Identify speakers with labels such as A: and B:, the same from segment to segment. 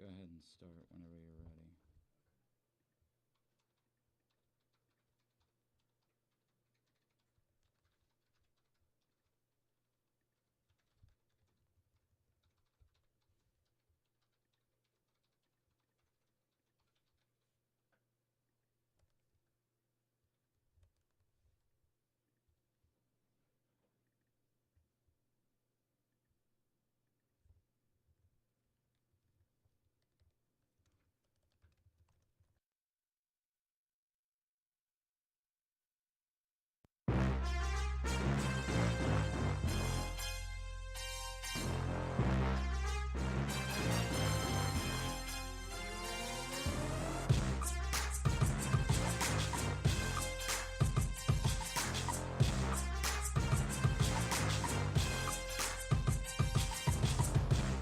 A: ahead and start whenever you're ready.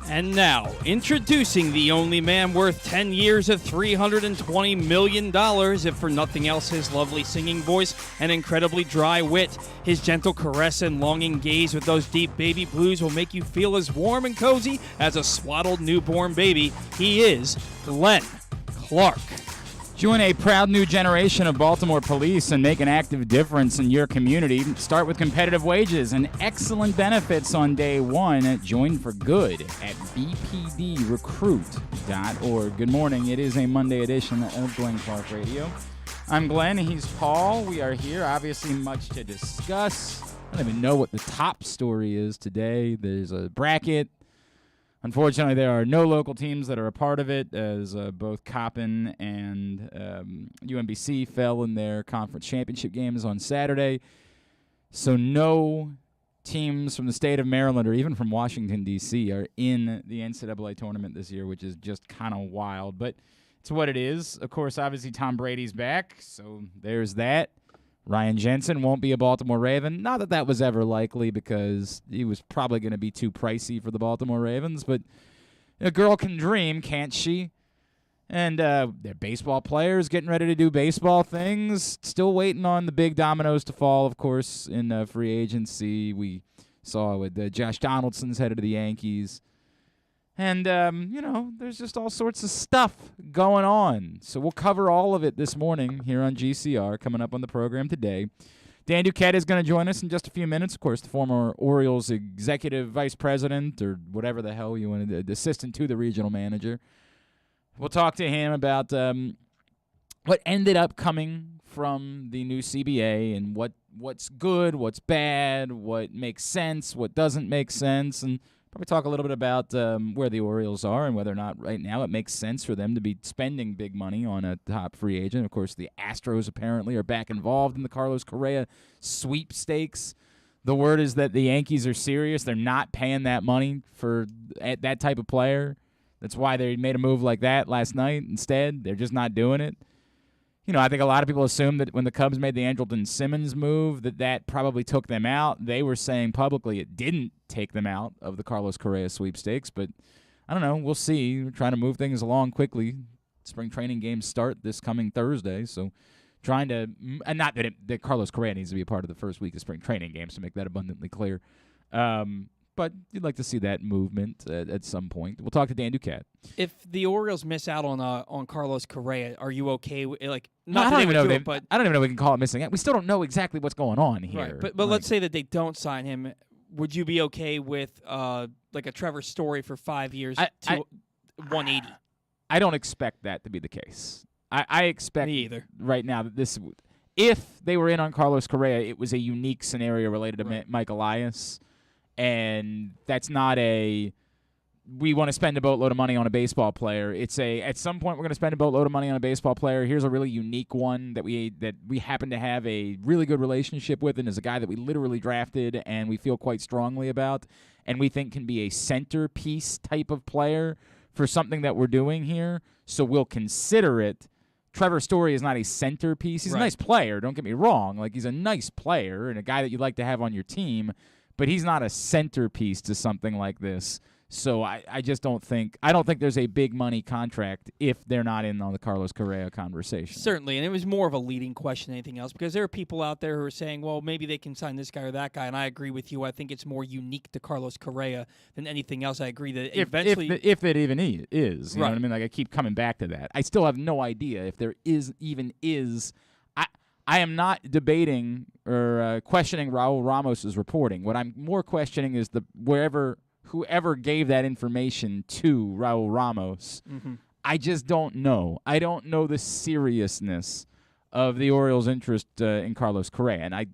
B: And now, introducing the only man worth 10 years of $320 million, if for nothing else his lovely singing voice and incredibly dry wit. His gentle caress and longing gaze with those deep baby blues will make you feel as warm and cozy as a swaddled newborn baby. He is Glenn Clark.
A: Join a proud new generation of Baltimore police and make an active difference in your community. Start with competitive wages and excellent benefits on day one. Join for good at bpdrecruit.org. Good morning. It is a Monday edition of Glenn Clark Radio. I'm Glenn. He's Paul. We are here. Obviously, much to discuss. I don't even know what the top story is today. There's a bracket. Unfortunately, there are no local teams that are a part of it, as both Coppin and UMBC fell in their conference championship games on Saturday. So no teams from the state of Maryland or even from Washington, D.C. are in the NCAA tournament this year, which is just kind of wild. But it's what it is. Of course, obviously, Tom Brady's back, so there's that. Ryan Jensen won't be a Baltimore Raven. Not that that was ever likely, because he was probably going to be too pricey for the Baltimore Ravens, but a girl can dream, can't she? And they're baseball players getting ready to do baseball things. Still waiting on the big dominoes to fall, of course, in free agency. We saw with Josh Donaldson's headed to the Yankees. And, there's just all sorts of stuff going on. So we'll cover all of it this morning here on GCR, coming up on the program today. Dan Duquette is going to join us in just a few minutes. Of course, the former Orioles executive vice president, or whatever the hell you want to do, the assistant to the regional manager. We'll talk to him about what ended up coming from the new CBA and what's good, what's bad, what makes sense, what doesn't make sense, and probably talk a little bit about where the Orioles are and whether or not right now it makes sense for them to be spending big money on a top free agent. Of course, the Astros apparently are back involved in the Carlos Correa sweepstakes. The word is that the Yankees are serious. They're not paying that money for that type of player. That's why they made a move like that last night instead. They're just not doing it. I think a lot of people assume that when the Cubs made the Andrelton Simmons move, that probably took them out. They were saying publicly it didn't take them out of the Carlos Correa sweepstakes, but I don't know. We'll see. We're trying to move things along quickly. Spring training games start this coming Thursday, so trying to – and not that Carlos Correa needs to be a part of the first week of spring training games, to make that abundantly clear. But you'd like to see that movement at some point. We'll talk to Dan Duquette.
B: If the Orioles miss out on Carlos Correa, are you okay with
A: I don't even know we can call it missing out. We still don't know exactly what's going on here.
B: Right, but let's say that they don't sign him. Would you be okay with like a Trevor Story for 5 years to 180?
A: I don't expect that to be the case. I expect
B: Me either.
A: Right now that this, if they were in on Carlos Correa, it was a unique scenario related to Mike Elias. And that's not we want to spend a boatload of money on a baseball player. It's at some point we're going to spend a boatload of money on a baseball player. Here's a really unique one that we happen to have a really good relationship with, and is a guy that we literally drafted and we feel quite strongly about, and we think can be a centerpiece type of player for something that we're doing here. So we'll consider it. Trevor Story is not a centerpiece. He's a nice player. Don't get me wrong. Like, he's a nice player and a guy that you'd like to have on your team. But he's not a centerpiece to something like this. So I just don't think there's a big money contract if they're not in on the Carlos Correa conversation.
B: Certainly, and it was more of a leading question than anything else, because there are people out there who are saying, well, maybe they can sign this guy or that guy, and I agree with you. I think it's more unique to Carlos Correa than anything else. I agree that eventually...
A: If it even is. You know
B: Right.
A: what I mean? Like, I keep coming back to that. I still have no idea if there is. I am not debating or questioning Raul Ramos's reporting. What I'm more questioning is whoever gave that information to Raul Ramos.
B: Mm-hmm.
A: I just don't know. I don't know the seriousness of the Orioles' interest in Carlos Correa, and I,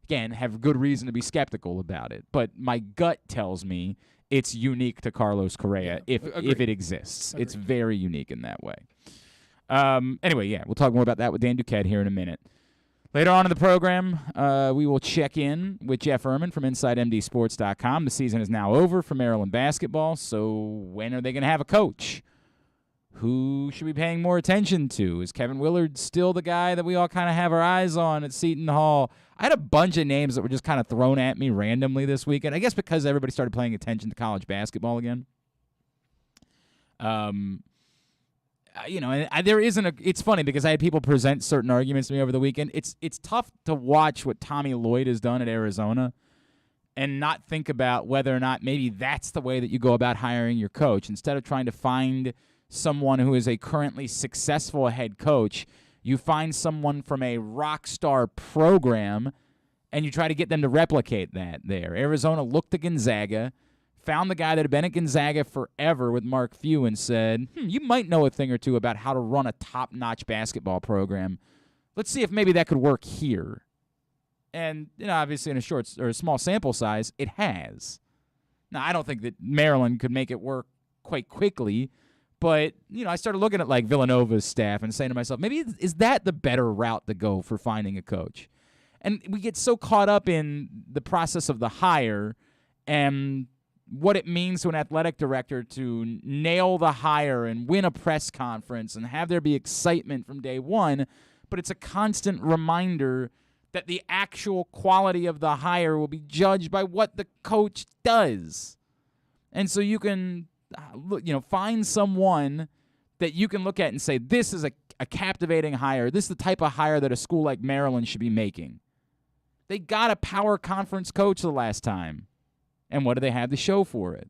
A: again, have good reason to be skeptical about it. But my gut tells me it's unique to Carlos Correa if it exists.
B: Agreed.
A: It's very unique in that way. Anyway, yeah, we'll talk more about that with Dan Duquette here in a minute. Later on in the program, we will check in with Jeff Ermann from InsideMDSports.com. The season is now over for Maryland basketball, so when are they going to have a coach? Who should we be paying more attention to? Is Kevin Willard still the guy that we all kind of have our eyes on at Seton Hall? I had a bunch of names that were just kind of thrown at me randomly this weekend, I guess because everybody started paying attention to college basketball again. There isn't it's funny because I had people present certain arguments to me over the weekend. It's tough to watch what Tommy Lloyd has done at Arizona and not think about whether or not maybe that's the way that you go about hiring your coach. Instead of trying to find someone who is a currently successful head coach, you find someone from a rock star program and you try to get them to replicate that there. Arizona looked to Gonzaga, found the guy that had been at Gonzaga forever with Mark Few and said, you might know a thing or two about how to run a top-notch basketball program. Let's see if maybe that could work here. And, obviously in a small sample size, it has. Now, I don't think that Maryland could make it work quite quickly, but, I started looking at, like, Villanova's staff and saying to myself, maybe is that the better route to go for finding a coach? And we get so caught up in the process of the hire and what it means to an athletic director to nail the hire and win a press conference and have there be excitement from day one, but it's a constant reminder that the actual quality of the hire will be judged by what the coach does. And so you can find someone that you can look at and say, this is a captivating hire. This is the type of hire that a school like Maryland should be making. They got a power conference coach the last time. And what do they have to show for it?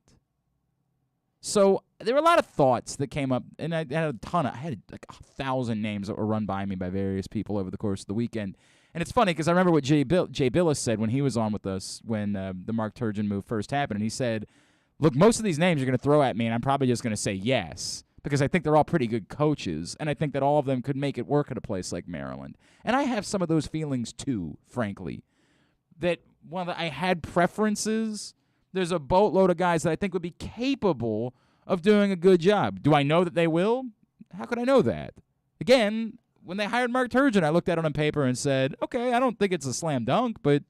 A: So there were a lot of thoughts that came up, and I had like 1,000 names that were run by me by various people over the course of the weekend. And it's funny because I remember what Jay Billis said when he was on with us when the Mark Turgeon move first happened. And he said, look, most of these names you're going to throw at me, and I'm probably just going to say yes because I think they're all pretty good coaches, and I think that all of them could make it work at a place like Maryland. And I have some of those feelings too, frankly, that while I had preferences, there's a boatload of guys that I think would be capable of doing a good job. Do I know that they will? How could I know that? Again, when they hired Mark Turgeon, I looked at it on paper and said, okay, I don't think it's a slam dunk, but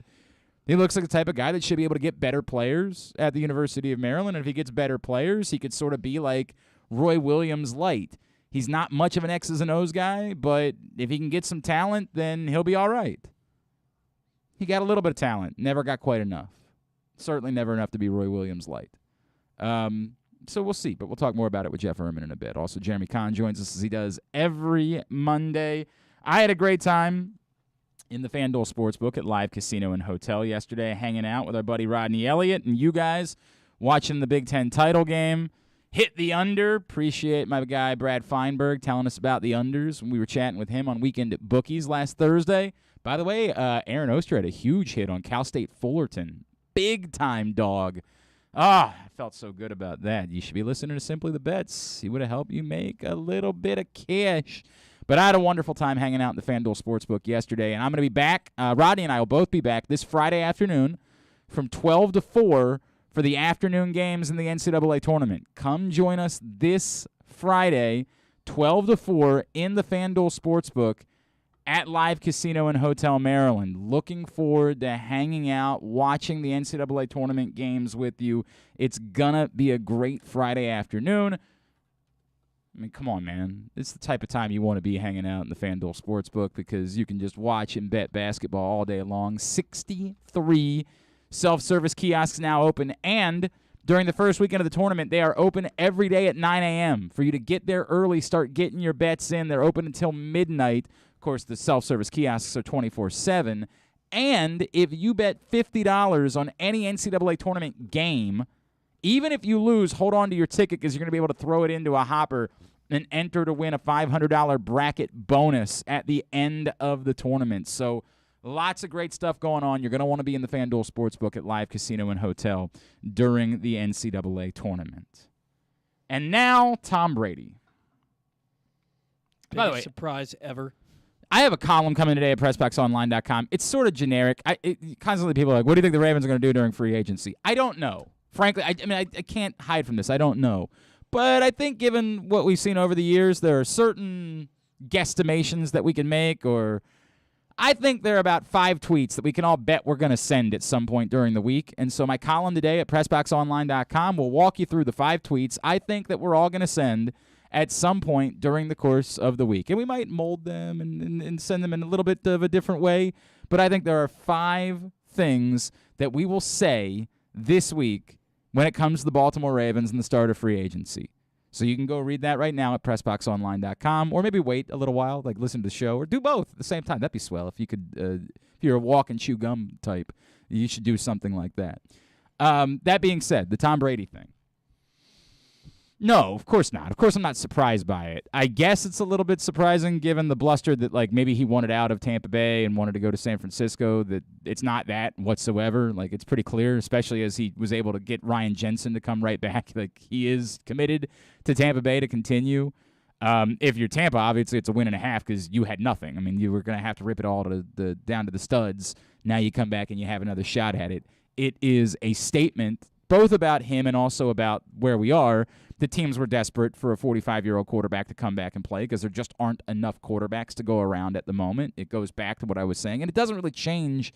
A: he looks like the type of guy that should be able to get better players at the University of Maryland. And if he gets better players, he could sort of be like Roy Williams light. He's not much of an X's and O's guy, but if he can get some talent, then he'll be all right. He got a little bit of talent, never got quite enough. Certainly never enough to be Roy Williams light. So we'll see, but we'll talk more about it with Jeff Ermann in a bit. Also, Jeremy Conn joins us as he does every Monday. I had a great time in the FanDuel Sportsbook at Live Casino and Hotel yesterday, hanging out with our buddy Rodney Elliott and you guys watching the Big Ten title game. Hit the under. Appreciate my guy Brad Feinberg telling us about the unders when we were chatting with him on Weekend at Bookies last Thursday. By the way, Aaron Oster had a huge hit on Cal State Fullerton. Big-time dog. I felt so good about that. You should be listening to Simply the Bets. He would have helped you make a little bit of cash. But I had a wonderful time hanging out in the FanDuel Sportsbook yesterday, and I'm going to be back. Rodney and I will both be back this Friday afternoon from 12 to 4 for the afternoon games in the NCAA tournament. Come join us this Friday, 12 to 4, in the FanDuel Sportsbook at Live Casino and Hotel Maryland. Looking forward to hanging out, watching the NCAA tournament games with you. It's going to be a great Friday afternoon. I mean, come on, man. It's the type of time you want to be hanging out in the FanDuel Sportsbook because you can just watch and bet basketball all day long. 63 self-service kiosks now open, and During the first weekend of the tournament, they are open every day at 9 a.m. for you to get there early, start getting your bets in. They're open until midnight. Of course, the self-service kiosks are 24/7. And if you bet $50 on any NCAA tournament game, even if you lose, hold on to your ticket because you're going to be able to throw it into a hopper and enter to win a $500 bracket bonus at the end of the tournament. So lots of great stuff going on. You're going to want to be in the FanDuel Sportsbook at Live Casino and Hotel during the NCAA tournament. And now, Tom Brady.
B: Biggest
A: By the way,
B: surprise ever.
A: I have a column coming today at PressBoxOnline.com. It's sort of generic. Constantly people are like, what do you think the Ravens are going to do during free agency? I don't know. Frankly, I can't hide from this. I don't know. But I think given what we've seen over the years, there are certain guesstimations that we can make, or I think there are about 5 tweets that we can all bet we're going to send at some point during the week. And so my column today at PressBoxOnline.com will walk you through the 5 tweets I think that we're all going to send at some point during the course of the week. And we might mold them and send them in a little bit of a different way. But I think there are 5 things that we will say this week when it comes to the Baltimore Ravens and the start of free agency. So you can go read that right now at PressBoxOnline.com, or maybe wait a little while, like listen to the show, or do both at the same time. That'd be swell. If you could, if you're a walk and chew gum type, you should do something like that. That being said, the Tom Brady thing. No, of course not. Of course I'm not surprised by it. I guess it's a little bit surprising given the bluster that like maybe he wanted out of Tampa Bay and wanted to go to San Francisco, that it's not that whatsoever. Like it's pretty clear, especially as he was able to get Ryan Jensen to come right back. Like he is committed to Tampa Bay to continue. If you're Tampa, obviously it's a win and a half because you had nothing. I mean, you were going to have to rip it all to down to the studs. Now you come back and you have another shot at it. It is a statement both about him and also about where we are. The teams were desperate for a 45-year-old quarterback to come back and play because there just aren't enough quarterbacks to go around at the moment. It goes back to what I was saying, and it doesn't really change.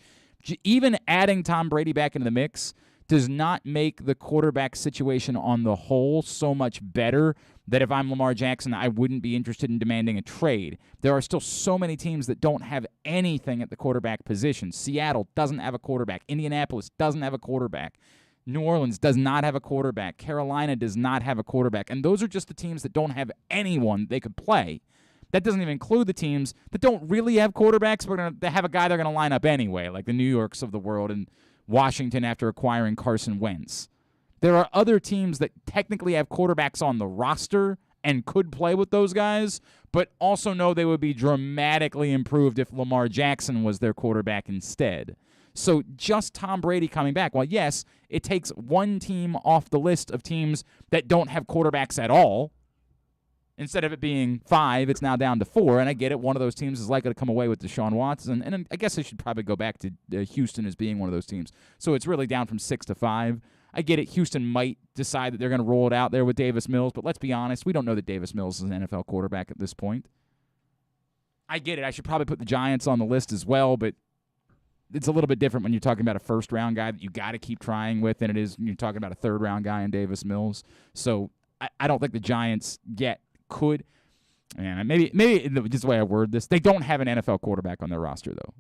A: Even adding Tom Brady back into the mix does not make the quarterback situation on the whole so much better that if I'm Lamar Jackson, I wouldn't be interested in demanding a trade. There are still so many teams that don't have anything at the quarterback position. Seattle doesn't have a quarterback. Indianapolis doesn't have a quarterback. New Orleans does not have a quarterback. Carolina does not have a quarterback. And those are just the teams that don't have anyone they could play. That doesn't even include the teams that don't really have quarterbacks, but they have a guy they're going to line up anyway, like the New Yorks of the world and Washington after acquiring Carson Wentz. There are other teams that technically have quarterbacks on the roster and could play with those guys, but also know they would be dramatically improved if Lamar Jackson was their quarterback instead. So just Tom Brady coming back, well, yes, it takes one team off the list of teams that don't have quarterbacks at all. Instead of it being 5, it's now down to 4, and I get it. One of those teams is likely to come away with Deshaun Watson, and I guess I should probably go back to Houston as being one of those teams. So it's really down from 6 to 5. I get it. Houston might decide that they're going to roll it out there with Davis Mills, but let's be honest, we don't know that Davis Mills is an NFL quarterback at this point. I get it. I should probably put the Giants on the list as well, but it's a little bit different when you're talking about a first-round guy that you got to keep trying with than it is when you're talking about a third-round guy in Davis Mills. So I don't think the Giants could. And maybe just the way I word this, they don't have an NFL quarterback on their roster, though.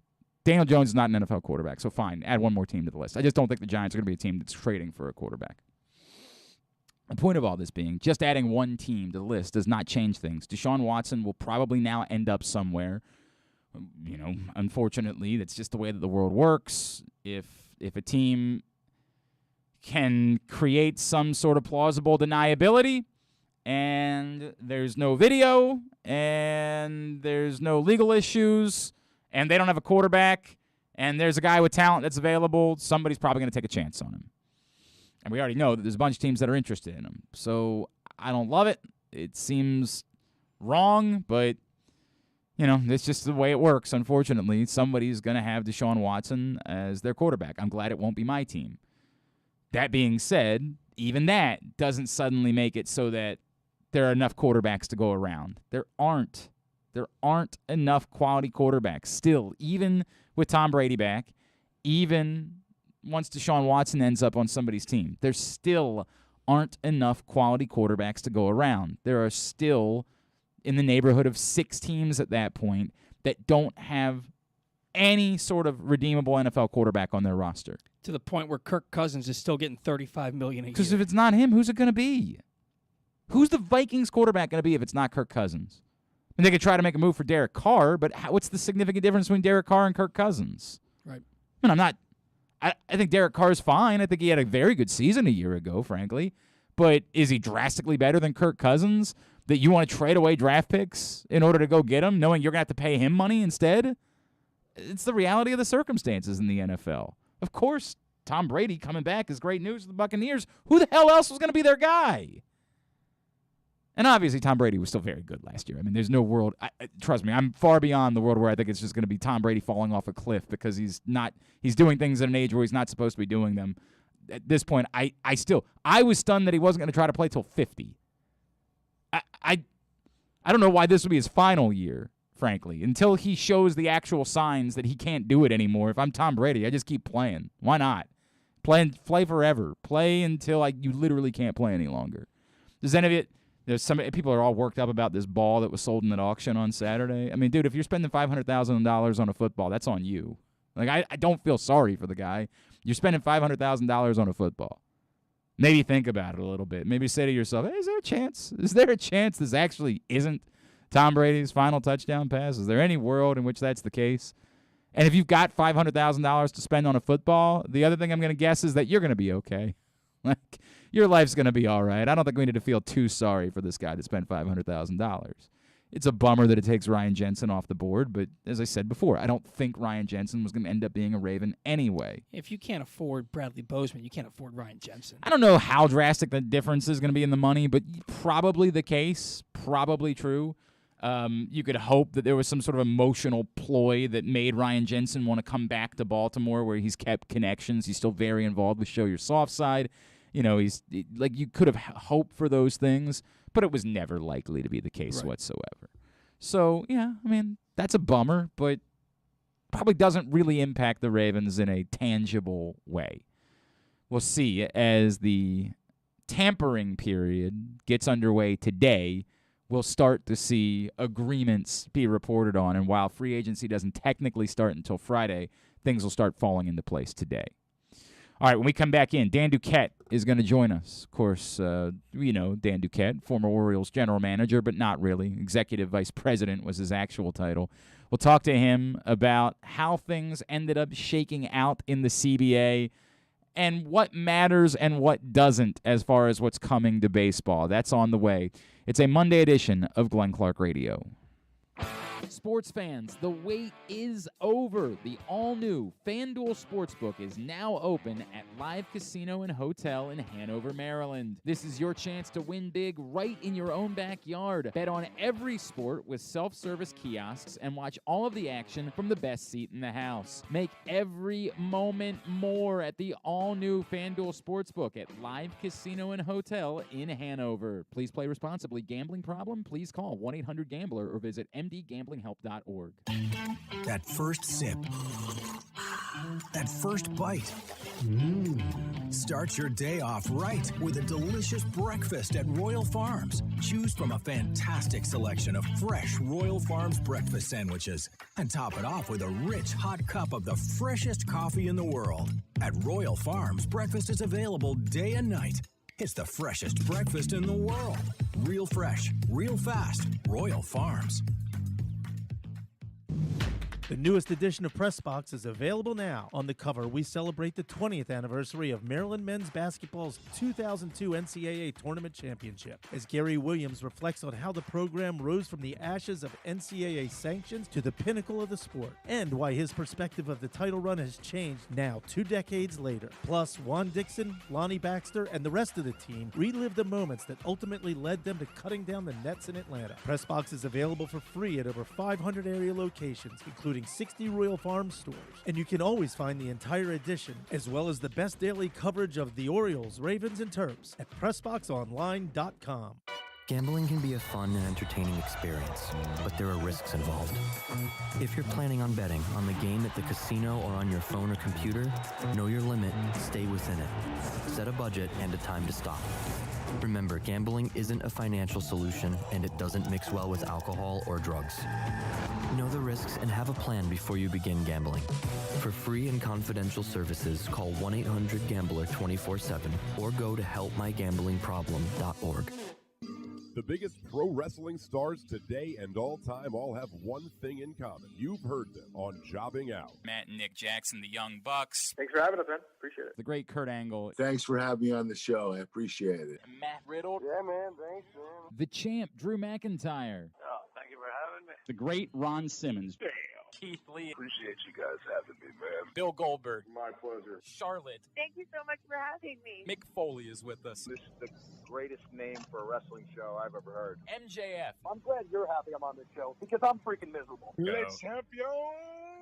A: Daniel Jones is not an NFL quarterback, so fine, add one more team to the list. I just don't think the Giants are going to be a team that's trading for a quarterback. The point of all this being, just adding one team to the list does not change things. Deshaun Watson will probably now end up somewhere. You know, unfortunately, that's just the way that the world works. If a team can create some sort of plausible deniability, and there's no video, and there's no legal issues, and they don't have a quarterback, and there's a guy with talent that's available, somebody's probably going to take a chance on him. And we already know that there's a bunch of teams that are interested in him. So I don't love it. It seems wrong, but you know, it's just the way it works, unfortunately. Somebody's going to have Deshaun Watson as their quarterback. I'm glad it won't be my team. That being said, even that doesn't suddenly make it so that there are enough quarterbacks to go around. There aren't enough quality quarterbacks still, even with Tom Brady back, even once Deshaun Watson ends up on somebody's team. There still aren't enough quality quarterbacks to go around. There are still in the neighborhood of 6 teams at that point that don't have any sort of redeemable NFL quarterback on their roster.
B: To the point where Kirk Cousins is still getting $35 million a year.
A: Because if it's not him, who's it going to be? Who's the Vikings quarterback going to be if it's not Kirk Cousins? And they could try to make a move for Derek Carr, but what's the significant difference between Derek Carr and Kirk Cousins?
B: Right.
A: I mean, I think Derek Carr's fine. I think he had a very good season a year ago, frankly. But is he drastically better than Kirk Cousins that you want to trade away draft picks in order to go get him, knowing you're going to have to pay him money instead? It's the reality of the circumstances in the NFL. Of course, Tom Brady coming back is great news for the Buccaneers. Who the hell else was going to be their guy? And obviously, Tom Brady was still very good last year. I mean, there's no world. Trust me, I'm far beyond the world where I think it's just going to be Tom Brady falling off a cliff because he's doing things at an age where he's not supposed to be doing them. At this point, I was stunned that he wasn't going to try to play till 50. I don't know why this would be his final year, frankly, until he shows the actual signs that he can't do it anymore. If I'm Tom Brady, I just keep playing. Why not? Play forever. Play until you literally can't play any longer. Does any of it? There's some people are all worked up about this ball that was sold in an auction on Saturday. I mean, dude, if you're spending $500,000 on a football, that's on you. Like, I don't feel sorry for the guy. You're spending $500,000 on a football. Maybe think about it a little bit. Maybe say to yourself, hey, is there a chance? Is there a chance this actually isn't Tom Brady's final touchdown pass? Is there any world in which that's the case? And if you've got $500,000 to spend on a football, the other thing I'm going to guess is that you're going to be okay. Like, your life's going to be all right. I don't think we need to feel too sorry for this guy to spend $500,000. It's a bummer that it takes Ryan Jensen off the board, but as I said before, I don't think Ryan Jensen was going to end up being a Raven anyway.
B: If you can't afford Bradley Bozeman, you can't afford Ryan Jensen.
A: I don't know how drastic the difference is going to be in the money, but probably the case, probably true. You could hope that there was some sort of emotional ploy that made Ryan Jensen want to come back to Baltimore where he's kept connections. He's still very involved with Show Your Soft Side. You know, you could have hoped for those things, but it was never likely to be the case whatsoever. So, yeah, I mean, that's a bummer, but probably doesn't really impact the Ravens in a tangible way. We'll see as the tampering period gets underway today. We'll start to see agreements be reported on, and while free agency doesn't technically start until Friday, things will start falling into place today. All right, when we come back in, Dan Duquette is going to join us. Of course, you know Dan Duquette, former Orioles general manager, but not really. Executive vice president was his actual title. We'll talk to him about how things ended up shaking out in the CBA and what matters and what doesn't as far as what's coming to baseball. That's on the way. It's a Monday edition of Glenn Clark Radio. Sports fans, the wait is over. The all-new FanDuel Sportsbook is now open at Live Casino and Hotel in Hanover, Maryland. This is your chance to win big right in your own backyard. Bet on every sport with self-service kiosks and watch all of the action from the best seat in the house. Make every moment more at the all-new FanDuel Sportsbook at Live Casino and Hotel in Hanover. Please play responsibly. Gambling problem? Please call 1-800-GAMBLER or visit mdgamblinghelp.org.
C: That first sip. That first bite. Start your day off right with a delicious breakfast at Royal Farms. Choose from a fantastic selection of fresh Royal Farms breakfast sandwiches and top it off with a rich hot cup of the freshest coffee in the world. At Royal Farms, breakfast is available day and night. It's the freshest breakfast in the world. Real fresh, real fast. Royal Farms.
D: The newest edition of Press Box is available now. On the cover, we celebrate the 20th anniversary of Maryland men's basketball's 2002 NCAA Tournament Championship, as Gary Williams reflects on how the program rose from the ashes of NCAA sanctions to the pinnacle of the sport, and why his perspective of the title run has changed now 2 decades later. Plus, Juan Dixon, Lonnie Baxter, and the rest of the team relive the moments that ultimately led them to cutting down the nets in Atlanta. Press Box is available for free at over 500 area locations, including 60 Royal Farms stores. And you can always find the entire edition, as well as the best daily coverage of the Orioles, Ravens, and Terps at PressBoxOnline.com.
E: Gambling can be a fun and entertaining experience, but there are risks involved. If you're planning on betting on the game at the casino or on your phone or computer, know your limit, stay within it. Set a budget and a time to stop. Remember, gambling isn't a financial solution, and it doesn't mix well with alcohol or drugs. Know the risks and have a plan before you begin gambling. For free and confidential services, call 1-800-GAMBLER 24/7 or go to helpmygamblingproblem.org.
F: The biggest pro wrestling stars today and all time all have one thing in common. You've heard them on Jobbing Out.
A: Matt and Nick Jackson, the Young Bucks.
G: Thanks for having us, man. Appreciate it.
A: The great Kurt Angle.
H: Thanks for having me on the show. I appreciate it.
A: Matt Riddle.
G: Yeah, man. Thanks, man.
A: The champ, Drew McIntyre.
G: Oh, thank you for having me.
A: The great Ron Simmons.
G: Damn.
A: Keith Lee.
G: Appreciate you guys having me, man.
A: Bill Goldberg.
G: My pleasure.
A: Charlotte.
I: Thank you so much for having me.
A: Mick Foley is with us.
G: This is the greatest name for a wrestling show I've ever heard.
A: MJF.
G: I'm glad you're happy I'm on this show because I'm freaking miserable.
F: Le
G: champion.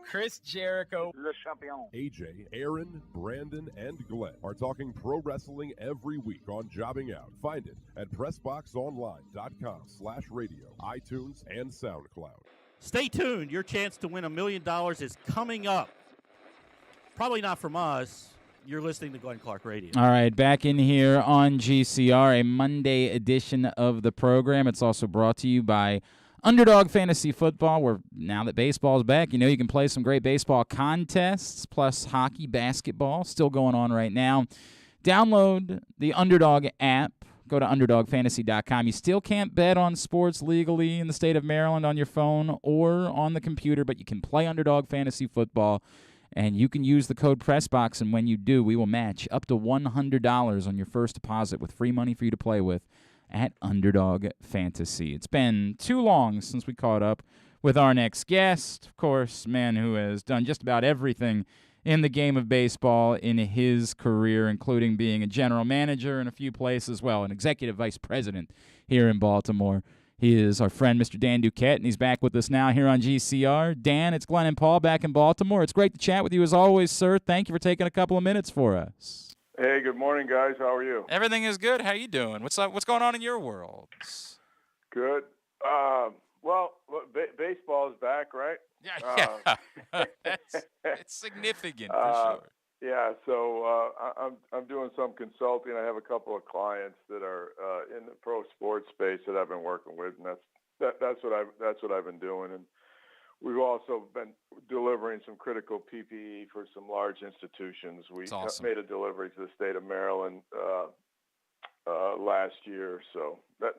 A: Chris Jericho.
G: Le champion.
F: AJ, Aaron, Brandon, and Glenn are talking pro wrestling every week on Jobbing Out. Find it at PressBoxOnline.com/radio, iTunes, and SoundCloud.
D: Stay tuned. Your chance to win $1 million is coming up. Probably not from us. You're listening to Glenn Clark Radio.
A: All right, back in here on GCR, a Monday edition of the program. It's also brought to you by Underdog Fantasy Football, where now that baseball's back, you can play some great baseball contests, plus hockey, basketball, still going on right now. Download the Underdog app. Go to UnderdogFantasy.com. You still can't bet on sports legally in the state of Maryland on your phone or on the computer, but you can play Underdog Fantasy Football, and you can use the code PRESSBOX, and when you do, we will match up to $100 on your first deposit with free money for you to play with at Underdog Fantasy. It's been too long since we caught up with our next guest, of course, man who has done just about everything in the game of baseball in his career, including being a general manager in a few places, well, an executive vice president here in Baltimore. He is our friend, Mr. Dan Duquette, and he's back with us now here on GCR. Dan, it's Glenn and Paul back in Baltimore. It's great to chat with you as always, sir. Thank you for taking a couple of minutes for us.
J: Hey, good morning, guys. How are you?
A: Everything is good. How you doing? What's up? What's going on in your world?
J: Good. Well, baseball is back, right?
A: Yeah. It's significant for sure.
J: Yeah, so I'm doing some consulting. I have a couple of clients that are in the pro sports space that I've been working with, and that's what I've been doing. And we've also been delivering some critical PPE for some large institutions. We made a delivery to the state of Maryland last year, so that's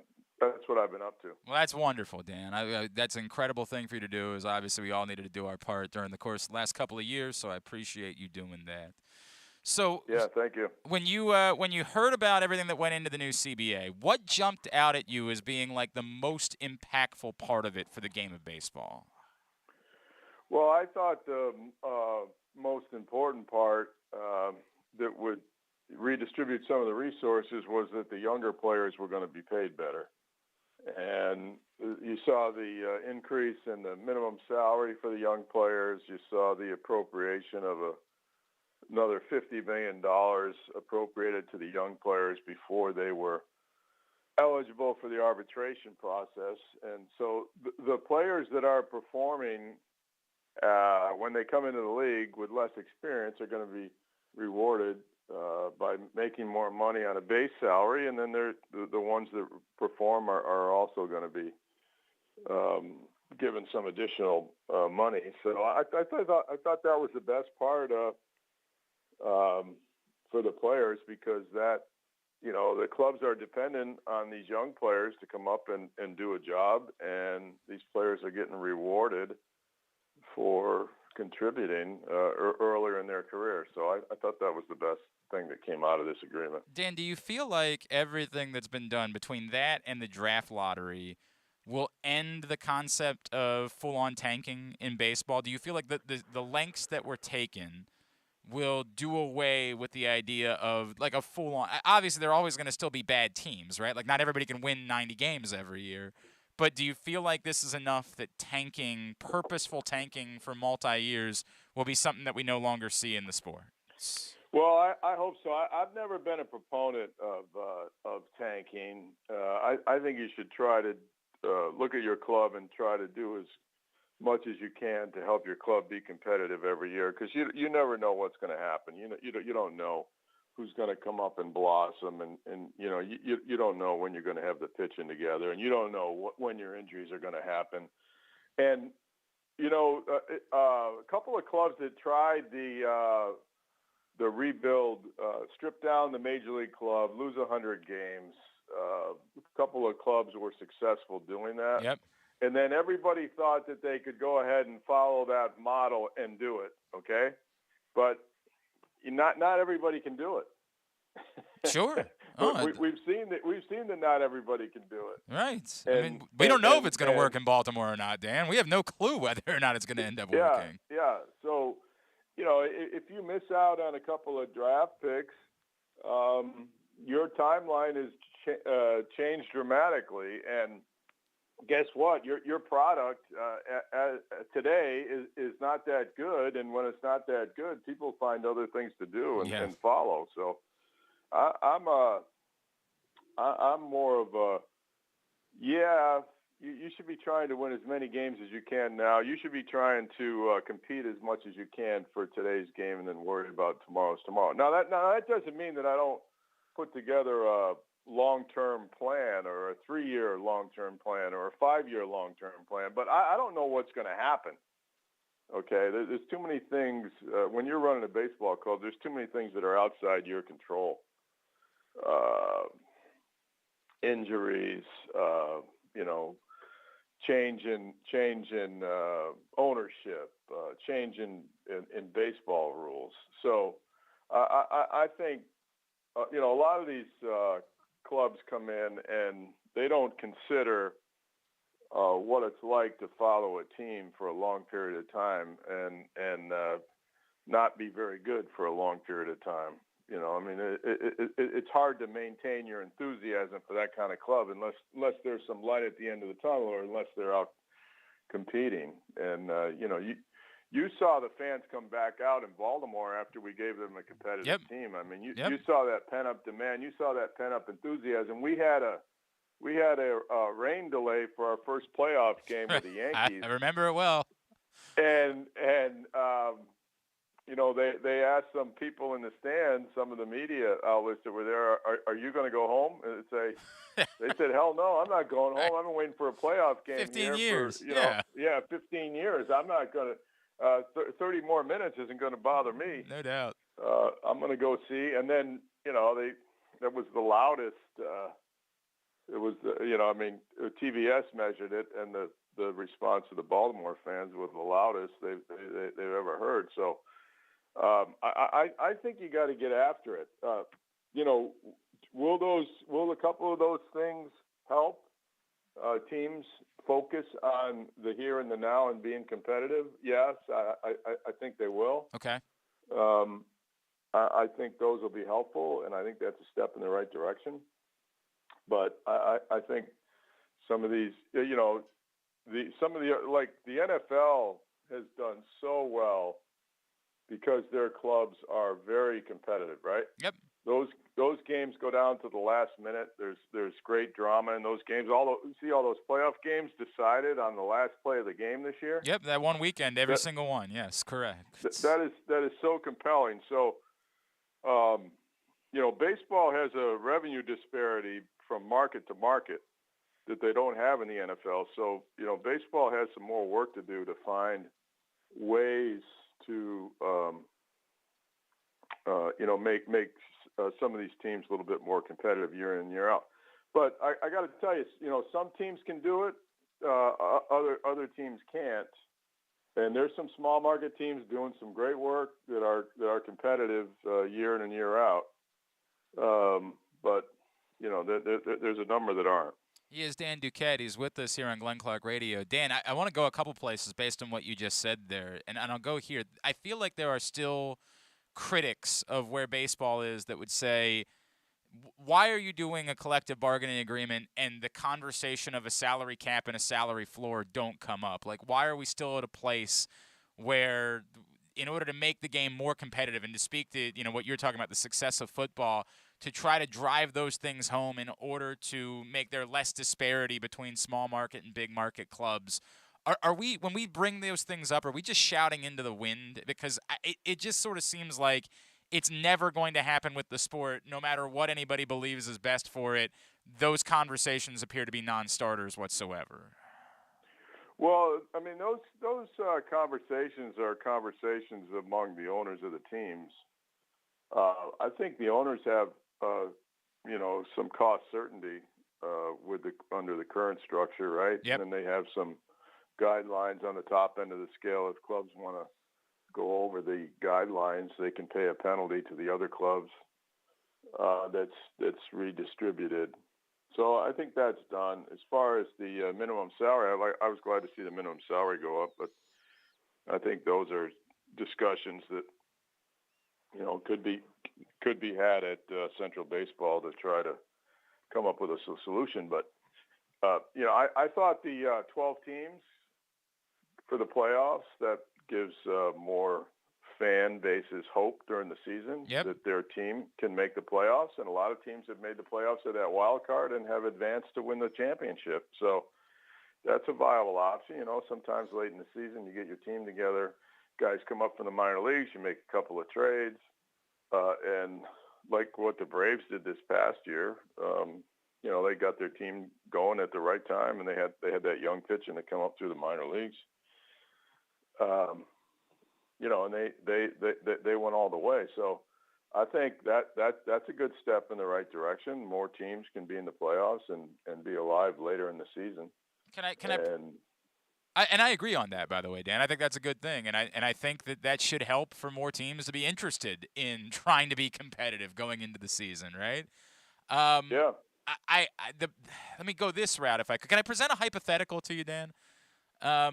J: what I've been up to.
A: Well, that's wonderful, Dan. That's an incredible thing for you to do. Is obviously we all needed to do our part during the course of the last couple of years, so I appreciate you doing that. So
J: yeah, thank you.
A: When you heard about everything that went into the new CBA, what jumped out at you as being like the most impactful part of it for the game of baseball?
J: Well, I thought the most important part that would redistribute some of the resources was that the younger players were going to be paid better. And you saw the increase in the minimum salary for the young players. You saw the appropriation of another $50 million appropriated to the young players before they were eligible for the arbitration process. And so the players that are performing when they come into the league with less experience are going to be rewarded by making more money on a base salary, and then the ones that perform are also going to be given some additional money. So I thought that was the best part for the players, because that, the clubs are dependent on these young players to come up and do a job, and these players are getting rewarded for contributing earlier in their career. So I thought that was the best thing that came out of this agreement.
A: Dan, do you feel like everything that's been done between that and the draft lottery will end the concept of full-on tanking in baseball? Do you feel like the lengths that were taken will do away with the idea of like a full-on – obviously, there are always going to still be bad teams, right? Like not everybody can win 90 games every year. But do you feel like this is enough that tanking, purposeful tanking for multi-years, will be something that we no longer see in the sport?
J: Well, I hope so. I've never been a proponent of tanking. I think you should try to look at your club and try to do as much as you can to help your club be competitive every year, because you never know what's going to happen. You don't know who's going to come up and blossom, and you don't know when you're going to have the pitching together, and you don't know when your injuries are going to happen. And a couple of clubs that tried the rebuild, strip down the major league club, lose 100 games. A couple of clubs were successful doing that.
A: Yep.
J: And then everybody thought that they could go ahead and follow that model and do it. Okay. But not everybody can do it.
A: Sure.
J: We've seen that not everybody can do it.
A: Right. I mean, we don't know if it's going to work in Baltimore or not, Dan. We have no clue whether or not it's going to end up working.
J: Yeah. So, if you miss out on a couple of draft picks, your timeline is changed dramatically. And guess what? Your product today is not that good. And when it's not that good, people find other things to do and follow. So I'm more of a, you should be trying to win as many games as you can now. You should be trying to compete as much as you can for today's game and then worry about tomorrow's tomorrow. Now that doesn't mean that I don't put together a long-term plan or a 3-year long-term plan or a 5-year long-term plan, but I don't know what's going to happen. Okay, there's too many things. When you're running a baseball club, there's too many things that are outside your control. Injuries, change in ownership, change in baseball rules. So I think, a lot of these clubs come in and they don't consider what it's like to follow a team for a long period of time and not be very good for a long period of time. It's hard to maintain your enthusiasm for that kind of club unless there's some light at the end of the tunnel or unless they're out competing. And, you saw the fans come back out in Baltimore after we gave them a competitive team. I mean, you saw that pent-up demand. You saw that pent-up enthusiasm. We had a rain delay for our first playoff game with the Yankees.
A: I remember it well.
J: And they asked some people in the stands, some of the media outlets that were there, are you going to go home? And they said, hell no, I'm not going home. I've been waiting for a playoff game
A: 15 years.
J: For, 15 years. I'm not going to. 30 more minutes isn't going to bother me.
A: No doubt.
J: I'm going to go see. And then, that was the loudest. It was, TVS measured it, and the response of the Baltimore fans was the loudest they've ever heard. So I think you got to get after it. Will a couple of those things help teams focus on the here and the now and being competitive? Yes, I think they will.
A: Okay.
J: I think those will be helpful, and I think that's a step in the right direction. But I think some of these, the NFL has done so well because their clubs are very competitive, right?
A: Yep.
J: Those games go down to the last minute. There's great drama in those games. You see all those playoff games decided on the last play of the game this year?
A: Yep, that one weekend, every single one. Yes, correct.
J: That is so compelling. So, baseball has a revenue disparity from market to market that they don't have in the NFL. So, baseball has some more work to do to find ways to, make some of these teams a little bit more competitive year in, year out. But I got to tell you, some teams can do it, other teams can't. And there's some small market teams doing some great work that are competitive year in and year out. But there's a number that aren't.
A: He is Dan Duquette. He's with us here on Glenn Clark Radio. Dan, I want to go a couple places based on what you just said there, and I'll go here. I feel like there are still critics of where baseball is that would say, why are you doing a collective bargaining agreement and the conversation of a salary cap and a salary floor don't come up? Like, why are we still at a place where, in order to make the game more competitive and to speak to, what you're talking about, the success of football, to try to drive those things home in order to make there less disparity between small market and big market clubs? Are we, when we bring those things up, are we just shouting into the wind? Because it just sort of seems like it's never going to happen with the sport, no matter what anybody believes is best for it. Those conversations appear to be non-starters whatsoever.
J: Well, I mean, those those conversations are conversations among the owners of the teams. I think the owners have, some cost certainty under the current structure, right?
A: Yep.
J: And then they have some guidelines on the top end of the scale. If clubs want to go over the guidelines, they can pay a penalty to the other clubs. That's redistributed. So I think that's done. As far as the minimum salary, I was glad to see the minimum salary go up, but I think those are discussions that could be had at Central Baseball to try to come up with a solution. But I thought the 12 teams for the playoffs, that gives more fan bases hope during the season that their team can make the playoffs. And a lot of teams have made the playoffs at that wild card and have advanced to win the championship. So that's a viable option. Sometimes late in the season, you get your team together, guys come up from the minor leagues, you make a couple of trades. And like what the Braves did this past year, they got their team going at the right time, and they had that young pitching to come up through the minor leagues. And they went all the way. So I think that's a good step in the right direction. More teams can be in the playoffs and be alive later in the season.
A: And I agree on that, by the way, Dan. I think that's a good thing, and I think that should help for more teams to be interested in trying to be competitive going into the season, right?
J: Yeah.
A: Let me go this route if I could. Can I present a hypothetical to you, Dan? I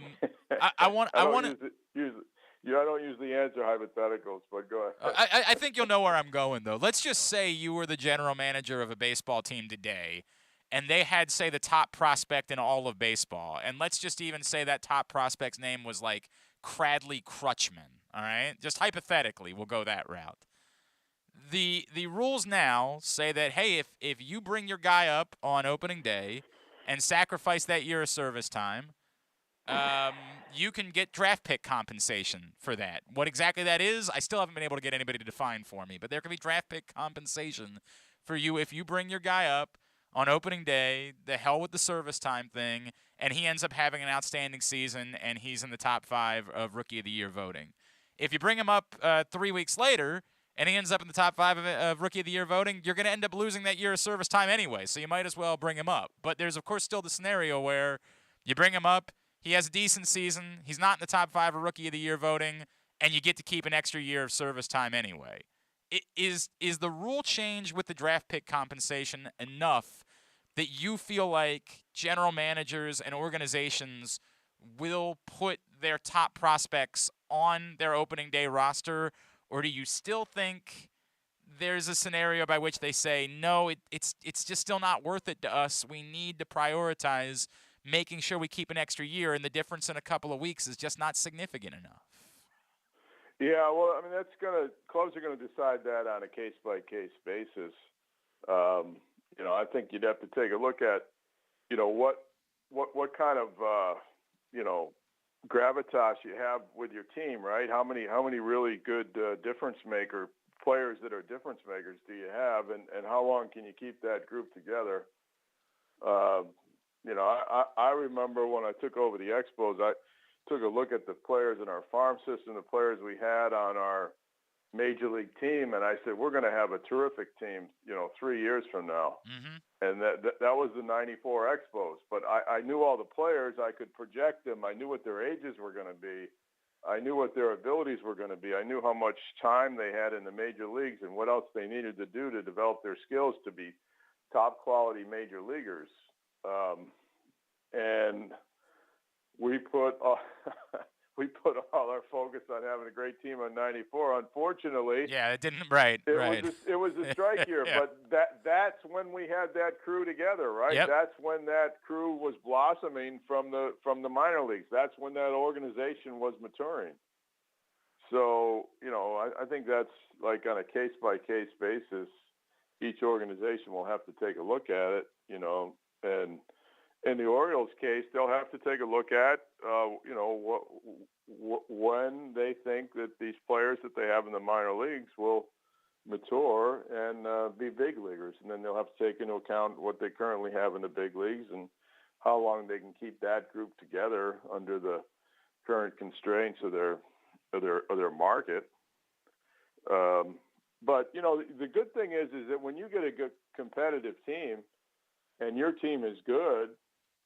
J: don't usually answer hypotheticals, but go ahead.
A: I think you'll know where I'm going, though. Let's just say you were the general manager of a baseball team today, and they had, say, the top prospect in all of baseball. And let's just even say that top prospect's name was like Cradley Crutchman, all right? Just hypothetically, we'll go that route. The rules now say that, hey, if you bring your guy up on opening day and sacrifice that year of service time, you can get draft pick compensation for that. What exactly that is, I still haven't been able to get anybody to define for me. But there can be draft pick compensation for you if you bring your guy up on opening day, the hell with the service time thing, and he ends up having an outstanding season, and he's in the top 5 of Rookie of the Year voting. If you bring him up 3 weeks later, and he ends up in the top 5 of Rookie of the Year voting, you're going to end up losing that year of service time anyway, so you might as well bring him up. But there's, of course, still the scenario where you bring him up, he has a decent season, he's not in the top 5 of Rookie of the Year voting, and you get to keep an extra year of service time anyway. Is the rule change with the draft pick compensation enough that you feel like general managers and organizations will put their top prospects on their opening day roster, or do you still think there's a scenario by which they say, no, it's just still not worth it to us. We need to prioritize making sure we keep an extra year, and the difference in a couple of weeks is just not significant enough?
J: Yeah, well, I mean, clubs are going to decide that on a case-by-case basis. I think you'd have to take a look at, what kind of, gravitas you have with your team, right? How many really good difference maker players that are difference makers do you have, and how long can you keep that group together? I remember when I took over the Expos, I took a look at the players in our farm system, the players we had on our major league team, and I said, we're going to have a terrific team, 3 years from now.
A: Mm-hmm.
J: And that was the 94 Expos. But I knew all the players. I could project them. I knew what their ages were going to be. I knew what their abilities were going to be. I knew how much time they had in the major leagues and what else they needed to do to develop their skills to be top quality major leaguers. And we put all our focus on having a great team on 94. Unfortunately,
A: yeah, it didn't. Right.
J: It was a strike year, yeah. But that's when we had that crew together, right?
A: Yep.
J: That's when that crew was blossoming from the minor leagues. That's when that organization was maturing. So I think that's like on a case by case basis. Each organization will have to take a look at it, and in the Orioles case, they'll have to take a look at, when they think that these players that they have in the minor leagues will mature and be big leaguers. And then they'll have to take into account what they currently have in the big leagues and how long they can keep that group together under the current constraints of their market. But the good thing is that when you get a good competitive team and your team is good,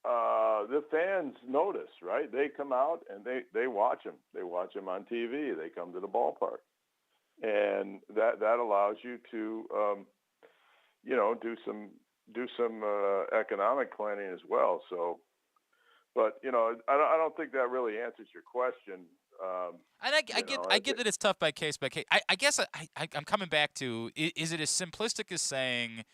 J: the fans notice, right? They come out and they watch them. They watch them on TV. They come to the ballpark, and that allows you to do some economic planning as well. So, but I don't think that really answers your question.
A: And I get that it's tough by case. I guess I'm coming back to, is it as simplistic as saying,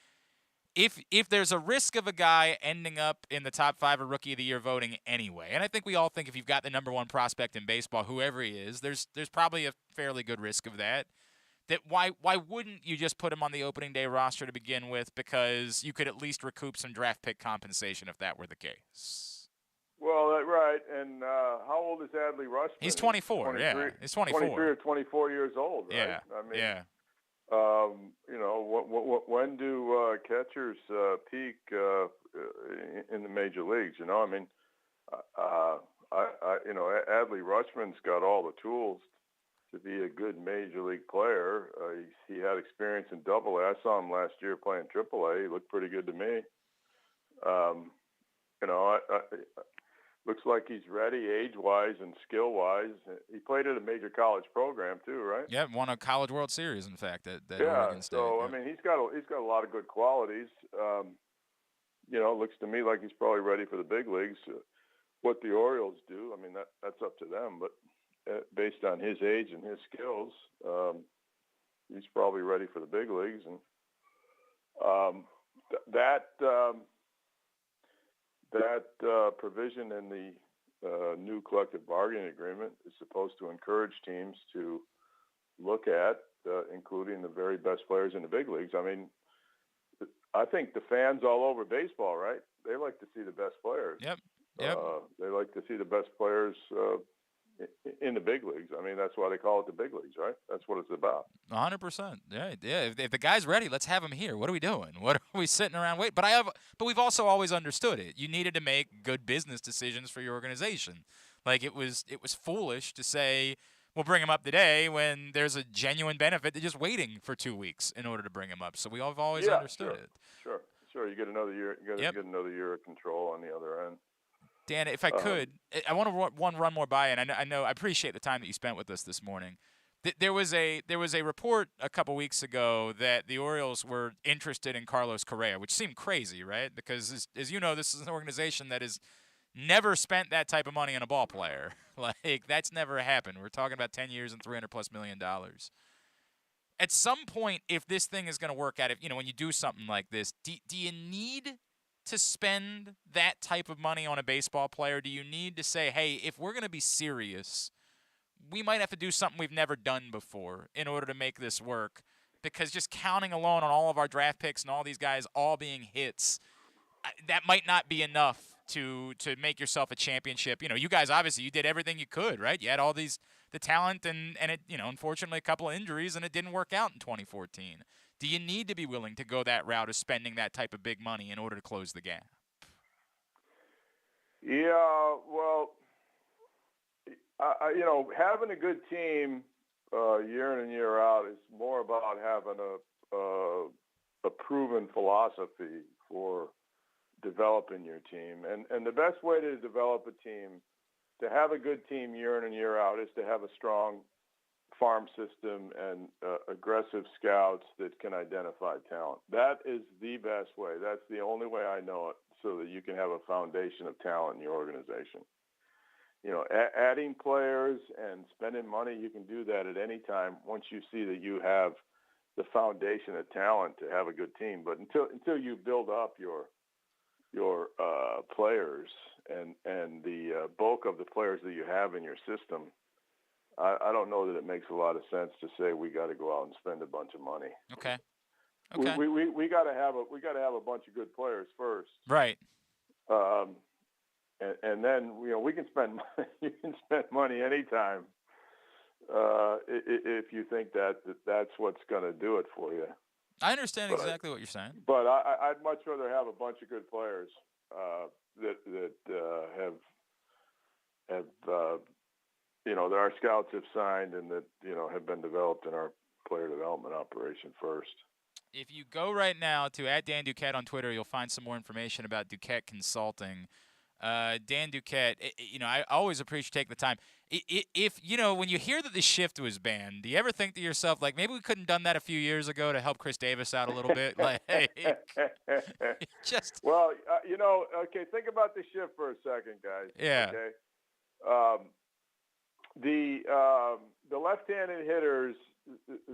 A: if there's a risk of a guy ending up in the top 5 of Rookie of the Year voting anyway, and I think we all think if you've got the number 1 prospect in baseball, whoever he is, there's probably a fairly good risk of that. That why wouldn't you just put him on the opening day roster to begin with, because you could at least recoup some draft pick compensation if that were the case?
J: Well, right. And how old is Adley Rutschman?
A: He's 24. Yeah, he's 24.
J: 23 or 24 years old, right?
A: Yeah.
J: I mean,
A: yeah.
J: When do catchers peak in the major leagues? I mean, Adley Rutschman's got all the tools to be a good major league player. He had experience in Double-A. I saw him last year playing Triple-A. He looked pretty good to me. Looks like he's ready age-wise and skill-wise. He played at a major college program too, right?
A: Yeah, won a College World Series, in fact, at Oregon State.
J: So I mean, he's got a lot of good qualities. Looks to me like he's probably ready for the big leagues. What the Orioles do, I mean, that's up to them. But based on his age and his skills, he's probably ready for the big leagues. And that provision in the new collective bargaining agreement is supposed to encourage teams to look at, including the very best players in the big leagues. I mean, I think the fans all over baseball, right? They like to see the best players.
A: Yep.
J: They like to see the best players in the big leagues. I mean, that's why they call it the big leagues, right? That's what it's about.
A: 100%. Yeah. If the guy's ready, let's have him here. What are we doing? What are we sitting around waiting? But we've also always understood it. You needed to make good business decisions for your organization. Like it was foolish to say we'll bring him up today when there's a genuine benefit to just waiting for 2 weeks in order to bring him up. So we have always understood it.
J: Sure. You get another year. You get another year of control on the other end.
A: Dan, if I could, I want to run more by, and I know I appreciate the time that you spent with us this morning. There was a report a couple weeks ago that the Orioles were interested in Carlos Correa, which seemed crazy, right? Because as you know, this is an organization that has never spent that type of money on a ball player. Like that's never happened. We're talking about 10 years and $300+ million. At some point, if this thing is going to work out, when you do something like this, do you need to spend that type of money on a baseball player? Do you need to say, hey, if we're going to be serious, we might have to do something we've never done before in order to make this work? Because just counting alone on all of our draft picks and all these guys all being hits, that might not be enough to make yourself a championship. You guys, obviously, you did everything you could, right? You had all the talent and it, unfortunately, a couple of injuries, and it didn't work out in 2014. Do you need to be willing to go that route of spending that type of big money in order to close the gap?
J: Yeah, well, having a good team year in and year out is more about having a proven philosophy for developing your team. And the best way to develop a team, to have a good team year in and year out, is to have a strong farm system and aggressive scouts that can identify talent. That is the best way. That's the only way I know it, so that you can have a foundation of talent in your organization. Adding players and spending money, you can do that at any time once you see that you have the foundation of talent to have a good team. But until you build up your players and the bulk of the players that you have in your system, I don't know that it makes a lot of sense to say we got to go out and spend a bunch of money.
A: Okay.
J: We got to have a bunch of good players first.
A: Right.
J: And then we can spend money. You can spend money anytime if you think that's what's going to do it for you.
A: I understand exactly what you're saying.
J: But I'd much rather have a bunch of good players that have that our scouts have signed and that, have been developed in our player development operation first.
A: If you go right now to @Dan Duquette on Twitter, you'll find some more information about Duquette Consulting. Dan Duquette, I always appreciate taking the time. If, when you hear that the shift was banned, do you ever think to yourself, like, maybe we couldn't have done that a few years ago to help Chris Davis out a little bit? Like, hey, just.
J: Well, okay, think about the shift for a second, guys.
A: Yeah.
J: Okay. The left-handed hitters,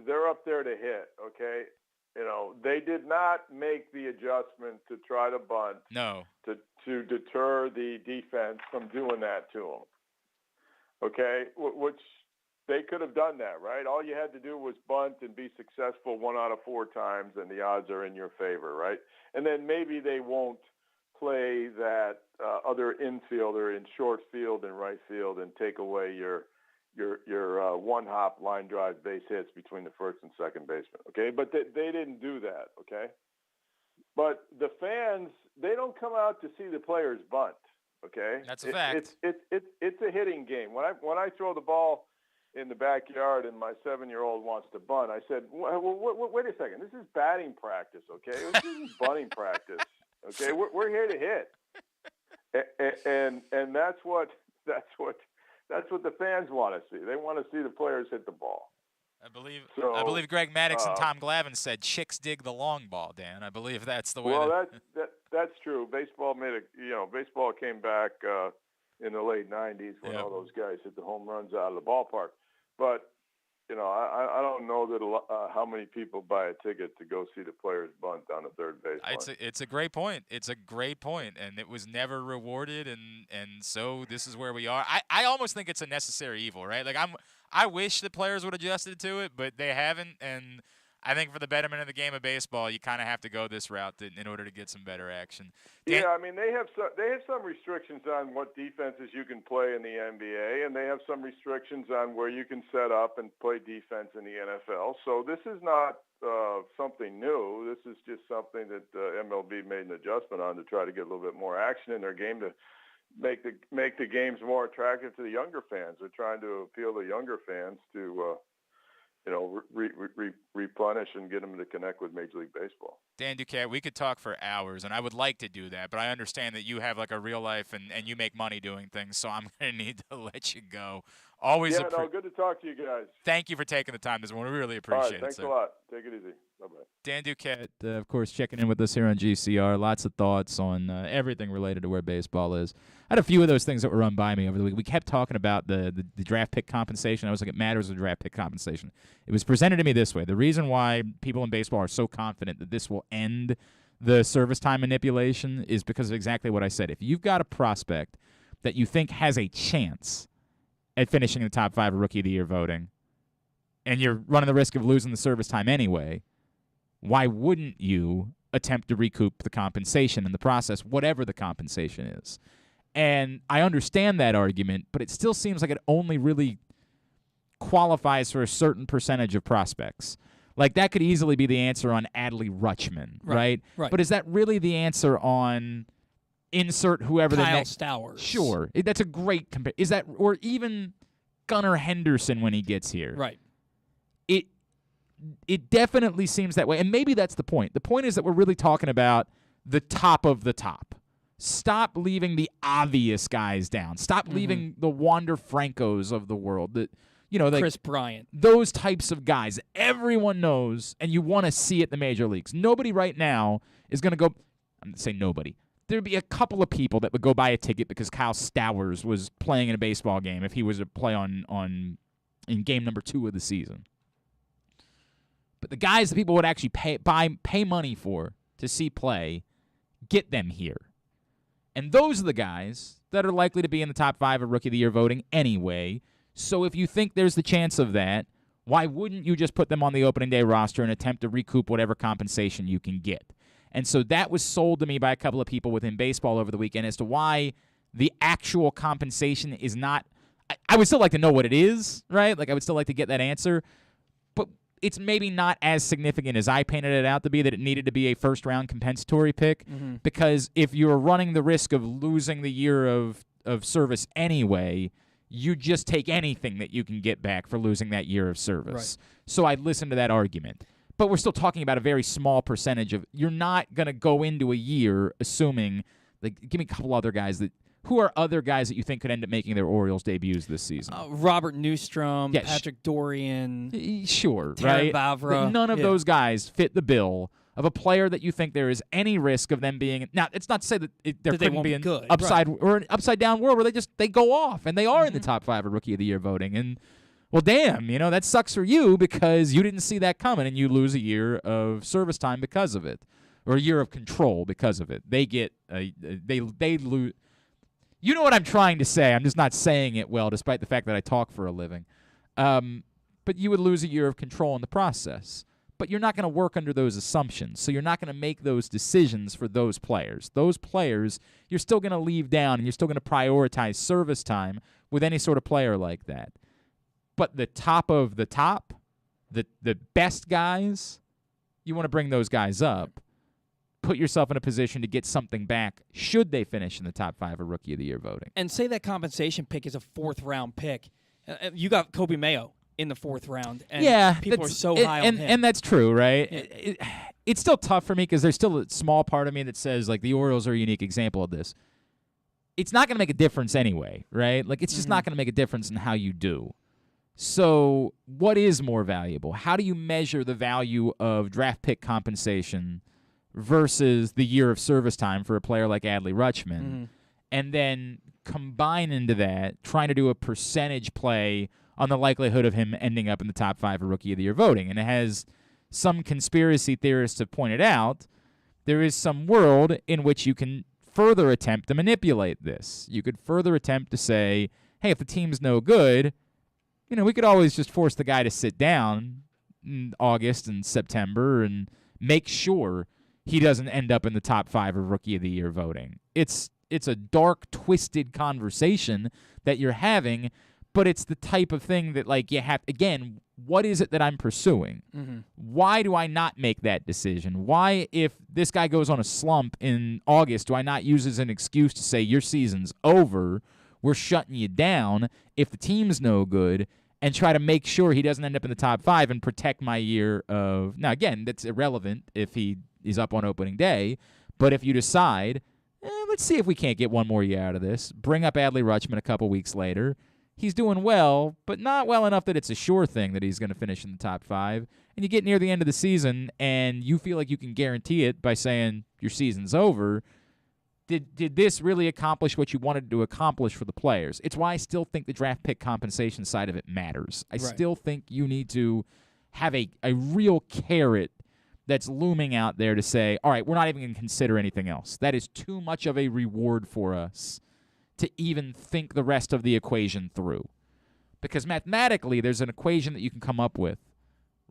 J: they're up there to hit, okay? They did not make the adjustment to try to bunt.
A: No.
J: To deter the defense from doing that to them. Okay? Which they could have done that, right? All you had to do was bunt and be successful 1 out of 4 times, and the odds are in your favor, right? And then maybe they won't play that other infielder in short field and right field and take away your one-hop line drive base hits between the first and second baseman, okay? But they didn't do that, okay? But the fans, they don't come out to see the players bunt, okay?
A: That's a fact.
J: It's a hitting game. When I throw the ball in the backyard and my 7-year-old wants to bunt, I said, well, wait a second. This is batting practice, okay? This isn't bunting practice, okay? We're here to hit, and that's what the fans want to see. They want to see the players hit the ball.
A: I believe Greg Maddux and Tom Glavine said chicks dig the long ball, Dan. I believe that's the way.
J: Well, that's true. Baseball baseball came back in the late '90s when all those guys hit the home runs out of the ballpark. But I don't know that how many people buy a ticket to go see the players bunt down the third base.
A: It's a great point. It's a great point, and it was never rewarded, and so this is where we are. I almost think it's a necessary evil, right? Like I wish the players would have adjusted to it, but they haven't, and I think for the betterment of the game of baseball, you kind of have to go this route in order to get some better action.
J: Yeah, I mean they have some restrictions on what defenses you can play in the NBA, and they have some restrictions on where you can set up and play defense in the NFL. So this is not something new. This is just something that MLB made an adjustment on to try to get a little bit more action in their game to make the games more attractive to the younger fans. They're trying to appeal to younger fans to replenish and get them to connect with Major League Baseball.
A: Dan Duquette, we could talk for hours, and I would like to do that, but I understand that you have like a real life and you make money doing things, so I'm going to need to let you go. Always
J: good to talk to you guys.
A: Thank you for taking the time this morning. We really appreciate it.
J: Thanks a lot. Take it easy. Bye-bye.
A: Dan Duquette, of course, checking in with us here on GCR. Lots of thoughts on everything related to where baseball is. I had a few of those things that were run by me over the week. We kept talking about the draft pick compensation. I was like, it matters with draft pick compensation. It was presented to me this way. The reason why people in baseball are so confident that this will end the service time manipulation is because of exactly what I said. If you've got a prospect that you think has a chance at finishing in the top 5 of Rookie of the Year voting, and you're running the risk of losing the service time anyway, why wouldn't you attempt to recoup the compensation in the process, whatever the compensation is? And I understand that argument, but it still seems like it only really qualifies for a certain percentage of prospects. Like, that could easily be the answer on Adley Rutschman, right? But is that really the answer on insert whoever
B: Kyle
A: the next?
B: Stowers.
A: Sure. That's a great comparison. Is that, or even Gunnar Henderson when he gets here?
B: Right.
A: It definitely seems that way, and maybe that's the point. The point is that we're really talking about the top of the top. Stop leaving the obvious guys down. Stop leaving the Wander Francos of the world.
B: Chris Bryant.
A: Those types of guys. Everyone knows, and you want to see it in the major leagues. Nobody right now is going to go. I'm going to say nobody. There'd be a couple of people that would go buy a ticket because Kyle Stowers was playing in a baseball game if he was to play in game number 2 of the season. But the guys that people would actually pay money for to see play, get them here. And those are the guys that are likely to be in the top 5 of Rookie of the Year voting anyway. So if you think there's the chance of that, why wouldn't you just put them on the opening day roster and attempt to recoup whatever compensation you can get? And so that was sold to me by a couple of people within baseball over the weekend as to why the actual compensation is not – I would still like to know what it is, right? Like, I would still like to get that answer. But it's maybe not as significant as I painted it out to be, that it needed to be a first-round compensatory pick, because if you're running the risk of losing the year of service anyway, you just take anything that you can get back for losing that year of service.
B: Right.
A: So I'd listen to that argument. But we're still talking about a very small percentage of – you're not going to go into a year assuming – like, give me a couple other guys that – who are other guys that you think could end up making their Orioles debuts this season?
B: Robert Newstrom,
A: Yeah,
B: Patrick Dorian.
A: Sure,
B: Taryn
A: right?
B: Vavra.
A: None of those guys fit the bill of a player that you think there is any risk of them being – now, it's not to say that there couldn't be an upside or an upside-down world where they go off, and they are in the top 5 of Rookie of the Year voting. And, well, damn, that sucks for you because you didn't see that coming, and you lose a year of service time because of it, or a year of control because of it. They get they lose – you know what I'm trying to say. I'm just not saying it well, despite the fact that I talk for a living. But you would lose a year of control in the process. But you're not going to work under those assumptions, so you're not going to make those decisions for those players. Those players, you're still going to leave down, and you're still going to prioritize service time with any sort of player like that. But the top of the top, the best guys, you want to bring those guys up. Put yourself in a position to get something back should they finish in the top 5 of Rookie of the Year voting.
B: And say that compensation pick is a 4th-round pick. You got Kobe Mayo in the 4th round, and people are so high on him.
A: And that's true, right? Yeah. It's still tough for me because there's still a small part of me that says, like, the Orioles are a unique example of this. It's not going to make a difference anyway, right? Like, it's just not going to make a difference in how you do. So what is more valuable? How do you measure the value of draft pick compensation versus the year of service time for a player like Adley Rutschman, and then combine into that, trying to do a percentage play on the likelihood of him ending up in the top 5 of Rookie of the Year voting? And it has some conspiracy theorists have pointed out, there is some world in which you can further attempt to manipulate this. You could further attempt to say, hey, if the team's no good, we could always just force the guy to sit down in August and September and make sure he doesn't end up in the top 5 of Rookie of the Year voting. It's a dark, twisted conversation that you're having, but it's the type of thing that, like, you have, again, what is it that I'm pursuing? Why do I not make that decision? Why, if this guy goes on a slump in August, do I not use as an excuse to say your season's over, we're shutting you down if the team's no good, and try to make sure he doesn't end up in the top 5 and protect my year of – now, again, that's irrelevant if he is up on opening day, but if you decide, let's see if we can't get one more year out of this, bring up Adley Rutschman a couple weeks later, he's doing well, but not well enough that it's a sure thing that he's going to finish in the top 5, and you get near the end of the season and you feel like you can guarantee it by saying your season's over. Did this really accomplish what you wanted to accomplish for the players? It's why I still think the draft pick compensation side of it matters. I still think you need to have a real carrot that's looming out there to say, all right, we're not even going to consider anything else. That is too much of a reward for us to even think the rest of the equation through. Because mathematically, there's an equation that you can come up with.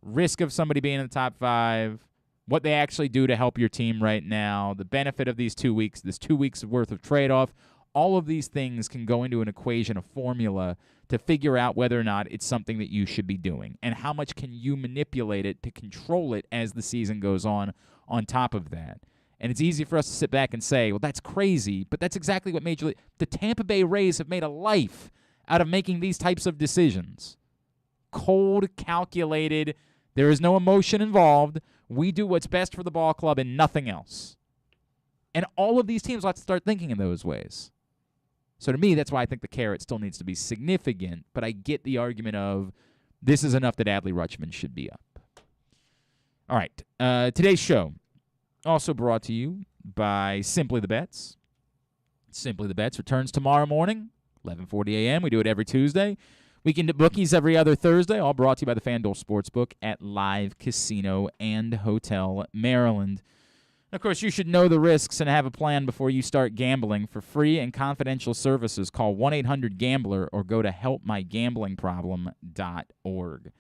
A: Risk of somebody being in the top 5, what they actually do to help your team right now, the benefit of these 2 weeks, this 2 weeks worth of trade-off, all of these things can go into an equation, a formula, to figure out whether or not it's something that you should be doing. And how much can you manipulate it to control it as the season goes on top of that. And it's easy for us to sit back and say, well, that's crazy, but that's exactly what Major League – the Tampa Bay Rays have made a life out of making these types of decisions. Cold, calculated, there is no emotion involved. We do what's best for the ball club and nothing else. And all of these teams will have to start thinking in those ways. So to me, that's why I think the carrot still needs to be significant, but I get the argument of this is enough that Adley Rutschman should be up. All right, today's show also brought to you by Simply the Bets. Simply the Bets returns tomorrow morning, 11:40 a.m. We do it every Tuesday. Weekend at Bookies every other Thursday, all brought to you by the FanDuel Sportsbook at Live Casino and Hotel Maryland. And of course, you should know the risks and have a plan before you start gambling. For free and confidential services, call 1-800-GAMBLER or go to helpmygamblingproblem.org. I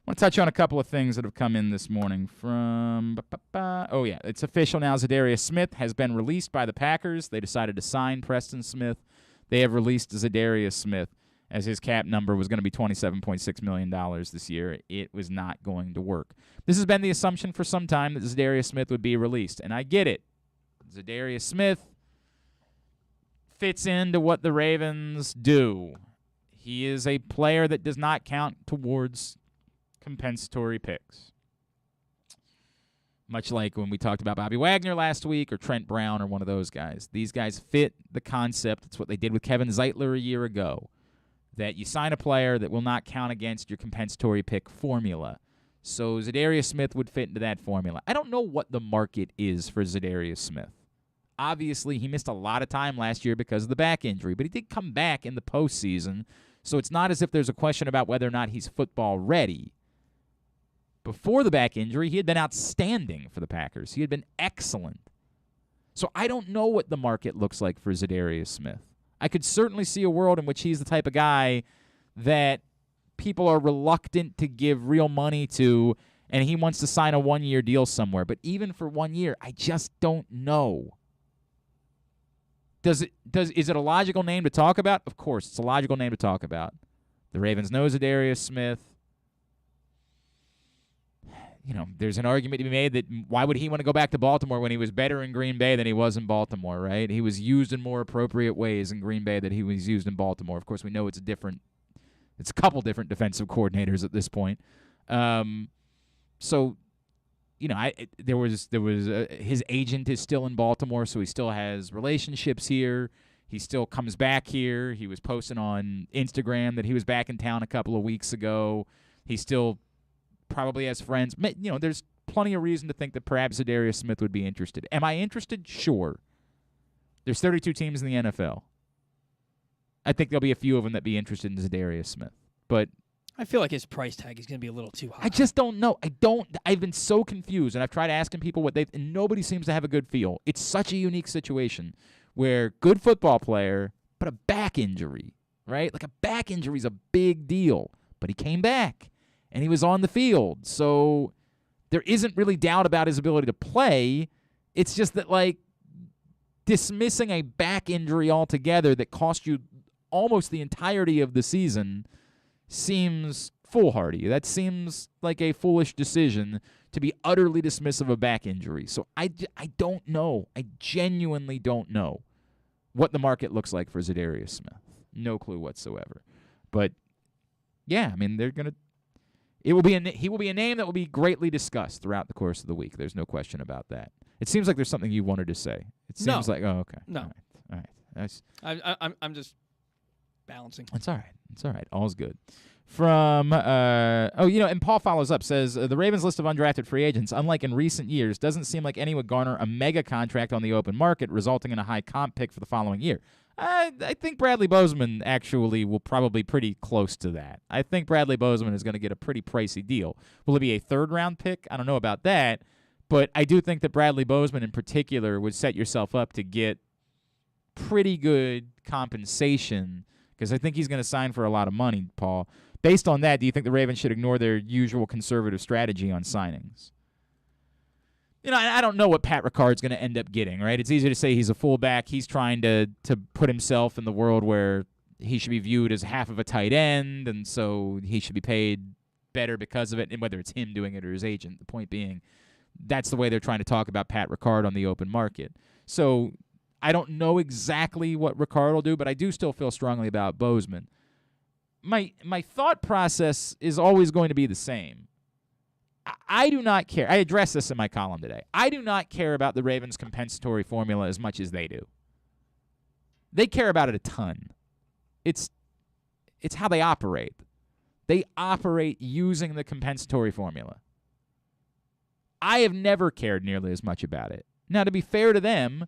A: want to touch on a couple of things that have come in this morning from it's official now. Zadarius Smith has been released by the Packers. They decided to sign Preston Smith. They have released Zadarius Smith, as his cap number was going to be $27.6 million this year. It was not going to work. This has been the assumption for some time that Zadarius Smith would be released, and I get it. Zadarius Smith fits into what the Ravens do. he is a player that does not count towards compensatory picks. Much like when we talked about Bobby Wagner last week or Trent Brown or one of those guys. These guys fit the concept. It's what they did with Kevin Zeitler a year ago, that you sign a player that will not count against your compensatory pick formula. So Zadarius Smith would fit into that formula. I don't know what the market is for Zadarius Smith. Obviously, he missed a lot of time last year because of the back injury, but he did come back in the postseason, so it's not as if there's a question about whether or not he's football ready. Before the back injury, he had been outstanding for the Packers. He had been excellent. So I don't know what the market looks like for Zadarius Smith. I could certainly see a world in which he's the type of guy that people are reluctant to give real money to, and he wants to sign a one-year deal somewhere. But even for 1 year, I just don't know. Is it a logical name to talk about? Of course, it's a logical name to talk about. The Ravens know Zadarius Smith. You know, there's an argument to be made that why would he want to go back to Baltimore when he was better in Green Bay than he was in Baltimore, right? He was used in more appropriate ways in Green Bay than he was used in Baltimore. Of course, we know it's a couple different defensive coordinators at this point. So, you know, his agent is still in Baltimore, so he still has relationships here. He still comes back here. He was posting on Instagram that he was back in town a couple of weeks ago. He still probably has friends. You know, there's plenty of reason to think that perhaps Zadarius Smith would be interested. Am I interested? Sure. There's 32 teams in the NFL. I think there'll be a few of them that be interested in Zadarius Smith. But
B: I feel like his price tag is going to be a little too high.
A: I just don't know. I've been so confused, and I've tried asking people and nobody seems to have a good feel. It's such a unique situation where good football player, but a back injury, right? Like a back injury is a big deal, but he came back. And he was on the field. So there isn't really doubt about his ability to play. It's just that, like, dismissing a back injury altogether that cost you almost the entirety of the season seems foolhardy. That seems like a foolish decision to be utterly dismissive of a back injury. So I don't know. I genuinely don't know what the market looks like for Zadarius Smith. No clue whatsoever. But, yeah, I mean, he will be a name that will be greatly discussed throughout the course of the week. There's no question about that. It seems like there's something you wanted to say. It seems like okay.
B: No.
A: All right.
B: I'm just balancing.
A: It's all right. It's all right. All's good. From and Paul follows up, says the Ravens list of undrafted free agents, unlike in recent years, doesn't seem like any would garner a mega contract on the open market, resulting in a high comp pick for the following year. I think Bradley Bozeman actually will probably pretty close to that. I think Bradley Bozeman is going to get a pretty pricey deal. Will it be a third-round pick? I don't know about that, but I do think that Bradley Bozeman in particular would set yourself up to get pretty good compensation because I think he's going to sign for a lot of money, Paul. Based on that, do you think the Ravens should ignore their usual conservative strategy on signings? You know, I don't know what Pat Ricard's going to end up getting, right? It's easy to say he's a fullback. He's trying to put himself in the world where he should be viewed as half of a tight end, and so he should be paid better because of it, and whether it's him doing it or his agent. The point being, that's the way they're trying to talk about Pat Ricard on the open market. So I don't know exactly what Ricard will do, but I do still feel strongly about Bozeman. My thought process is always going to be the same. I do not care. I addressed this in my column today. I do not care about the Ravens' compensatory formula as much as they do. They care about it a ton. It's how they operate. They operate using the compensatory formula. I have never cared nearly as much about it. Now, to be fair to them,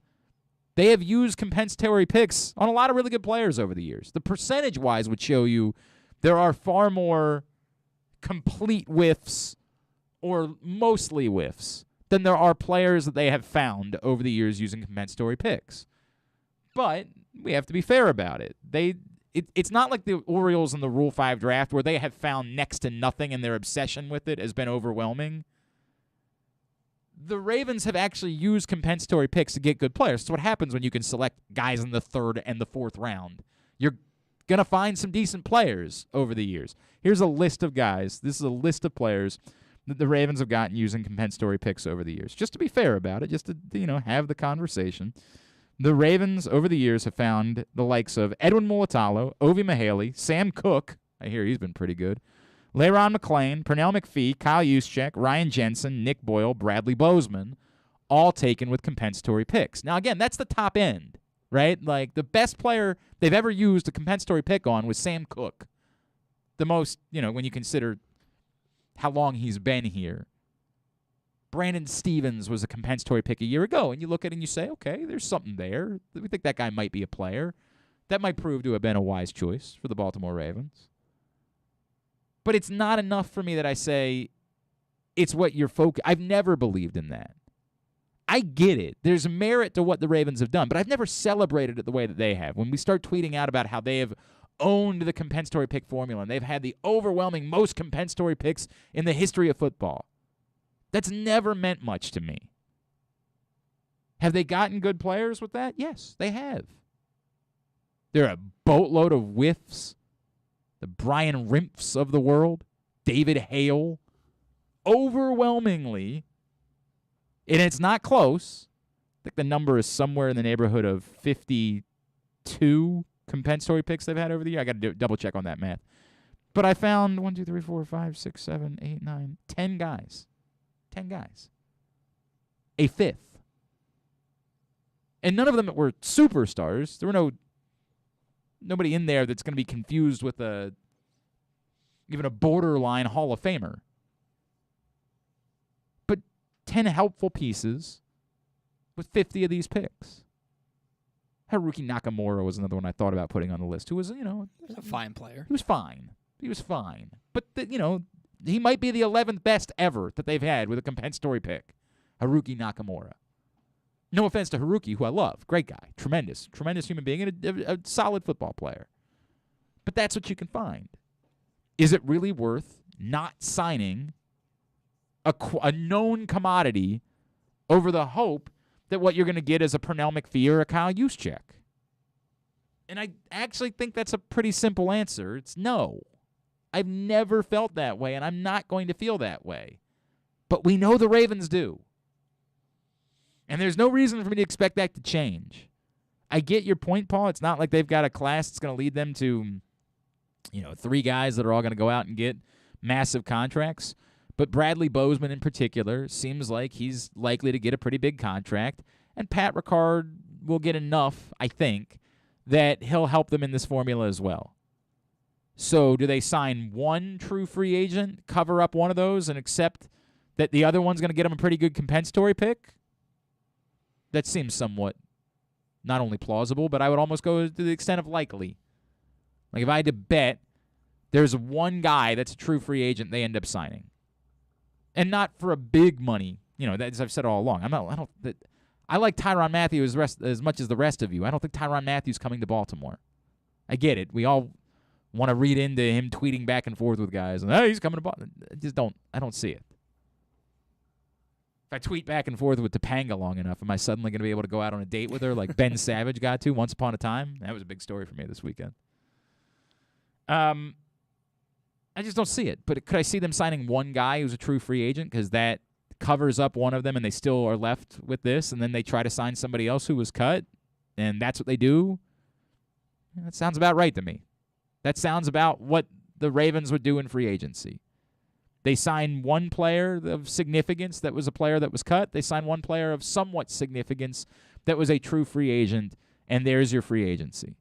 A: they have used compensatory picks on a lot of really good players over the years. The percentage-wise would show you there are far more complete whiffs or mostly whiffs than there are players that they have found over the years using compensatory picks. But we have to be fair about it. It's not like the Orioles in the Rule 5 draft where they have found next to nothing and their obsession with it has been overwhelming. The Ravens have actually used compensatory picks to get good players. That's what happens when you can select guys in the third and the fourth round. You're going to find some decent players over the years. Here's a list of guys. This is a list of players that the Ravens have gotten using compensatory picks over the years. Just to be fair about it, just to have the conversation. The Ravens, over the years, have found the likes of Edwin Mulatalo, Ovi Mihaly, Sam Cooke, I hear he's been pretty good, Le'Ron McClain, Pernell McPhee, Kyle Juszczyk, Ryan Jensen, Nick Boyle, Bradley Bozeman, all taken with compensatory picks. Now, again, that's the top end, right? Like, the best player they've ever used a compensatory pick on was Sam Cooke. The most, when you consider how long he's been here. Brandon Stevens was a compensatory pick a year ago, and you look at it and you say, okay, there's something there. We think that guy might be a player. That might prove to have been a wise choice for the Baltimore Ravens. But it's not enough for me that I say it's what you're focused. I've never believed in that. I get it. There's merit to what the Ravens have done, but I've never celebrated it the way that they have. When we start tweeting out about how they have owned the compensatory pick formula and they've had the overwhelming most compensatory picks in the history of football, that's never meant much to me. Have they gotten good players with that? Yes, they have. There are a boatload of whiffs. The Brian Rimpfs of the world. David Hale. Overwhelmingly, and it's not close. I think the number is somewhere in the neighborhood of 52 compensatory picks they've had over the year. I got to double check on that math. But I found 1, 2, 3, 4, 5, 6, 7, 8, 9, 10 guys. 10 guys. A fifth. And none of them were superstars. There were nobody in there that's going to be confused with even a borderline Hall of Famer. But 10 helpful pieces with 50 of these picks. Haruki Nakamura was another one I thought about putting on the list, who was,
B: a fine player.
A: He was fine. But, he might be the 11th best ever that they've had with a compensatory pick. Haruki Nakamura. No offense to Haruki, who I love. Great guy. Tremendous human being and a solid football player. But that's what you can find. Is it really worth not signing a known commodity over the hope that what you're going to get is a Pernell McPhee or a Kyle Juszczyk? And I actually think that's a pretty simple answer. It's no. I've never felt that way, and I'm not going to feel that way. But we know the Ravens do. And there's no reason for me to expect that to change. I get your point, Paul. It's not like they've got a class that's going to lead them to, 3 guys that are all going to go out and get massive contracts. But Bradley Bozeman in particular seems like he's likely to get a pretty big contract. And Pat Ricard will get enough, I think, that he'll help them in this formula as well. So do they sign one true free agent, cover up one of those, and accept that the other one's going to get them a pretty good compensatory pick? That seems somewhat not only plausible, but I would almost go to the extent of likely. Like if I had to bet, there's one guy that's a true free agent they end up signing. And not for a big money. As I've said all along. I like Tyrann Mathieu as much as the rest of you. I don't think Tyrann Mathieu's coming to Baltimore. I get it. We all want to read into him tweeting back and forth with guys. And, he's coming to Baltimore. I don't see it. If I tweet back and forth with Topanga long enough, am I suddenly going to be able to go out on a date with her like Ben Savage got to once upon a time? That was a big story for me this weekend. I just don't see it. But could I see them signing one guy who's a true free agent because that covers up one of them and they still are left with this, and then they try to sign somebody else who was cut, and that's what they do? That sounds about right to me. That sounds about what the Ravens would do in free agency. They signed one player of significance that was a player that was cut. They signed one player of somewhat significance that was a true free agent, and there's your free agency.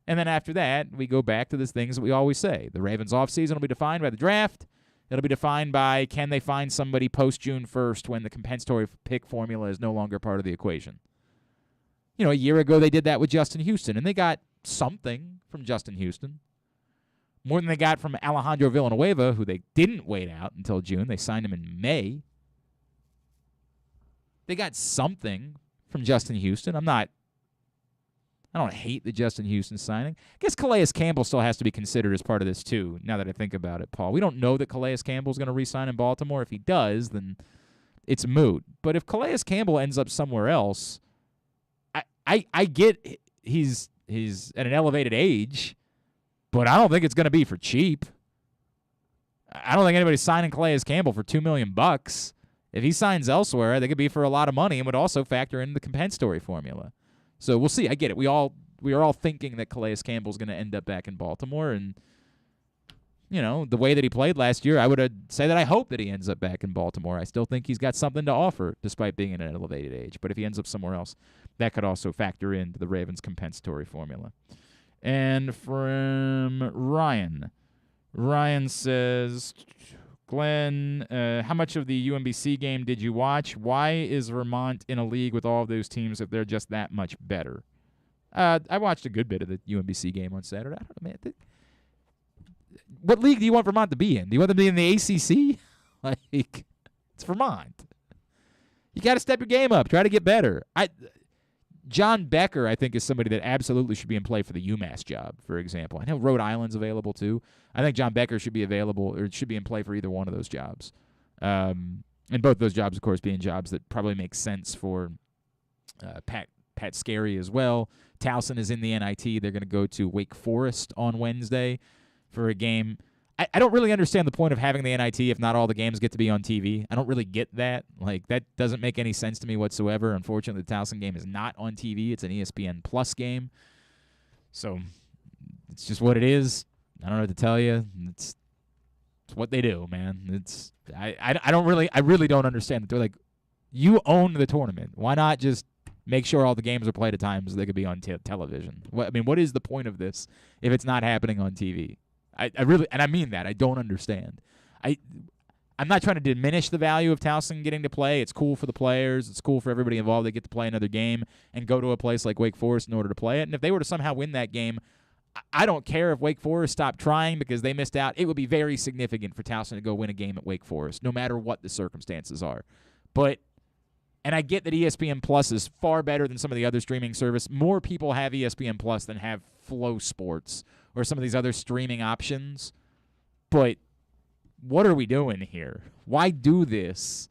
A: And then after that, we go back to the things that we always say. The Ravens' offseason will be defined by the draft. It'll be defined by can they find somebody post-June 1st when the compensatory pick formula is no longer part of the equation. A year ago they did that with Justin Houston, and they got something from Justin Houston. More than they got from Alejandro Villanueva, who they didn't wait out until June. They signed him in May. They got something from Justin Houston. I don't hate the Justin Houston signing. I guess Calais Campbell still has to be considered as part of this, too, now that I think about it, Paul. We don't know that Calais Campbell's going to re-sign in Baltimore. If he does, then it's moot. But if Calais Campbell ends up somewhere else, I get he's at an elevated age, but I don't think it's going to be for cheap. I don't think anybody's signing Calais Campbell for $2 million. If he signs elsewhere, they could be for a lot of money and would also factor in the compensatory formula. So we'll see. I get it. We are all thinking that Calais Campbell's going to end up back in Baltimore, and the way that he played last year, I would say that I hope that he ends up back in Baltimore. I still think he's got something to offer despite being in an elevated age. But if he ends up somewhere else, that could also factor into the Ravens' compensatory formula. And from Ryan says, Glenn, how much of the UMBC game did you watch? Why is Vermont in a league with all of those teams if they're just that much better? I watched a good bit of the UMBC game on Saturday. I don't know, man. What league do you want Vermont to be in? Do you want them to be in the ACC? It's Vermont. You got to step your game up. Try to get better. John Becker, I think, is somebody that absolutely should be in play for the UMass job, for example. I know Rhode Island's available, too. I think John Becker should be available or should be in play for either one of those jobs. And both those jobs, of course, being jobs that probably make sense for Pat Scarry as well. Towson is in the NIT. They're going to go to Wake Forest on Wednesday for a game. I don't really understand the point of having the NIT if not all the games get to be on TV. I don't really get that. That doesn't make any sense to me whatsoever. Unfortunately, the Towson game is not on TV. It's an ESPN Plus game. So it's just what it is. I don't know what to tell you. It's what they do, man. I really don't understand that. They're like, you own the tournament. Why not just make sure all the games are played at times they could be on television? What is the point of this if it's not happening on TV? I really, and I mean that, I don't understand. I'm not trying to diminish the value of Towson getting to play. It's cool for the players. It's cool for everybody involved. They get to play another game and go to a place like Wake Forest in order to play it. And if they were to somehow win that game, I don't care if Wake Forest stopped trying because they missed out. It would be very significant for Towson to go win a game at Wake Forest, no matter what the circumstances are. And I get that ESPN Plus is far better than some of the other streaming service. More people have ESPN Plus than have Flow Sports or some of these other streaming options. But what are we doing here? Why do this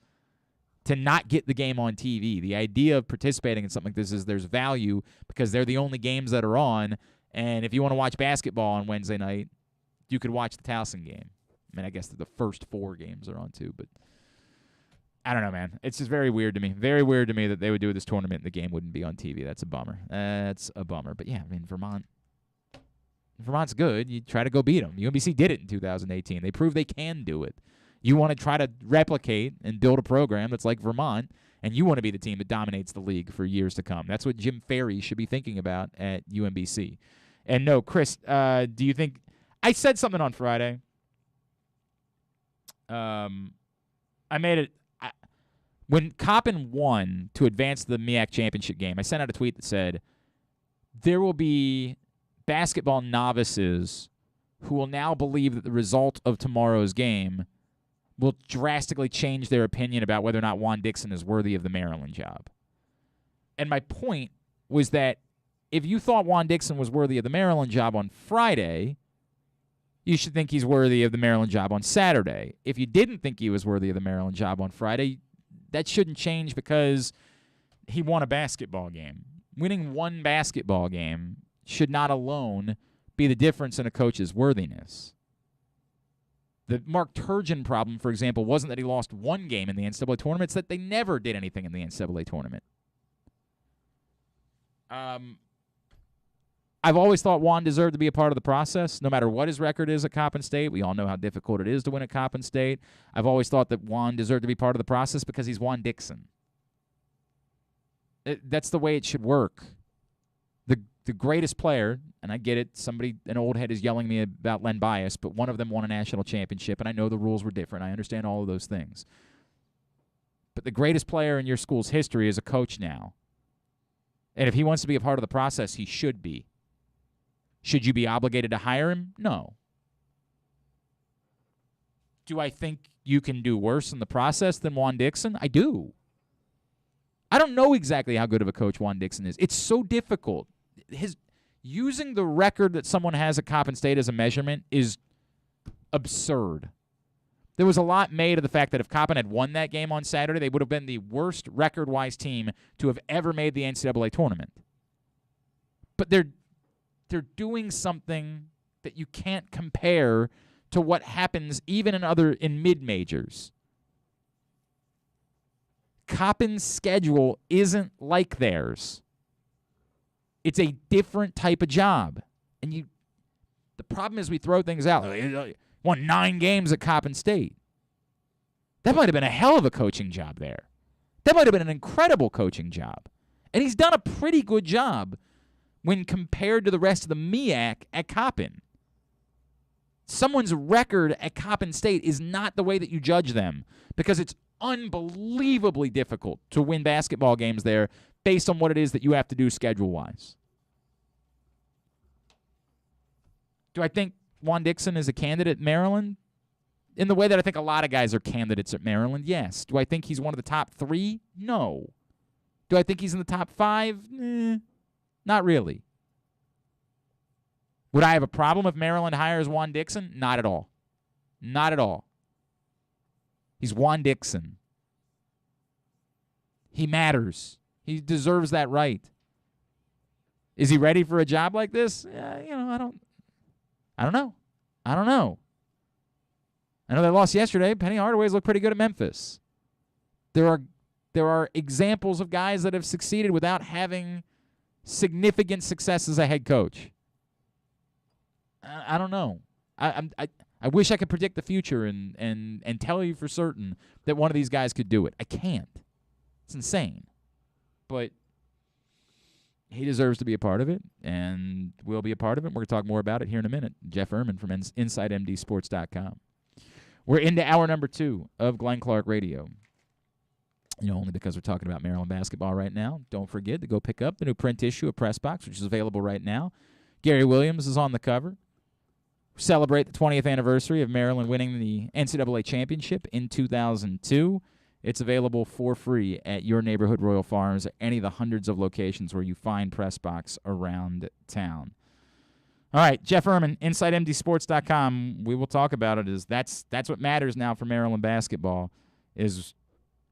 A: to not get the game on TV? The idea of participating in something like this is there's value because they're the only games that are on. And if you want to watch basketball on Wednesday night, you could watch the Towson game. I guess the first 4 games are on too, but I don't know, man. It's just very weird to me. Very weird to me that they would do this tournament and the game wouldn't be on TV. That's a bummer. But yeah, Vermont's good. You try to go beat them. UMBC did it in 2018. They proved they can do it. You want to try to replicate and build a program that's like Vermont, and you want to be the team that dominates the league for years to come. That's what Jim Ferry should be thinking about at UMBC. And no, Chris, do you think – I said something on Friday. I made it – when Coppin won to advance to the MEAC championship game, I sent out a tweet that said, there will be basketball novices who will now believe that the result of tomorrow's game will drastically change their opinion about whether or not Juan Dixon is worthy of the Maryland job. And my point was that if you thought Juan Dixon was worthy of the Maryland job on Friday, you should think he's worthy of the Maryland job on Saturday. If you didn't think he was worthy of the Maryland job on Friday, that shouldn't change because he won a basketball game. Winning one basketball game should not alone be the difference in a coach's worthiness. The Mark Turgeon problem, for example, wasn't that he lost one game in the NCAA tournament. It's that they never did anything in the NCAA tournament. I've always thought Juan deserved to be a part of the process, no matter what his record is at Coppin State. We all know how difficult it is to win at Coppin State. I've always thought that Juan deserved to be part of the process because he's Juan Dixon. That's the way it should work. The greatest player, and I get it, an old head is yelling at me about Len Bias, but one of them won a national championship, and I know the rules were different. I understand all of those things. But the greatest player in your school's history is a coach now. And if he wants to be a part of the process, he should be. Should you be obligated to hire him? No. Do I think you can do worse in the process than Juan Dixon? I do. I don't know exactly how good of a coach Juan Dixon is. It's so difficult. Using the record that someone has at Coppin State as a measurement is absurd. There was a lot made of the fact that if Coppin had won that game on Saturday, they would have been the worst record-wise team to have ever made the NCAA tournament. But they're doing something that you can't compare to what happens even in mid-majors. Coppin's schedule isn't like theirs. It's a different type of job. And the problem is we throw things out. Won 9 games at Coppin State. That might have been a hell of a coaching job there. That might have been an incredible coaching job. And he's done a pretty good job when compared to the rest of the MEAC at Coppin. Someone's record at Coppin State is not the way that you judge them, because it's unbelievably difficult to win basketball games there based on what it is that you have to do schedule-wise. Do I think Juan Dixon is a candidate at Maryland? In the way that I think a lot of guys are candidates at Maryland, yes. Do I think he's one of the top 3? No. Do I think he's in the top 5? Not really. Would I have a problem if Maryland hires Juan Dixon? Not at all. Not at all. He's Juan Dixon. He matters. He deserves that right. Is he ready for a job like this? I don't know. I know they lost yesterday. Penny Hardaway's looked pretty good at Memphis. There are examples of guys that have succeeded without having significant success as a head coach. I don't know. I wish I could predict the future and tell you for certain that one of these guys could do it. I can't. It's insane. But he deserves to be a part of it, and we'll be a part of it. We're going to talk more about it here in a minute. Jeff Ermann from InsideMDSports.com. We're into hour number 2 of Glenn Clark Radio. Only because we're talking about Maryland basketball right now. Don't forget to go pick up the new print issue of Press Box, which is available right now. Gary Williams is on the cover. Celebrate the 20th anniversary of Maryland winning the NCAA championship in 2002. It's available for free at your neighborhood Royal Farms, at any of the hundreds of locations where you find Press Box around town. All right, Jeff Ermann, InsideMDSports.com. We will talk about it. That's what matters now for Maryland basketball. Is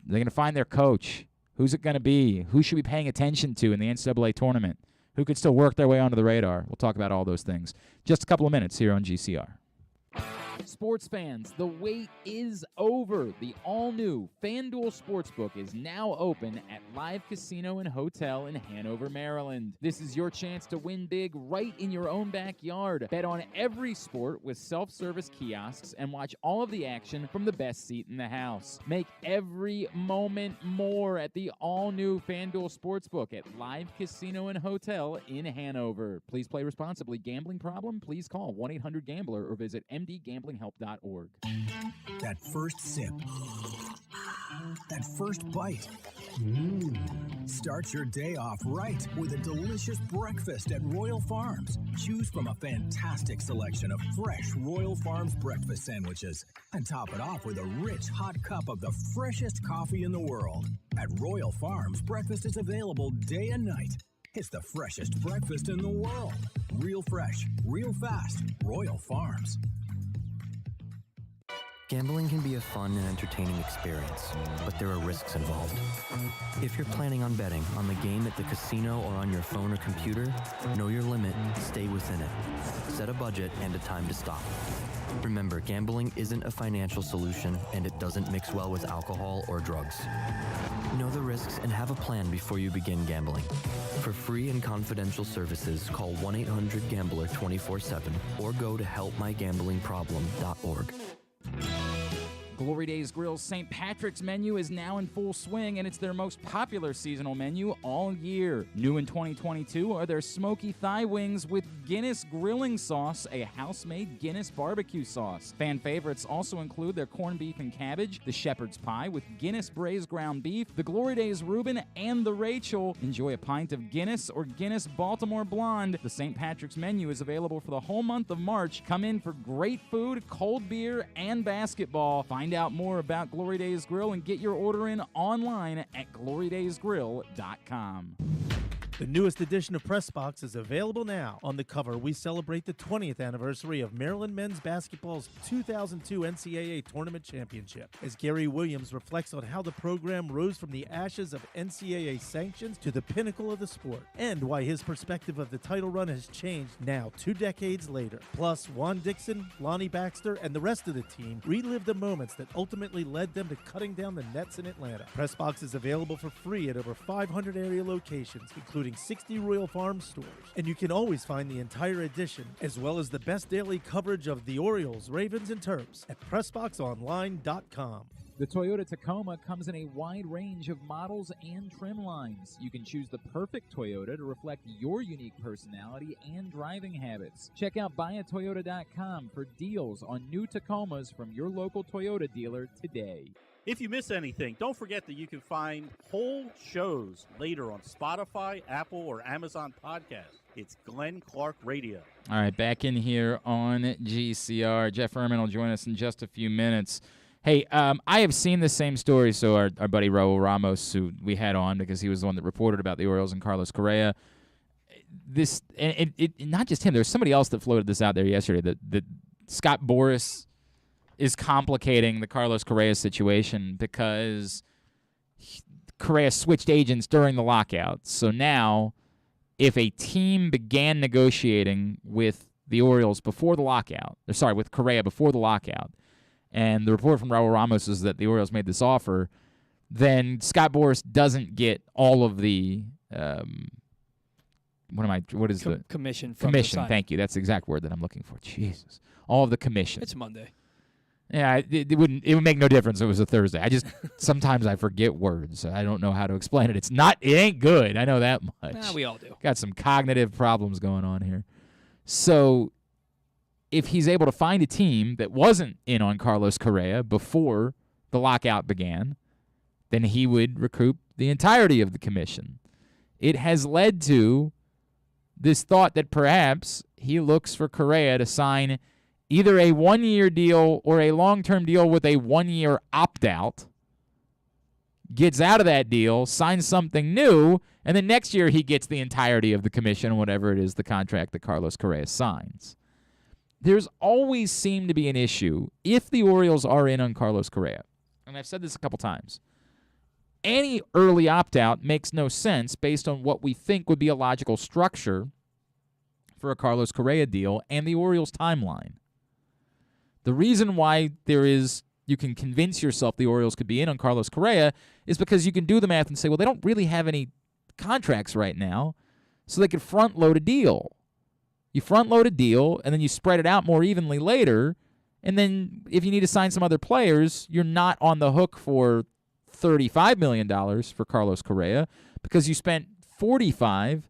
A: they're going to find their coach. Who's it going to be? Who should be paying attention to in the NCAA tournament? Who could still work their way onto the radar? We'll talk about all those things. Just a couple of minutes here on GCR. Sports fans, the wait is over. The all-new FanDuel Sportsbook is now open at Live Casino and Hotel in Hanover, Maryland. This is your chance to win big right in your own backyard. Bet on every sport with self-service kiosks and watch all of the action from the best seat in the house. Make every moment more at the all-new FanDuel Sportsbook at Live Casino and Hotel in Hanover. Please play responsibly. Gambling problem? Please call 1-800-GAMBLER or visit mdgamblinghelp.org.
C: That first sip. That first bite. Start your day off right with a delicious breakfast at Royal Farms. Choose from a fantastic selection of fresh Royal Farms breakfast sandwiches and top it off with a rich hot cup of the freshest coffee in the world. At Royal Farms, breakfast is available day and night. It's the freshest breakfast in the world. Real fresh, real fast. Royal Farms.
E: Gambling can be a fun and entertaining experience, but there are risks involved. If you're planning on betting on the game at the casino or on your phone or computer, know your limit, stay within it. Set a budget and a time to stop. Remember, gambling isn't a financial solution, and it doesn't mix well with alcohol or drugs. Know the risks and have a plan before you begin gambling. For free and confidential services, call 1-800-GAMBLER 24/7 or go to helpmygamblingproblem.org.
A: Glory Days Grill's St. Patrick's menu is now in full swing, and it's their most popular seasonal menu all year. New in 2022 are their smoky thigh wings with Guinness grilling sauce, a house-made Guinness barbecue sauce. Fan favorites also include their corned beef and cabbage, the shepherd's pie with Guinness braised ground beef, the Glory Days Reuben, and the Rachel. Enjoy a pint of Guinness or Guinness Baltimore Blonde. The St. Patrick's menu is available for the whole month of March. Come in for great food, cold beer, and basketball. Find out more about Glory Days Grill and get your order in online at glorydaysgrill.com.
D: The newest edition of Press Box is available now. On the cover, we celebrate the 20th anniversary of Maryland men's basketball's 2002 NCAA Tournament Championship, as Gary Williams reflects on how the program rose from the ashes of NCAA sanctions to the pinnacle of the sport, and why his perspective of the title run has changed now 2 decades later. Plus, Juan Dixon, Lonnie Baxter, and the rest of the team relive the moments that ultimately led them to cutting down the nets in Atlanta. Press Box is available for free at over 500 area locations, including including 60 Royal Farm stores. And you can always find the entire edition, as well as the best daily coverage of the Orioles, Ravens, and Terps at PressBoxOnline.com.
A: The Toyota Tacoma comes in a wide range of models and trim lines. You can choose the perfect Toyota to reflect your unique personality and driving habits. Check out buyatoyota.com for deals on new Tacomas from your local Toyota dealer today.
K: If you miss anything, don't forget that you can find whole shows later on Spotify, Apple, or Amazon Podcast. It's Glenn Clark Radio.
A: All right, back in here on GCR. Jeff Ermann will join us in just a few minutes. Hey, I have seen the same story. So our buddy Raul Ramos, who we had on because he was the one that reported about the Orioles and Carlos Correa. This, and it not just him. There's somebody else that floated this out there yesterday. That Scott Boras is complicating the Carlos Correa situation because Correa switched agents during the lockout. So now, if a team began negotiating with the Orioles before the lockout, with Correa before the lockout, and the report from Raul Ramos is that the Orioles made this offer, then Scott Boras doesn't get all of the
B: commission?
A: Commission. Thank you. That's the exact word that I'm looking for. Jesus, all of the commission.
B: It's Monday.
A: Yeah, it would make no difference if it was a Thursday. I just sometimes I forget words. I don't know how to explain it. It ain't good. I know that much.
B: Nah, we all do.
A: Got some cognitive problems going on here. So if he's able to find a team that wasn't in on Carlos Correa before the lockout began, then he would recoup the entirety of the commission. It has led to this thought that perhaps he looks for Correa to sign either a one-year deal or a long-term deal with a one-year opt-out, gets out of that deal, signs something new, and then next year he gets the entirety of the commission, whatever it is the contract that Carlos Correa signs. There's always seemed to be an issue if the Orioles are in on Carlos Correa. And I've said this a couple times. Any early opt-out makes no sense based on what we think would be a logical structure for a Carlos Correa deal and the Orioles' timeline. The reason why you can convince yourself the Orioles could be in on Carlos Correa is because you can do the math and say, well, they don't really have any contracts right now, so they could front-load a deal. You front-load a deal, and then you spread it out more evenly later, and then if you need to sign some other players, you're not on the hook for $35 million for Carlos Correa because you spent $45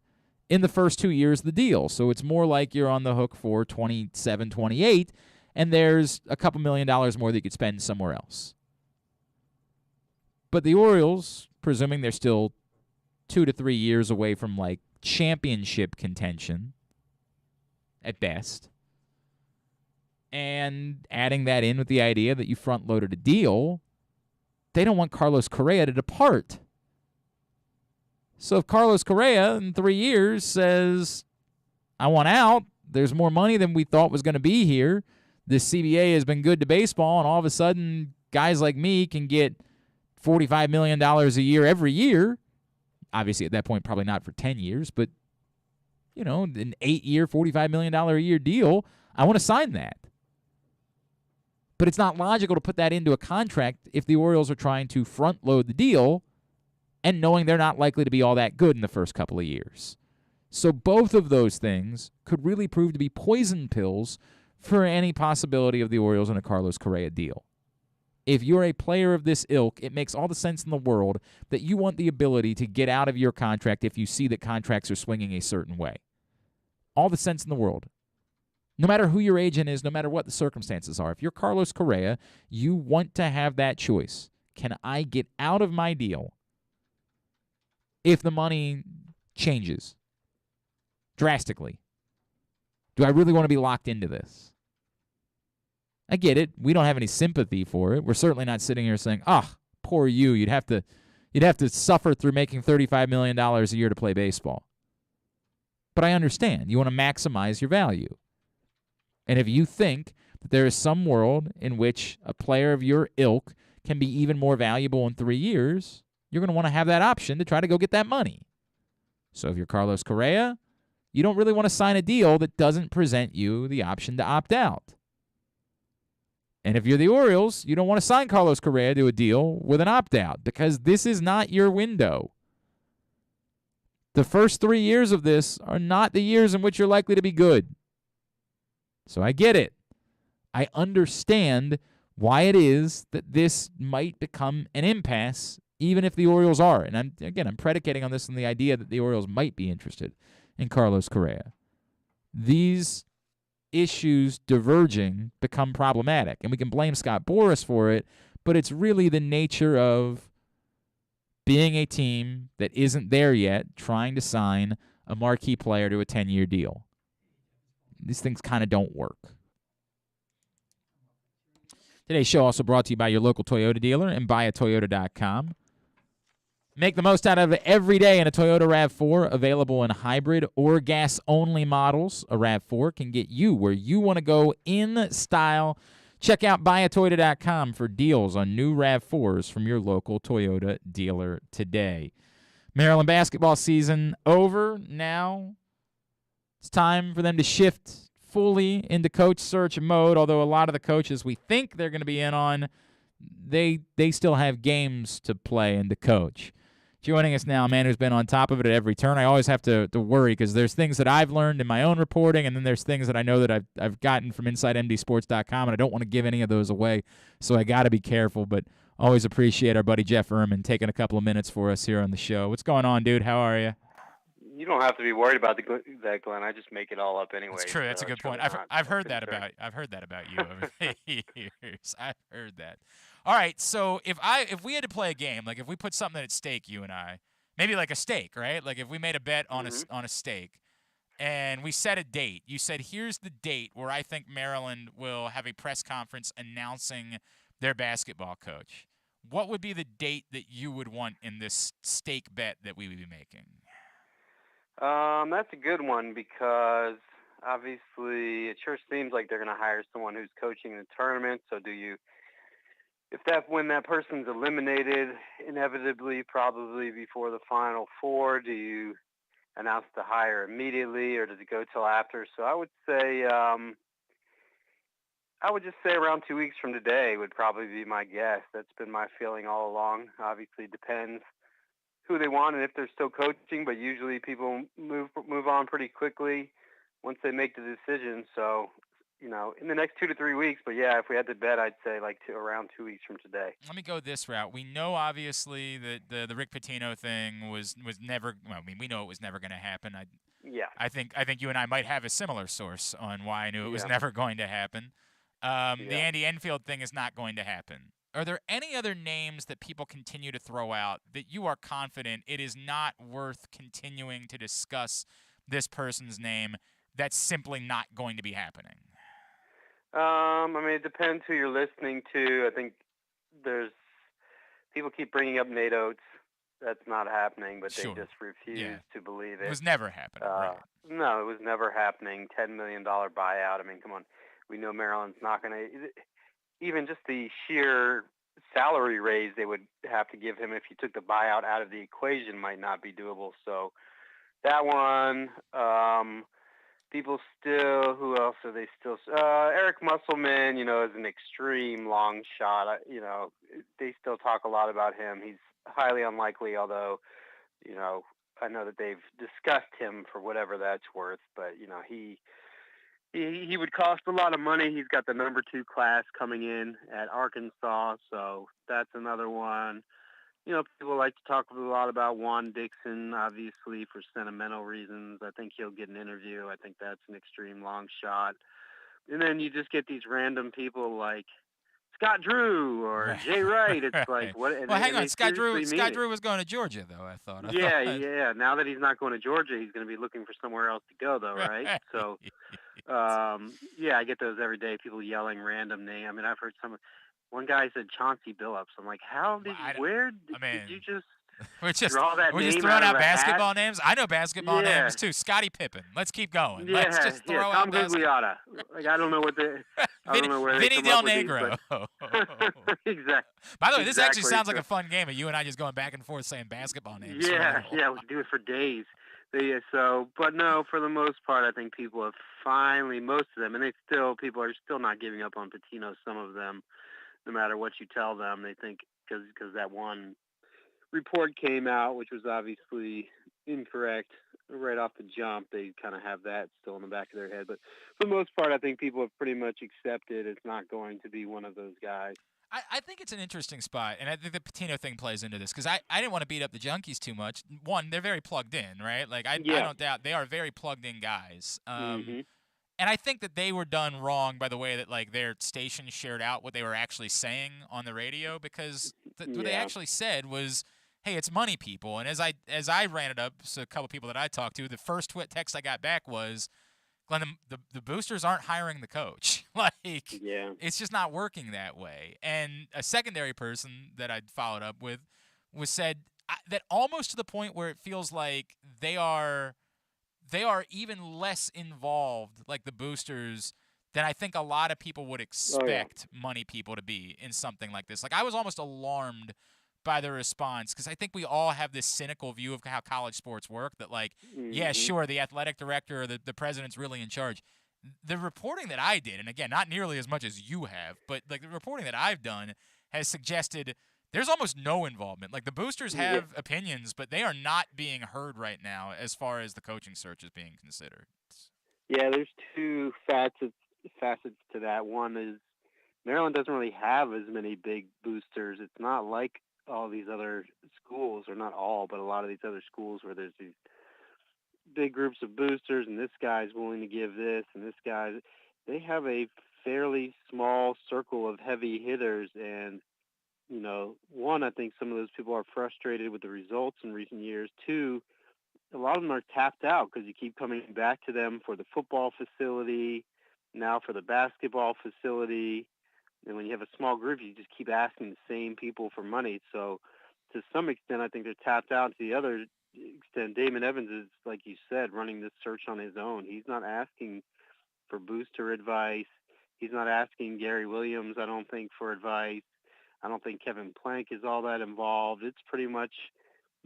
A: in the first 2 years of the deal. So it's more like you're on the hook for $27, $28, and there's a couple $1 million more that you could spend somewhere else. But the Orioles, presuming they're still 2 to 3 years away from like championship contention at best, and adding that in with the idea that you front-loaded a deal, they don't want Carlos Correa to depart. So if Carlos Correa in 3 years says, I want out, there's more money than we thought was going to be here, this CBA has been good to baseball, and all of a sudden guys like me can get $45 million a year every year. Obviously at that point probably not for 10 years, but an 8-year, $45 million a year deal, I want to sign that. But it's not logical to put that into a contract if the Orioles are trying to front-load the deal and knowing they're not likely to be all that good in the first couple of years. So both of those things could really prove to be poison pills for any possibility of the Orioles in a Carlos Correa deal. If you're a player of this ilk, it makes all the sense in the world that you want the ability to get out of your contract if you see that contracts are swinging a certain way. All the sense in the world. No matter who your agent is, no matter what the circumstances are, if you're Carlos Correa, you want to have that choice. Can I get out of my deal if the money changes drastically? Do I really want to be locked into this? I get it. We don't have any sympathy for it. We're certainly not sitting here saying, poor you. You'd have to suffer through making $35 million a year to play baseball. But I understand. You want to maximize your value. And if you think that there is some world in which a player of your ilk can be even more valuable in 3 years, you're going to want to have that option to try to go get that money. So if you're Carlos Correa, you don't really want to sign a deal that doesn't present you the option to opt out. And if you're the Orioles, you don't want to sign Carlos Correa to a deal with an opt-out because this is not your window. The first 3 years of this are not the years in which you're likely to be good. So I get it. I understand why it is that this might become an impasse, even if the Orioles are. And I'm predicating on this on the idea that the Orioles might be interested in Carlos Correa. These issues diverging become problematic, and we can blame Scott Boras for it, but it's really the nature of being a team that isn't there yet, trying to sign a marquee player to a 10-year deal. These things kind of don't work. Today's show also brought to you by your local Toyota dealer and buyatoyota.com. Make the most out of it every day in a Toyota RAV4, available in hybrid or gas-only models. A RAV4 can get you where you want to go in style. Check out buyatoyota.com for deals on new RAV4s from your local Toyota dealer today. Maryland basketball season over. Now it's time for them to shift fully into coach search mode, although a lot of the coaches we think they're going to be in on, they still have games to play and to coach. Joining us now, a man who's been on top of it at every turn. I always have to worry because there's things that I've learned in my own reporting, and then there's things that I know that I've gotten from InsideMDSports.com, and I don't want to give any of those away, so I got to be careful. But always appreciate our buddy Jeff Ermann taking a couple of minutes for us here on the show. What's going on, dude? How are you?
L: You don't have to be worried about that, Glenn. I just make it all up anyway.
A: That's true. That's a good point. I've heard that about you over the years. I've heard that. All right. So if we had to play a game, like if we put something at stake, you and I, maybe like a stake, right? Like if we made a bet on a stake, and we set a date. You said, here's the date where I think Maryland will have a press conference announcing their basketball coach. What would be the date that you would want in this stake bet that we would be making?
L: That's a good one because obviously it sure seems like they're going to hire someone who's coaching the tournament. So when that person's eliminated, inevitably, probably before the Final Four, do you announce the hire immediately or does it go till after? So I would just say around 2 weeks from today would probably be my guess. That's been my feeling all along. Obviously, depends who they want and if they're still coaching, but usually people move on pretty quickly once they make the decision. So, in the next 2 to 3 weeks. But yeah, if we had to bet, I'd say around 2 weeks from today.
A: Let me go this route. We know obviously that the Rick Pitino thing was never. Well, I mean, we know it was never going to happen. I think you and I might have a similar source on why I knew it was never going to happen. The Andy Enfield thing is not going to happen. Are there any other names that people continue to throw out that you are confident it is not worth continuing to discuss this person's name that's simply not going to be happening?
L: I mean, it depends who you're listening to. I think people keep bringing up Nate Oates. That's not happening, but they just refuse to believe it.
A: It was never happening, right?
L: No, it was never happening. $10 million buyout. I mean, come on. We know Maryland's not going to – even just the sheer salary raise they would have to give him if you took the buyout out of the equation might not be doable. So that one, people still, who else are they still? Eric Musselman, is an extreme long shot. They still talk a lot about him. He's highly unlikely, although, I know that they've discussed him for whatever that's worth, but, he would cost a lot of money. He's got the number 2 class coming in at Arkansas, so that's another one. People like to talk a lot about Juan Dixon, obviously, for sentimental reasons. I think he'll get an interview. I think that's an extreme long shot. And then you just get these random people like Scott Drew or Jay Wright. It's like, what?
A: Well, hang on. Scott Drew was going to Georgia, though, I thought.
L: Yeah. Now that he's not going to Georgia, he's going to be looking for somewhere else to go, though, right? So, I get those every day, people yelling random name. I mean, I've heard one guy said Chauncey Billups. I'm like, did you just draw that name?
A: We're just throwing out basketball names? I know basketball names, too. Scottie Pippen. Let's keep going. Let's just throw out
L: Gugliotta. Like, I don't know what I don't know where
A: Vinny Del Negro.
L: Exactly.
A: By the way, this actually sounds like a fun game of you and I just going back and forth saying basketball names.
L: Yeah, we can do it for days. But no, for the most part, I think people have finally, most of them, and people are still not giving up on Pitino. Some of them, no matter what you tell them, they think because that one report came out, which was obviously incorrect right off the jump. They kind of have that still in the back of their head. But for the most part, I think people have pretty much accepted it's not going to be one of those guys.
A: I think it's an interesting spot, and I think the Patino thing plays into this because I didn't want to beat up the Junkies too much. One, they're very plugged in, right? Like I don't doubt they are very plugged in guys. And I think that they were done wrong by the way that like their station shared out what they were actually saying on the radio because what they actually said was, "Hey, it's money, people." And as I ran it up, so a couple people that I talked to, the first text I got back was, Glenn, the boosters aren't hiring the coach. It's just not working that way. And a secondary person that I'd followed up with said that almost to the point where it feels like they are even less involved, like the boosters, than I think a lot of people would expect money people to be in something like this. Like I was almost alarmed by the response because I think we all have this cynical view of how college sports work that like, yeah, sure, the athletic director or the president's really in charge. The reporting that I did, and again, not nearly as much as you have, but like the reporting that I've done has suggested there's almost no involvement. Like the boosters have opinions, but they are not being heard right now as far as the coaching search is being considered.
L: Yeah, there's two facets to that. One is Maryland doesn't really have as many big boosters. It's not like all these other schools, or not all, but a lot of these other schools where there's these big groups of boosters and this guy's willing to give this and this guy. They have a fairly small circle of heavy hitters, and one, I think some of those people are frustrated with the results in recent years. Two, a lot of them are tapped out because you keep coming back to them for the football facility, now for the basketball facility. And when you have a small group, you just keep asking the same people for money. So to some extent, I think they're tapped out. To the other extent, Damon Evans is, like you said, running this search on his own. He's not asking for booster advice. He's not asking Gary Williams, I don't think, for advice. I don't think Kevin Plank is all that involved. It's pretty much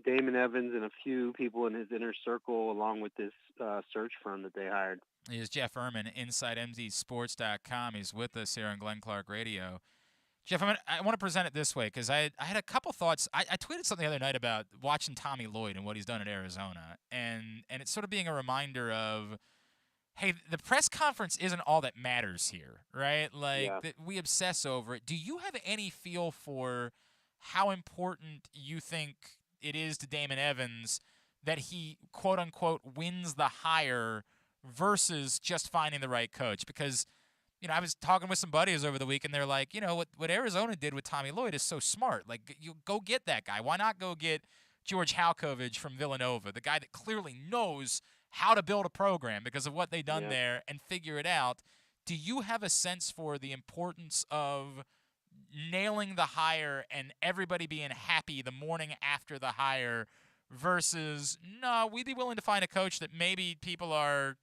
L: Damon Evans and a few people in his inner circle along with this search firm that they hired.
A: He is Jeff Ermann, InsideMDSports.com. He's with us here on Glenn Clark Radio. Jeff, I want to present it this way because I had a couple thoughts. I tweeted something the other night about watching Tommy Lloyd and what he's done at Arizona, and it's sort of being a reminder of, hey, the press conference isn't all that matters here, right? Like, we obsess over it. Do you have any feel for how important you think it is to Damon Evans that he, quote-unquote, wins the hire versus just finding the right coach? Because, I was talking with some buddies over the week, and they're like, what Arizona did with Tommy Lloyd is so smart. Like, you go get that guy. Why not go get George Halkovich from Villanova, the guy that clearly knows how to build a program because of what they've done there and figure it out? Do you have a sense for the importance of nailing the hire and everybody being happy the morning after the hire versus, no, we'd be willing to find a coach that maybe people are,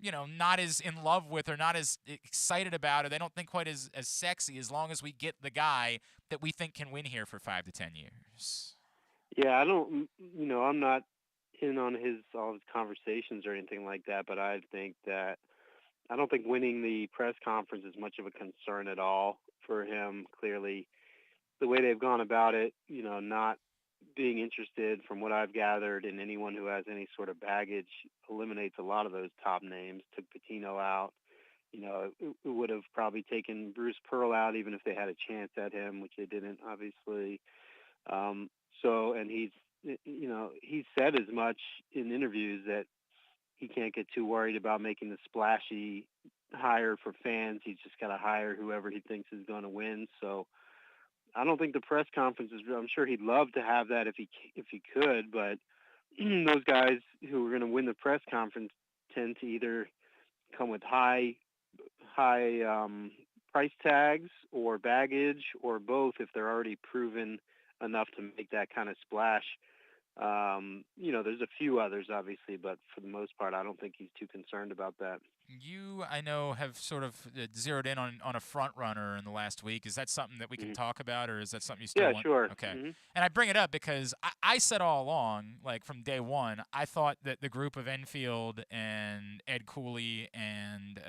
A: not as in love with or not as excited about, or they don't think quite as sexy, as long as we get the guy that we think can win here for 5 to 10 years?
L: Yeah, I don't, I'm not in on all his conversations or anything like that, but I don't think winning the press conference is much of a concern at all for him. Clearly, the way they've gone about it, not being interested, from what I've gathered, in anyone who has any sort of baggage, eliminates a lot of those top names. Took Patino out. It would have probably taken Bruce Pearl out even if they had a chance at him, which they didn't, obviously. And he's said as much in interviews that he can't get too worried about making the splashy hire for fans. He's just got to hire whoever he thinks is going to win. So I don't think the press conference is real. I'm sure he'd love to have that if he could, but those guys who are going to win the press conference tend to either come with high price tags or baggage, or both if they're already proven enough to make that kind of splash. There's a few others, obviously, but for the most part, I don't think he's too concerned about that.
A: You, I know, have sort of zeroed in on a front runner in the last week. Is that something that we can talk about, or is that something you still want?
L: Yeah, sure.
A: Okay. And I bring it up because I said all along, like from day one, I thought that the group of Enfield and Ed Cooley and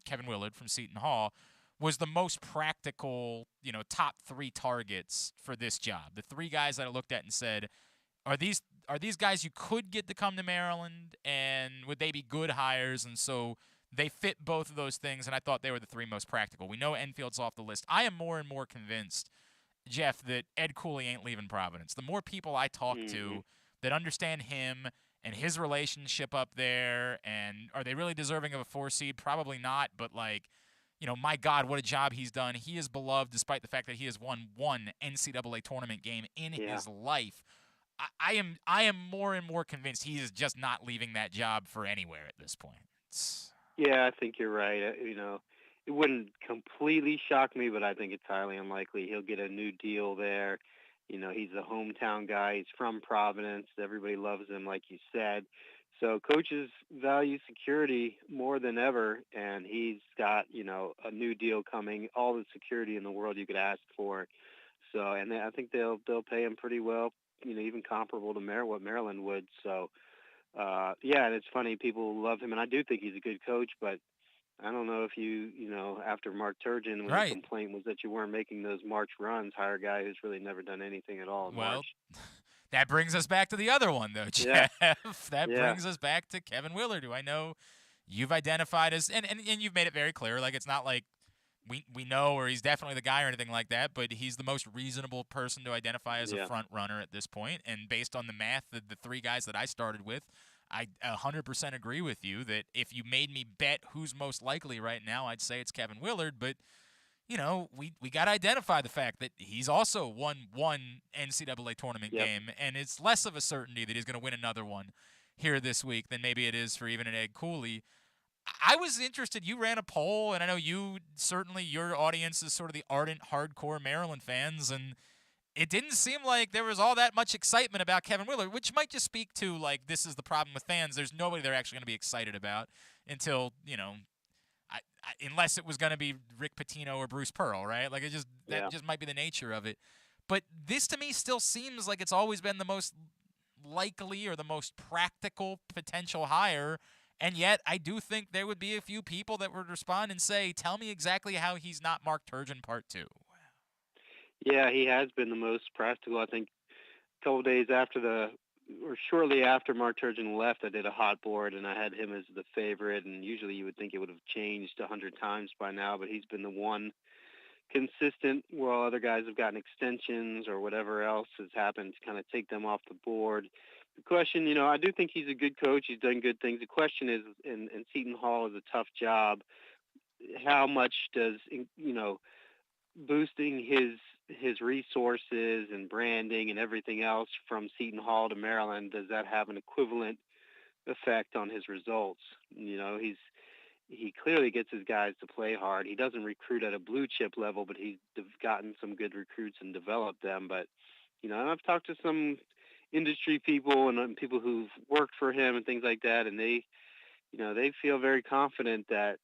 A: Kevin Willard from Seton Hall was the most practical, top 3 targets for this job. The 3 guys that I looked at and said, are these are these guys you could get to come to Maryland, and would they be good hires? And so they fit both of those things, and I thought they were the three most practical. We know Enfield's off the list. I am more and more convinced, Jeff, that Ed Cooley ain't leaving Providence. The more people I talk to that understand him and his relationship up there, and are they really deserving of a 4 seed? Probably not, but like, my God, what a job he's done. He is beloved despite the fact that he has won one NCAA tournament game in his life. I am more and more convinced he is just not leaving that job for anywhere at this point.
L: Yeah, I think you're right. It wouldn't completely shock me, but I think it's highly unlikely he'll get a new deal there. He's a hometown guy. He's from Providence. Everybody loves him, like you said. So coaches value security more than ever, and he's got, a new deal coming, all the security in the world you could ask for. So, and I think they'll pay him pretty well, even comparable to what Maryland would. So, yeah, and it's funny, people love him, and I do think he's a good coach, but I don't know if after Mark Turgeon, when the complaint was that you weren't making those March runs, hire a guy who's really never done anything at all in March.
A: That brings us back to the other one, though, Jeff. Yeah. That brings us back to Kevin Willard, who I know you've identified as, and you've made it very clear, like it's not like we know or he's definitely the guy or anything like that, but he's the most reasonable person to identify as a front runner at this point. And based on the math, the three guys that I started with, I 100% agree with you that if you made me bet who's most likely right now, I'd say it's Kevin Willard. But, we got to identify the fact that he's also won one NCAA tournament game, and it's less of a certainty that he's going to win another one here this week than maybe it is for even an Ed Cooley. I was interested. You ran a poll, and I know your audience is sort of the ardent, hardcore Maryland fans, and it didn't seem like there was all that much excitement about Kevin Willard, which might just speak to, like, this is the problem with fans. There's nobody they're actually going to be excited about until, unless it was going to be Rick Pitino or Bruce Pearl, right? Like, that just might be the nature of it. But this, to me, still seems like it's always been the most likely or the most practical potential hire. And yet, I do think there would be a few people that would respond and say, tell me exactly how he's not Mark Turgeon Part 2.
L: Yeah, he has been the most practical. I think a couple of days after shortly after Mark Turgeon left, I did a hot board, and I had him as the favorite. And usually you would think it would have changed 100 times by now, but he's been the one consistent while other guys have gotten extensions or whatever else has happened to kind of take them off the board. The question, I do think he's a good coach. He's done good things. The question is, and Seton Hall is a tough job, how much does, boosting his resources and branding and everything else from Seton Hall to Maryland, does that have an equivalent effect on his results? He clearly gets his guys to play hard. He doesn't recruit at a blue chip level, but he's gotten some good recruits and developed them. But, and I've talked to some industry people and people who've worked for him and things like that, and they feel very confident that,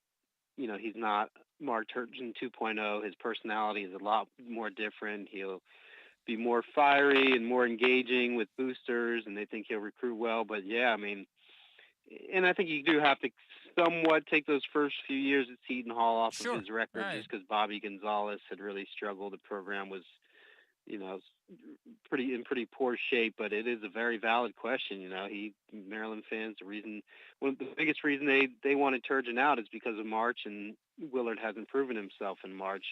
L: he's not Mark Turgeon 2.0. His personality is a lot more different. He'll be more fiery and more engaging with boosters, and they think he'll recruit well. But yeah, and I think you do have to somewhat take those first few years at Seton Hall off of his record, just because Bobby Gonzalez had really struggled. The program was, in pretty poor shape. But it is a very valid question. Maryland fans, one of the biggest reason they wanted Turgeon out is because of March, and Willard hasn't proven himself in March.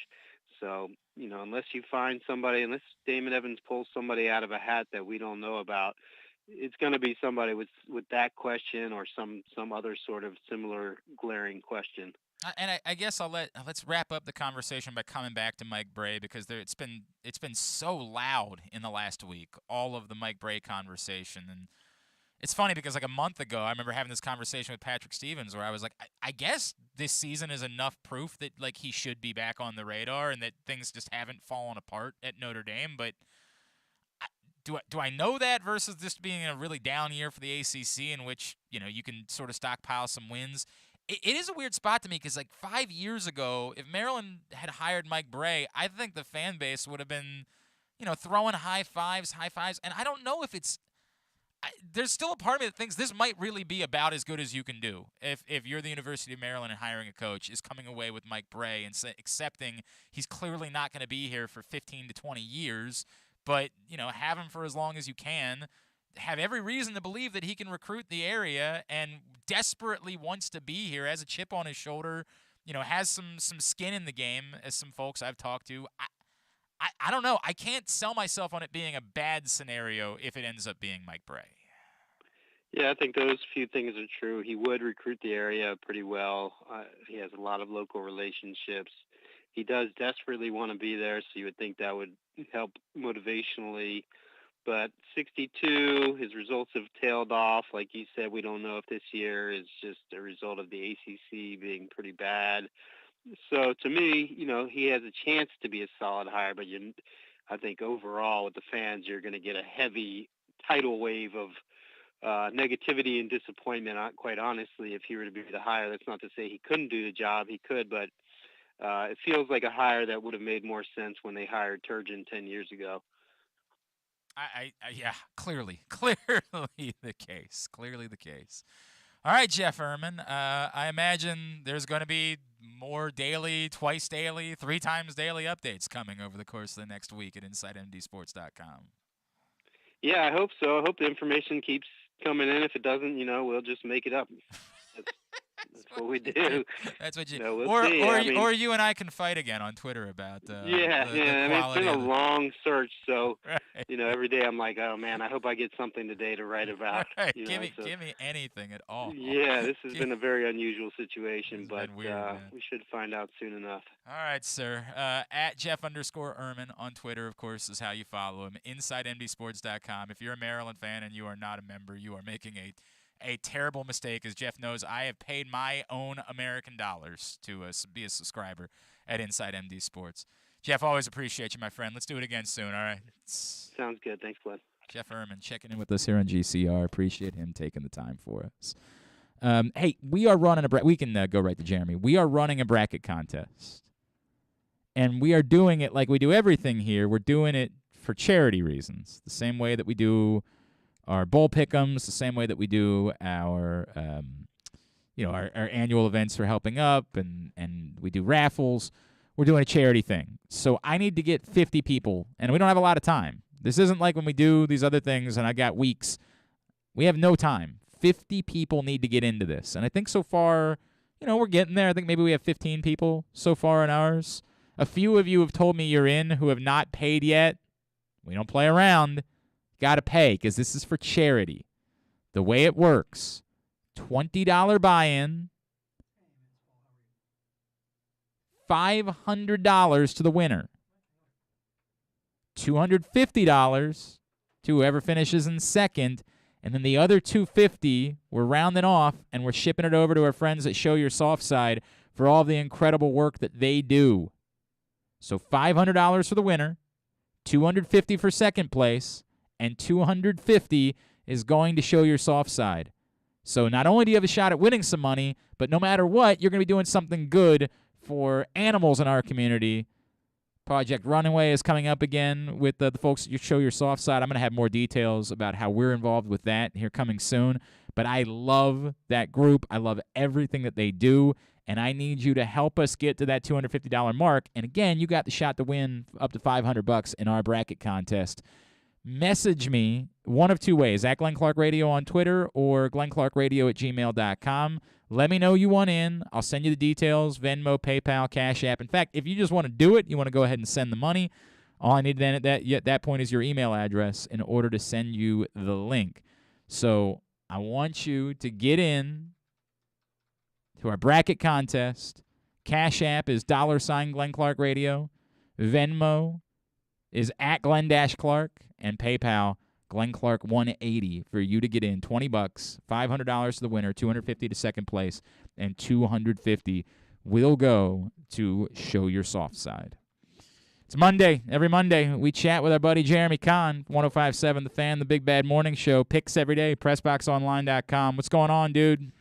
L: So, unless you find somebody, unless Damon Evans pulls somebody out of a hat that we don't know about, it's going to be somebody with that question or some other sort of similar glaring question.
A: And I guess let's wrap up the conversation by coming back to Mike Brey, because it's been so loud in the last week, all of the Mike Brey conversation. And it's funny because like a month ago, I remember having this conversation with Patrick Stevens where I was like, I guess this season is enough proof that like he should be back on the radar and that things just haven't fallen apart at Notre Dame. But do I know that versus this being a really down year for the ACC in which, you can sort of stockpile some wins? It is a weird spot to me because, like, 5 years ago, if Maryland had hired Mike Brey, I think the fan base would have been, throwing high fives. And I don't know if there's still a part of me that thinks this might really be about as good as you can do if you're the University of Maryland and hiring a coach, is coming away with Mike Brey and accepting he's clearly not going to be here for 15 to 20 years, but, have him for as long as you can. have every reason to believe that he can recruit the area and desperately wants to be here, has a chip on his shoulder, has some skin in the game, as some folks I've talked to. I don't know. I can't sell myself on it being a bad scenario if it ends up being Mike Bray.
L: Yeah, I think those few things are true. He would recruit the area pretty well. He has a lot of local relationships. He does desperately want to be there, so you would think that would help motivationally. But 62, his results have tailed off. Like you said, we don't know if this year is just a result of the ACC being pretty bad. So to me, he has a chance to be a solid hire, but I think overall with the fans, you're going to get a heavy tidal wave of negativity and disappointment. Quite honestly, if he were to be the hire, that's not to say he couldn't do the job. He could, but it feels like a hire that would have made more sense when they hired Turgeon 10 years ago.
A: Yeah, clearly the case. Clearly the case. All right, Jeff Ermann. I imagine there's going to be more daily, twice daily, 3 times daily updates coming over the course of the next week at InsideMDSports.com.
L: Yeah, I hope so. I hope the information keeps coming in. If it doesn't, we'll just make it up. That's what we do.
A: That's what you.
L: We'll see.
A: Or you and I can fight again on Twitter about. The
L: it's been a long search, so
A: right.
L: Every day I'm like, oh man, I hope I get something today to write about.
A: Right. Give me anything at all.
L: Yeah, this has been a very unusual situation, but
A: weird,
L: we should find out soon enough.
A: All right, sir. At Jeff_Ermann on Twitter, of course, is how you follow him. InsideMDSports.com. If you're a Maryland fan and you are not a member, you are making a terrible mistake. As Jeff knows, I have paid my own American dollars to be a subscriber at Inside MD Sports. Jeff, always appreciate you, my friend. Let's do it again soon, all right?
L: Sounds good. Thanks, Glenn.
A: Jeff Ermann checking in with us here on GCR. Appreciate him taking the time for us. Hey, we are running we can go right to Jeremy. We are running a bracket contest. And we are doing it like we do everything here. We're doing it for charity reasons, the same way that we do our bowl pick'ems, the same way that we do our, our annual events for helping up, and we do raffles. We're doing a charity thing. So I need to get 50 people, and we don't have a lot of time. This isn't like when we do these other things and I got weeks. We have no time. 50 people need to get into this. And I think so far, we're getting there. I think maybe we have 15 people so far in ours. A few of you have told me you're in who have not paid yet. We don't play around. Got to pay because this is for charity. The way it works, $20 buy-in, $500 to the winner, $250 to whoever finishes in second, and then the other $250 we're rounding off and we're shipping it over to our friends at Show Your Soft Side for all the incredible work that they do. So $500 for the winner, $250 for second place, and $250 is going to Show Your Soft Side. So not only do you have a shot at winning some money, but no matter what, you're going to be doing something good for animals in our community. Project Runaway is coming up again with the folks at Show Your Soft Side. I'm going to have more details about how we're involved with that here coming soon. But I love that group. I love everything that they do. And I need you to help us get to that $250 mark. And again, you got the shot to win up to $500 in our bracket contest. Message me one of 2 ways, at Glenn Clark Radio on Twitter or glennclarkradio@gmail.com. Let me know you want in. I'll send you the details, Venmo, PayPal, Cash App. In fact, if you just want to do it, you want to go ahead and send the money, all I need then at that point is your email address in order to send you the link. So I want you to get in to our bracket contest. Cash App is $ Glenn Clark Radio. Venmo is at Glenn-Clark, and PayPal, Glenn Clark 180 for you to get in. $20, $500 to the winner, $250 to second place, and $250 will go to Show Your Soft Side. It's Monday. Every Monday, we chat with our buddy Jeremy Conn, 105.7 The Fan, the Big Bad Morning Show. Picks every day, PressBoxOnline.com. What's going on, dude?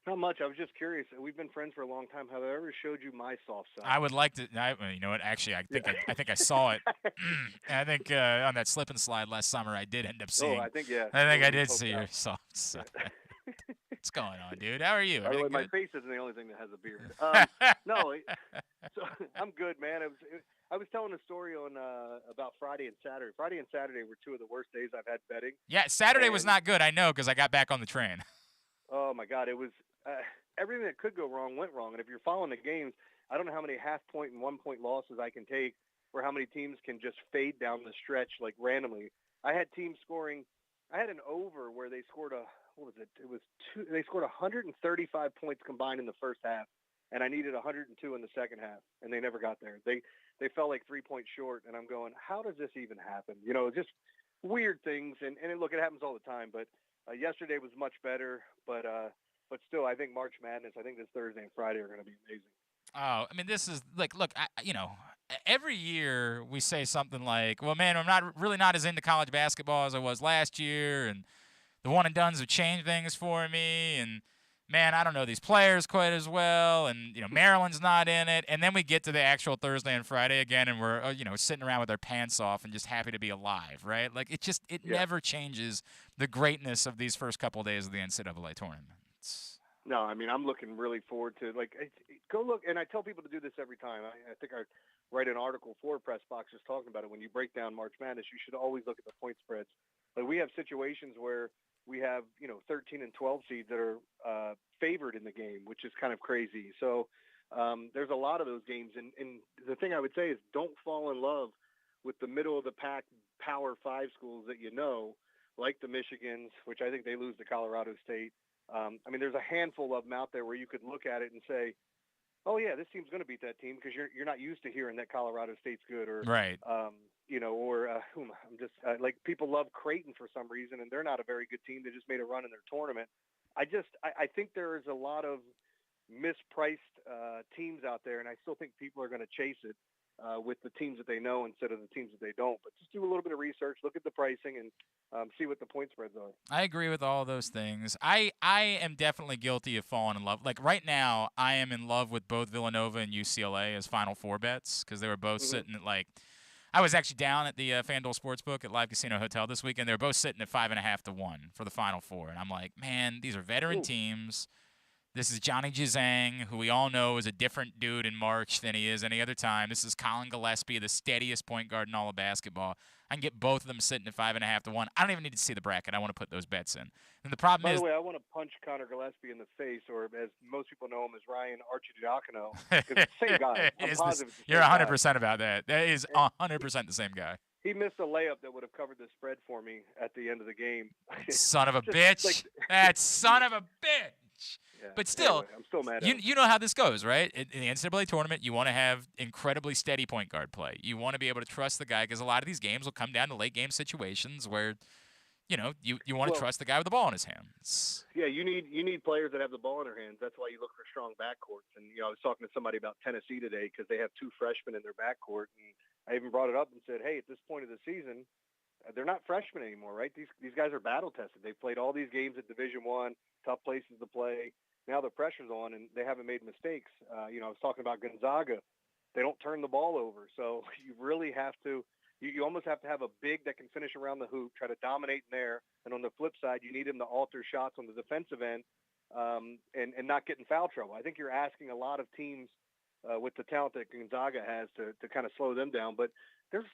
M: Not much. I was just curious. We've been friends for a long time. Have I ever showed you my soft side?
A: I would like to. You know what? Actually, I think I saw it. I think on that slip and slide last summer, I did end up seeing.
M: I think yeah.
A: I think I did see your soft side. What's going on, dude? How are you?
M: By the way, my face isn't the only thing that has a beard. No, so I'm good, man. I was telling a story on about Friday and Saturday. Friday and Saturday were two of the worst days I've had betting.
A: Yeah, Saturday was not good, I know, because I got back on the train.
M: Oh, my God. It was everything that could go wrong went wrong. And if you're following the games, I don't know how many half-point and one-point losses I can take or how many teams can just fade down the stretch like randomly. I had teams scoring. I had an over where they scored they scored 135 points combined in the first half, and I needed 102 in the second half, and they never got there. They fell like 3 points short, and I'm going, how does this even happen? Just weird things. And look, it happens all the time, but yesterday was much better, but still, I think March Madness, I think this Thursday and Friday are going to be amazing.
A: Oh, I mean, this is like, look, every year we say something like, well, man, I'm not as into college basketball as I was last year, and the one and dones have changed things for me, and man, I don't know these players quite as well, and Maryland's not in it, and then we get to the actual Thursday and Friday again, and we're sitting around with our pants off and just happy to be alive, right? Like it never changes the greatness of these first couple of days of the NCAA tournament.
M: No, I mean, I'm looking really forward to, go look, and I tell people to do this every time. I think I write an article for Press Box just talking about it. When you break down March Madness, you should always look at the point spreads. Like, we have situations where we have, 13 and 12 seeds that are favored in the game, which is kind of crazy. So there's a lot of those games. And the thing I would say is don't fall in love with the middle-of-the-pack Power 5 schools that like the Michigans, which I think they lose to Colorado State. I mean, there's a handful of them out there where you could look at it and say, oh, yeah, this team's going to beat that team because you're not used to hearing that Colorado State's good. Or,
A: right.
M: Like people love Creighton for some reason, and they're not a very good team. They just made a run in their tournament. I think there is a lot of mispriced teams out there, and I still think people are going to chase it with the teams that they know instead of the teams that they don't. But just do a little bit of research, look at the pricing, and see what the point spreads are.
A: I agree with all those things. I am definitely guilty of falling in love. Like right now, I am in love with both Villanova and UCLA as Final Four bets because they were both sitting at I was actually down at the FanDuel Sportsbook at Live Casino Hotel this weekend. They were both sitting at 5.5 to 1 for the Final Four. And I'm like, man, these are veteran teams. This is Johnny Juzang, who we all know is a different dude in March than he is any other time. This is Colin Gillespie, the steadiest point guard in all of basketball. I can get both of them sitting at 5.5 to 1. I don't even need to see the bracket. I want to put those bets in. And the problem
M: By
A: is,
M: the way, I want to punch Connor Gillespie in the face, or as most people know him as Ryan Archidiacono. It's the same guy. I'm positive.
A: You're 100% about that. That is 100% the same guy.
M: He missed a layup that would have covered the spread for me at the end of the game.
A: Son of a bitch. That son of a bitch.
M: Yeah,
A: but still,
M: anyway, I'm still mad at him.
A: You know how this goes, right? In the NCAA tournament, you want to have incredibly steady point guard play. You want to be able to trust the guy because a lot of these games will come down to late game situations where, you want to trust the guy with the ball in his hands.
M: Yeah, you need players that have the ball in their hands. That's why you look for strong backcourts. And I was talking to somebody about Tennessee today because they have two freshmen in their backcourt, and I even brought it up and said, hey, at this point of the season, they're not freshmen anymore, right? These guys are battle tested. They've played all these games at Division I, tough places to play. Now the pressure's on, and they haven't made mistakes. I was talking about Gonzaga. They don't turn the ball over. So you really have to – you almost have to have a big that can finish around the hoop, try to dominate in there. And on the flip side, you need him to alter shots on the defensive end and not get in foul trouble. I think you're asking a lot of teams with the talent that Gonzaga has to kind of slow them down. But there's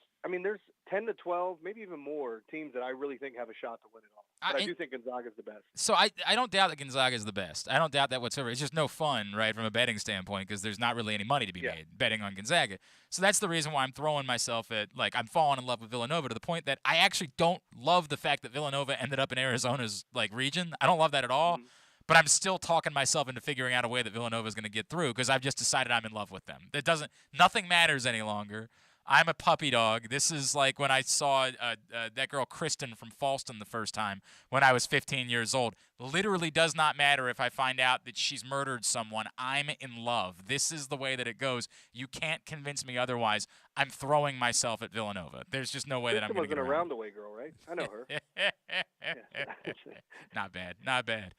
M: 10 to 12, maybe even more teams that I really think have a shot to win it all. But I do think Gonzaga's the best.
A: So I don't doubt that Gonzaga is the best. I don't doubt that whatsoever. It's just no fun, right, from a betting standpoint because there's not really any money to be made betting on Gonzaga. So that's the reason why I'm throwing myself at, I'm falling in love with Villanova to the point that I actually don't love the fact that Villanova ended up in Arizona's, region. I don't love that at all. Mm-hmm. But I'm still talking myself into figuring out a way that Villanova is going to get through because I've just decided I'm in love with them. Nothing matters any longer. I'm a puppy dog. This is like when I saw that girl Kristen from Falston the first time when I was 15 years old. Literally does not matter if I find out that she's murdered someone. I'm in love. This is the way that it goes. You can't convince me otherwise. I'm throwing myself at Villanova. There's just no way that I'm going to get around.
M: Kristen was an around-the-way girl, right? I know her.
A: Not bad. Not bad.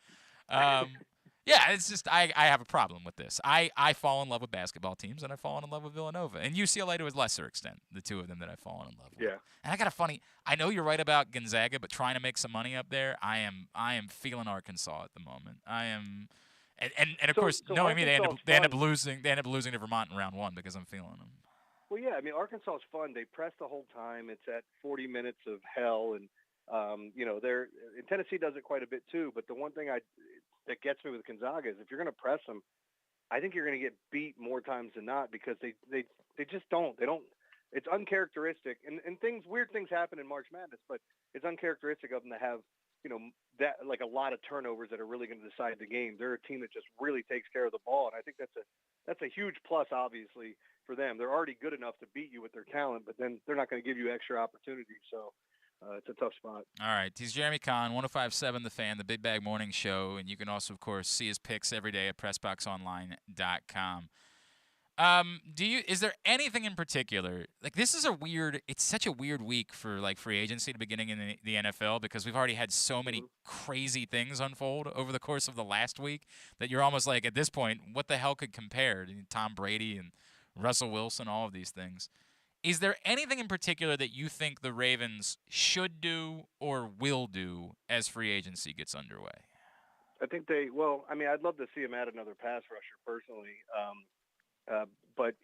A: Yeah, it's just I have a problem with this. I fall in love with basketball teams, and I've fallen in love with Villanova. And UCLA to a lesser extent, the two of them that I've fallen in love with.
M: Yeah.
A: And I know you're right about Gonzaga, but trying to make some money up there, I am feeling Arkansas at the moment. I am and of course, knowing me, they end up losing to Vermont in round one because I'm feeling them.
M: Well, yeah, I mean, Arkansas is fun. They press the whole time. It's at 40 minutes of hell, and and Tennessee does it quite a bit too. But the one thing that gets me with Gonzaga is if you're going to press them, I think you're going to get beat more times than not because they just don't. They don't. It's uncharacteristic, and weird things happen in March Madness, but it's uncharacteristic of them to have that like a lot of turnovers that are really going to decide the game. They're a team that just really takes care of the ball, and I think that's a huge plus, obviously, for them. They're already good enough to beat you with their talent, but then they're not going to give you extra opportunities. So it's a tough spot.
A: All right. He's Jeremy Conn, 105.7 The Fan, the Big Bag Morning Show. And you can also, of course, see his picks every day at PressBoxOnline.com. Is there anything in particular? Like, it's such a weird week for, like, free agency at the beginning in the NFL because we've already had so many crazy things unfold over the course of the last week that you're almost like, at this point, what the hell could compare to Tom Brady and Russell Wilson, all of these things? Is there anything in particular that you think the Ravens should do or will do as free agency gets underway?
M: I think I'd love to see him add another pass rusher personally. But,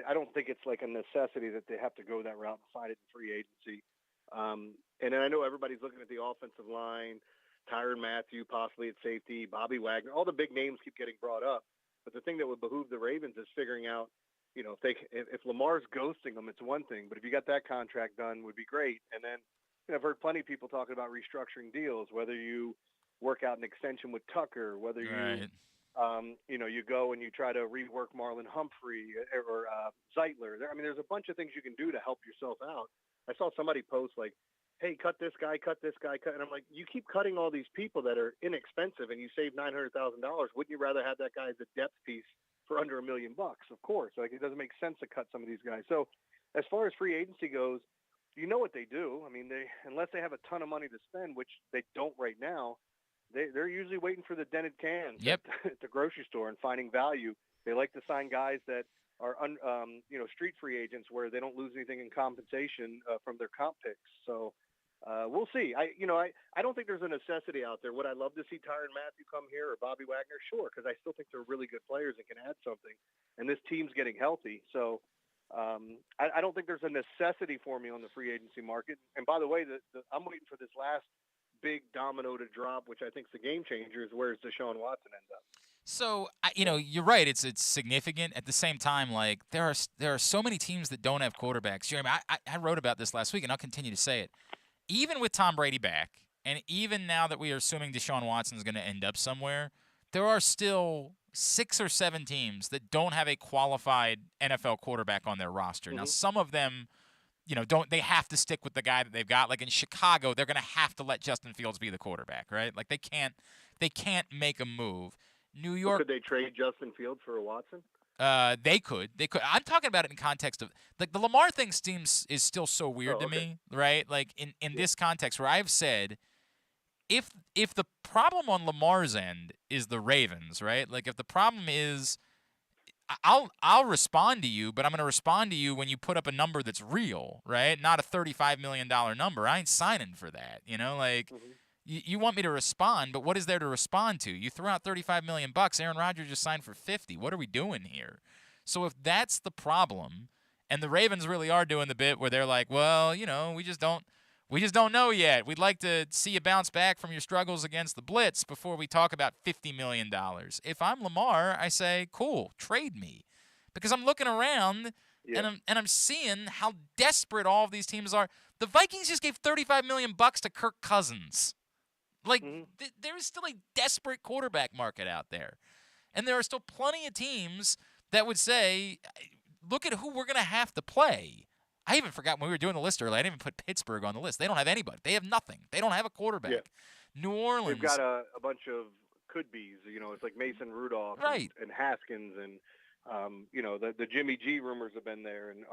M: I don't think it's like a necessity that they have to go that route and find it in free agency. And then I know everybody's looking at the offensive line, Tyrann Mathieu possibly at safety, Bobby Wagner, all the big names keep getting brought up. But the thing that would behoove the Ravens is figuring out, if Lamar's ghosting them, it's one thing. But if you got that contract done, would be great. And then I've heard plenty of people talking about restructuring deals, whether you work out an extension with Tucker, whether you go and you try to rework Marlon Humphrey or Zeitler. There's a bunch of things you can do to help yourself out. I saw somebody post like, hey, cut this guy. And I'm like, you keep cutting all these people that are inexpensive and you save $900,000. Wouldn't you rather have that guy as a depth piece for under $1 million? Of course. Like, it doesn't make sense to cut some of these guys. So as far as free agency goes, you know what they do. Unless they have a ton of money to spend, which they don't right now, they're usually waiting for the dented cans at the grocery store and finding value. They like to sign guys that are street free agents where they don't lose anything in compensation from their comp picks. So we'll see. I don't think there's a necessity out there. Would I love to see Tyrann Mathieu come here or Bobby Wagner? Sure, because I still think they're really good players and can add something. And this team's getting healthy. So I don't think there's a necessity for me on the free agency market. And by the way, I'm waiting for this last big domino to drop, which I think is the game changer, is where Deshaun Watson ends up.
A: So, you're right. It's significant. At the same time, like, there are so many teams that don't have quarterbacks. Jeremy, I wrote about this last week, and I'll continue to say it. Even with Tom Brady back, and even now that we are assuming Deshaun Watson is going to end up somewhere, there are still 6 or 7 teams that don't have a qualified NFL quarterback on their roster. Now, some of them, they have to stick with the guy that they've got. Like in Chicago, they're going to have to let Justin Fields be the quarterback, right? Like they can't make a move. New York.
M: Could they trade Justin Fields for a Watson?
A: They could. I'm talking about it in context of like the Lamar thing is still so weird to me, right? Like in this context where I've said, if the problem on Lamar's end is the Ravens, right? Like if the problem is, I'll respond to you, but I'm going to respond to you when you put up a number that's real, right? Not a $35 million number. I ain't signing for that, You want me to respond, but what is there to respond to? You threw out $35 million. Aaron Rodgers just signed for $50. What are we doing here? So if that's the problem, and the Ravens really are doing the bit where they're like, well, we just don't know yet. We'd like to see you bounce back from your struggles against the blitz before we talk about $50 million. If I'm Lamar, I say, cool, trade me, because I'm looking around and I'm seeing how desperate all of these teams are. The Vikings just gave $35 million to Kirk Cousins. Like, there is still a desperate quarterback market out there. And there are still plenty of teams that would say, look at who we're going to have to play. I even forgot when we were doing the list earlier, I didn't even put Pittsburgh on the list. They don't have anybody. They have nothing. They don't have a quarterback.
M: Yeah.
A: New Orleans.
M: They've got a bunch of could-be's. It's like Mason Rudolph and Haskins and the Jimmy G rumors have been there, and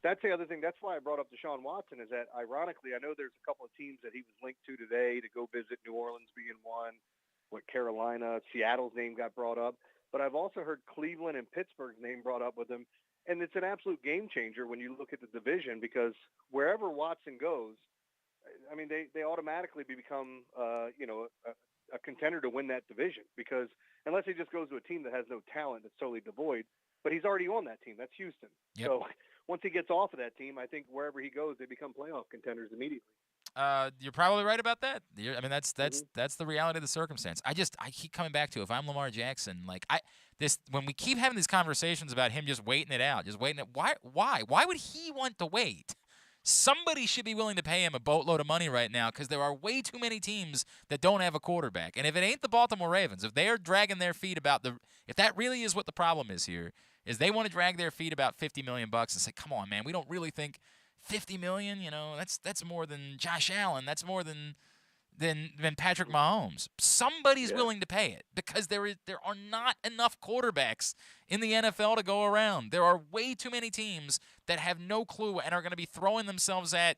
M: that's the other thing. That's why I brought up Deshaun Watson. Is that ironically, I know there's a couple of teams that he was linked to today to go visit. New Orleans being one, Carolina, Seattle's name got brought up, but I've also heard Cleveland and Pittsburgh's name brought up with him, and it's an absolute game changer when you look at the division because wherever Watson goes, they automatically become a contender to win that division because unless he just goes to a team that has no talent that's totally devoid. But he's already on that team. That's Houston.
A: Yep.
M: So once he gets off of that team, I think wherever he goes, they become playoff contenders immediately.
A: You're probably right about that. That's the reality of the circumstance. I keep coming back to, if I'm Lamar Jackson, when we keep having these conversations about him just waiting it out, why would he want to wait? Somebody should be willing to pay him a boatload of money right now, because there are way too many teams that don't have a quarterback. And if it ain't the Baltimore Ravens, if they are dragging their feet if that really is what the problem is here, is they want to drag their feet about $50 million and say, come on, man, we don't really think $50 million, that's more than Josh Allen. That's more than Patrick Mahomes. Somebody's willing to pay it, because there are not enough quarterbacks in the NFL to go around. There are way too many teams that have no clue and are going to be throwing themselves at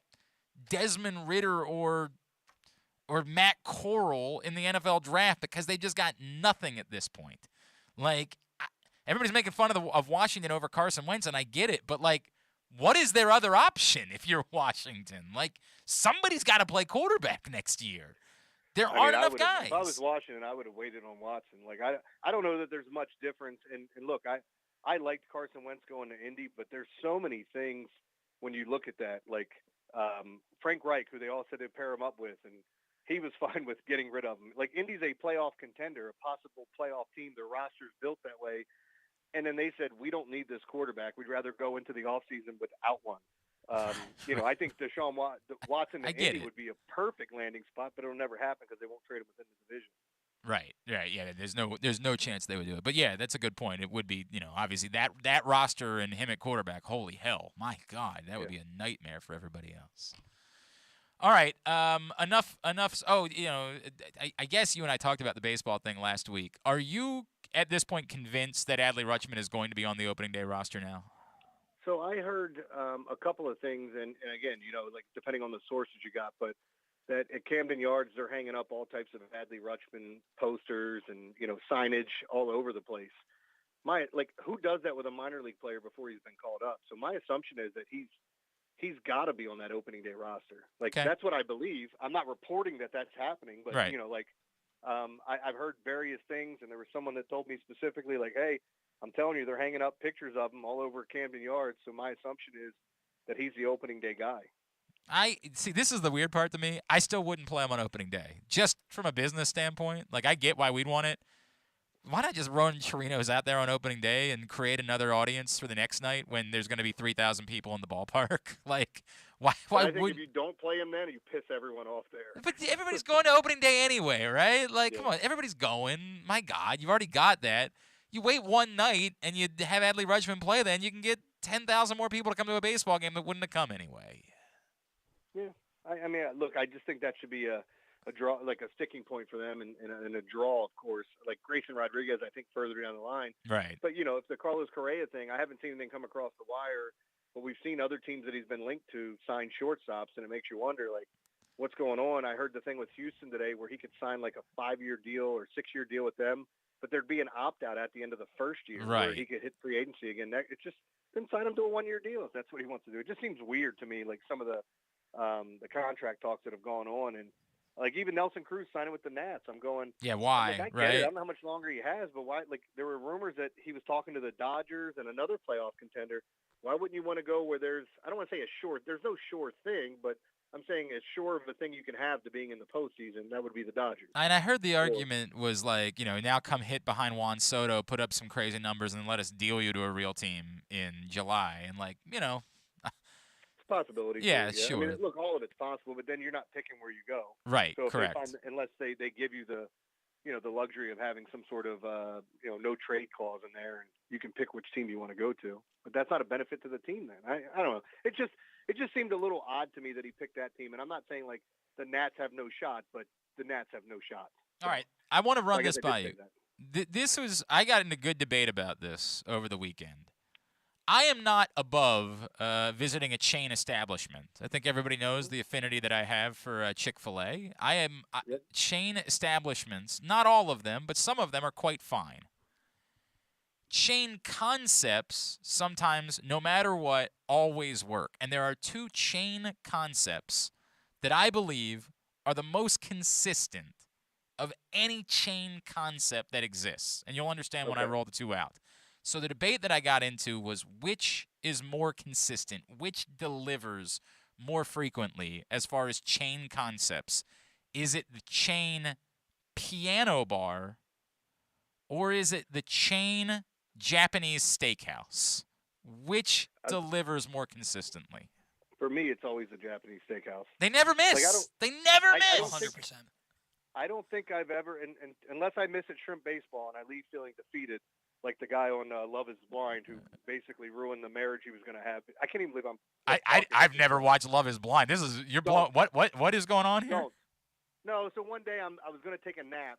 A: Desmond Ridder or Matt Corral in the NFL draft, because they just got nothing at this point. Everybody's making fun of Washington over Carson Wentz, and I get it, but what is their other option if you're Washington? Somebody's got to play quarterback next year. There aren't enough guys.
M: If I was Washington, I would have waited on Watson. I don't know that there's much difference. And look, I liked Carson Wentz going to Indy, but there's so many things when you look at that. Frank Reich, who they all said they'd pair him up with, and he was fine with getting rid of him. Indy's a playoff contender, a possible playoff team. Their roster's built that way. And then they said, we don't need this quarterback. We'd rather go into the offseason without one. I think Deshaun Watson and Indy would be a perfect landing spot, but it'll never happen because they won't trade him within the division.
A: Right. Yeah. There's no chance they would do it. But yeah, that's a good point. It would be, obviously that roster and him at quarterback. Holy hell, my God, that would be a nightmare for everybody else. All right. Enough. Oh, I guess you and I talked about the baseball thing last week. Are you at this point convinced that Adley Rutschman is going to be on the opening day roster now?
M: So I heard a couple of things, and again, depending on the sources you got, but that at Camden Yards, they're hanging up all types of Adley Rutschman posters and, signage all over the place. Who does that with a minor league player before he's been called up? So my assumption is that he's got to be on that opening day roster. That's what I believe. I'm not reporting that that's happening, but,
A: right.
M: I've heard various things, and there was someone that told me specifically, hey, I'm telling you, they're hanging up pictures of him all over Camden Yards. So my assumption is that he's the opening day guy.
A: See, this is the weird part to me. I still wouldn't play him on opening day, just from a business standpoint. I get why we'd want it. Why not just run Chirinos out there on opening day and create another audience for the next night when there's going to be 3,000 people in the ballpark? Why
M: I think if you don't play him then, you piss everyone off there.
A: But everybody's going to opening day anyway, right? Come on, everybody's going. My God, you've already got that. You wait one night and you have Adley Rutschman play, then you can get 10,000 more people to come to a baseball game that wouldn't have come anyway.
M: Yeah, I mean, look, I just think that should be a draw, a sticking point for them, and a draw, of course. Grayson Rodriguez, I think further down the line.
A: Right.
M: But if the Carlos Correa thing, I haven't seen anything come across the wire, but we've seen other teams that he's been linked to sign shortstops, and it makes you wonder, what's going on? I heard the thing with Houston today where he could sign a 5-year deal or 6-year deal with them, but thered be an opt-out at the end of the first year where he could hit free agency again. It just then sign him to a 1-year deal if that's what he wants to do. It just seems weird to me, some of the contract talks that have gone on, and even Nelson Cruz signing with the Nats. I'm going,
A: yeah, why?
M: I get it. I don't know how much longer he has, but why? There were rumors that he was talking to the Dodgers and another playoff contender. Why wouldn't you want to go where there's, I don't want to say there's no sure thing, but I'm saying as sure of a thing you can have to being in the postseason, that would be the Dodgers.
A: And I heard the argument was now come hit behind Juan Soto, put up some crazy numbers, and let us deal you to a real team in July. And
M: it's a possibility.
A: Yeah,
M: sure.
A: sure.
M: I mean, look, all of it's possible, but then you're not picking where you go.
A: Right.
M: So if
A: correct.
M: Unless they give you the luxury of having some sort of no trade clause in there, and you can pick which team you want to go to. But that's not a benefit to the team. Then I don't know. It just seemed a little odd to me that he picked that team. And I'm not saying the Nats have no shot, but the Nats have no shot. So,
A: all right, I want to run this by you. I got in a good debate about this over the weekend. I am not above visiting a chain establishment. I think everybody knows the affinity that I have for Chick-fil-A. Chain establishments, not all of them, but some of them are quite fine. Chain concepts sometimes, no matter what, always work. And there are 2 chain concepts that I believe are the most consistent of any chain concept that exists. And you'll understand when I roll the 2 out. So the debate that I got into was which is more consistent? Which delivers more frequently as far as chain concepts? Is it the chain piano bar, or is it the chain Japanese steakhouse? Which delivers more consistently?
M: For me, it's always a Japanese steakhouse.
A: They never miss. They never miss.
B: 100%.
M: I don't think I've ever, and unless I miss at Shrimp Baseball and I leave feeling defeated, like the guy on Love Is Blind who basically ruined the marriage he was going to have. I can't even believe
A: I've never watched Love Is Blind. This is you're blown. What is going on here?
M: No. So one day I was going to take a nap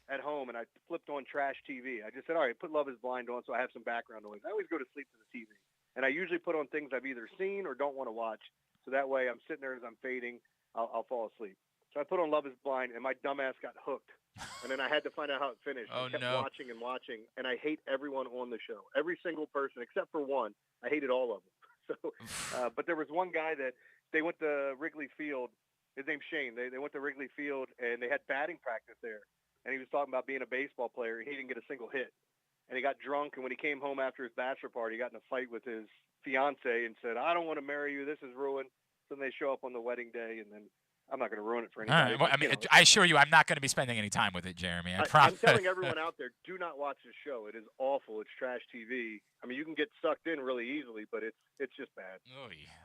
M: at home and I flipped on trash TV. I just said, all right, put Love Is Blind on so I have some background noise. I always go to sleep to the TV, and I usually put on things I've either seen or don't want to watch. So that way I'm sitting there as I'm fading, I'll fall asleep. So I put on Love Is Blind, and my dumbass got hooked. And then I had to find out how it finished. I kept watching and watching, and I hate everyone on the show. Every single person except for one. I hated all of them. So, but there was one guy that they went to Wrigley Field. His name's Shane. They went to Wrigley Field, and they had batting practice there. And he was talking about being a baseball player. He didn't get a single hit. And he got drunk, and when he came home after his bachelor party, he got in a fight with his fiance and said, I don't want to marry you. This is ruined. So then they show up on the wedding day, and then I'm not going to ruin it for anybody.
A: All right. Well, I mean, I assure you, I'm not going to be spending any time with it, Jeremy.
M: I'm telling everyone out there, do not watch this show. It is awful. It's trash TV. I mean, you can get sucked in really easily, but it's just bad.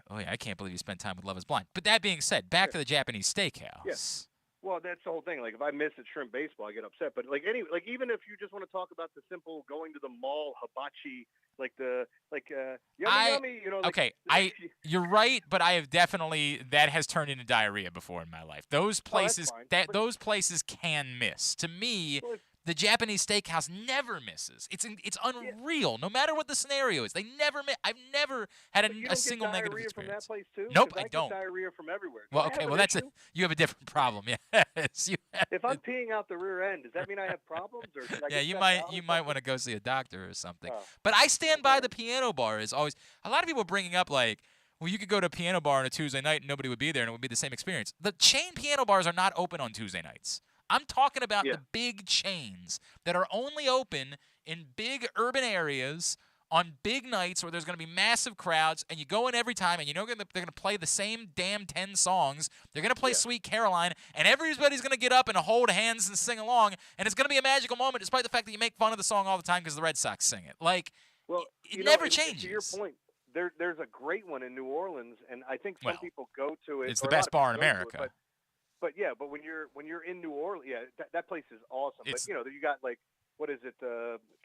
A: Oh yeah, I can't believe you spent time with Love Is Blind. But that being said, back to the Japanese steakhouse.
M: Yes. Well, that's the whole thing. Like, if I miss at Shrimp Baseball, I get upset. But even if you just want to talk about the simple going to the mall hibachi, yummy, you know.
A: Okay, you're right, but I have definitely that has turned into diarrhea before in my life. Those places those places can miss. To me, the Japanese steakhouse never misses. It's unreal. No matter what the scenario is, they never miss. I've never had a single negative experience.
M: From that place too?
A: Nope,
M: I
A: don't.
M: Get diarrhea from everywhere.
A: Well, okay, well you have a different problem. Yes,
M: if I'm peeing out the rear end, does that mean I have problems? Or should I
A: yeah,
M: get
A: you might want to go see a doctor or something.
M: Oh.
A: But I stand by the piano bar is always a lot of people bringing up like, well, you could go to a piano bar on a Tuesday night and nobody would be there and it would be the same experience. The chain piano bars are not open on Tuesday nights. I'm talking about the big chains that are only open in big urban areas on big nights where there's going to be massive crowds, and you go in every time, and you know they're going to play the same damn 10 songs. They're going to play Sweet Caroline, and everybody's going to get up and hold hands and sing along, and it's going to be a magical moment despite the fact that you make fun of the song all the time because the Red Sox sing it. Like, it never changes.
M: To your point, there's a great one in New Orleans, and I think some people go to it.
A: It's the best bar in America.
M: But when you're in New Orleans, that place is awesome. But you got like, what is it,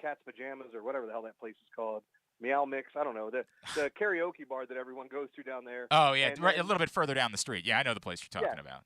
M: Cat's Pajamas or whatever the hell that place is called, Meow Mix. I don't know, the karaoke bar that everyone goes to down there.
A: Oh yeah, right, a little bit further down the street. Yeah, I know the place you're talking about.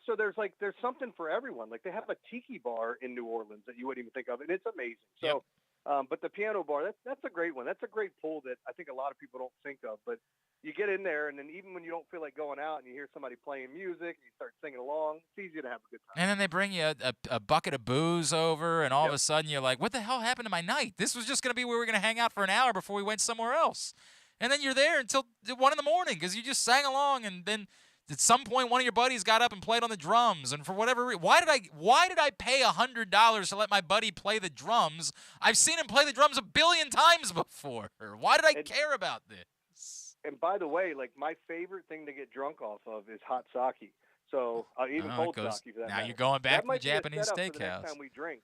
M: So there's something for everyone. Like they have a tiki bar in New Orleans that you wouldn't even think of, and it's amazing. So. But the piano bar, that's a great one. That's a great pull that I think a lot of people don't think of. But you get in there, and then even when you don't feel like going out and you hear somebody playing music and you start singing along, it's easy to have a good time.
A: And then they bring you a bucket of booze over, and all of a sudden you're like, what the hell happened to my night? This was just going to be where we were going to hang out for an hour before we went somewhere else. And then you're there until 1 in the morning because you just sang along, and then at some point, one of your buddies got up and played on the drums, and for whatever reason, why did I pay $100 to let my buddy play the drums? I've seen him play the drums 1 billion times before. Why did I care about this?
M: And by the way, like my favorite thing to get drunk off of is hot sake. So even cold sake. For that
A: now
M: matter.
A: You're going back to the
M: might
A: Japanese
M: be a setup for the
A: steakhouse.
M: next time we drink.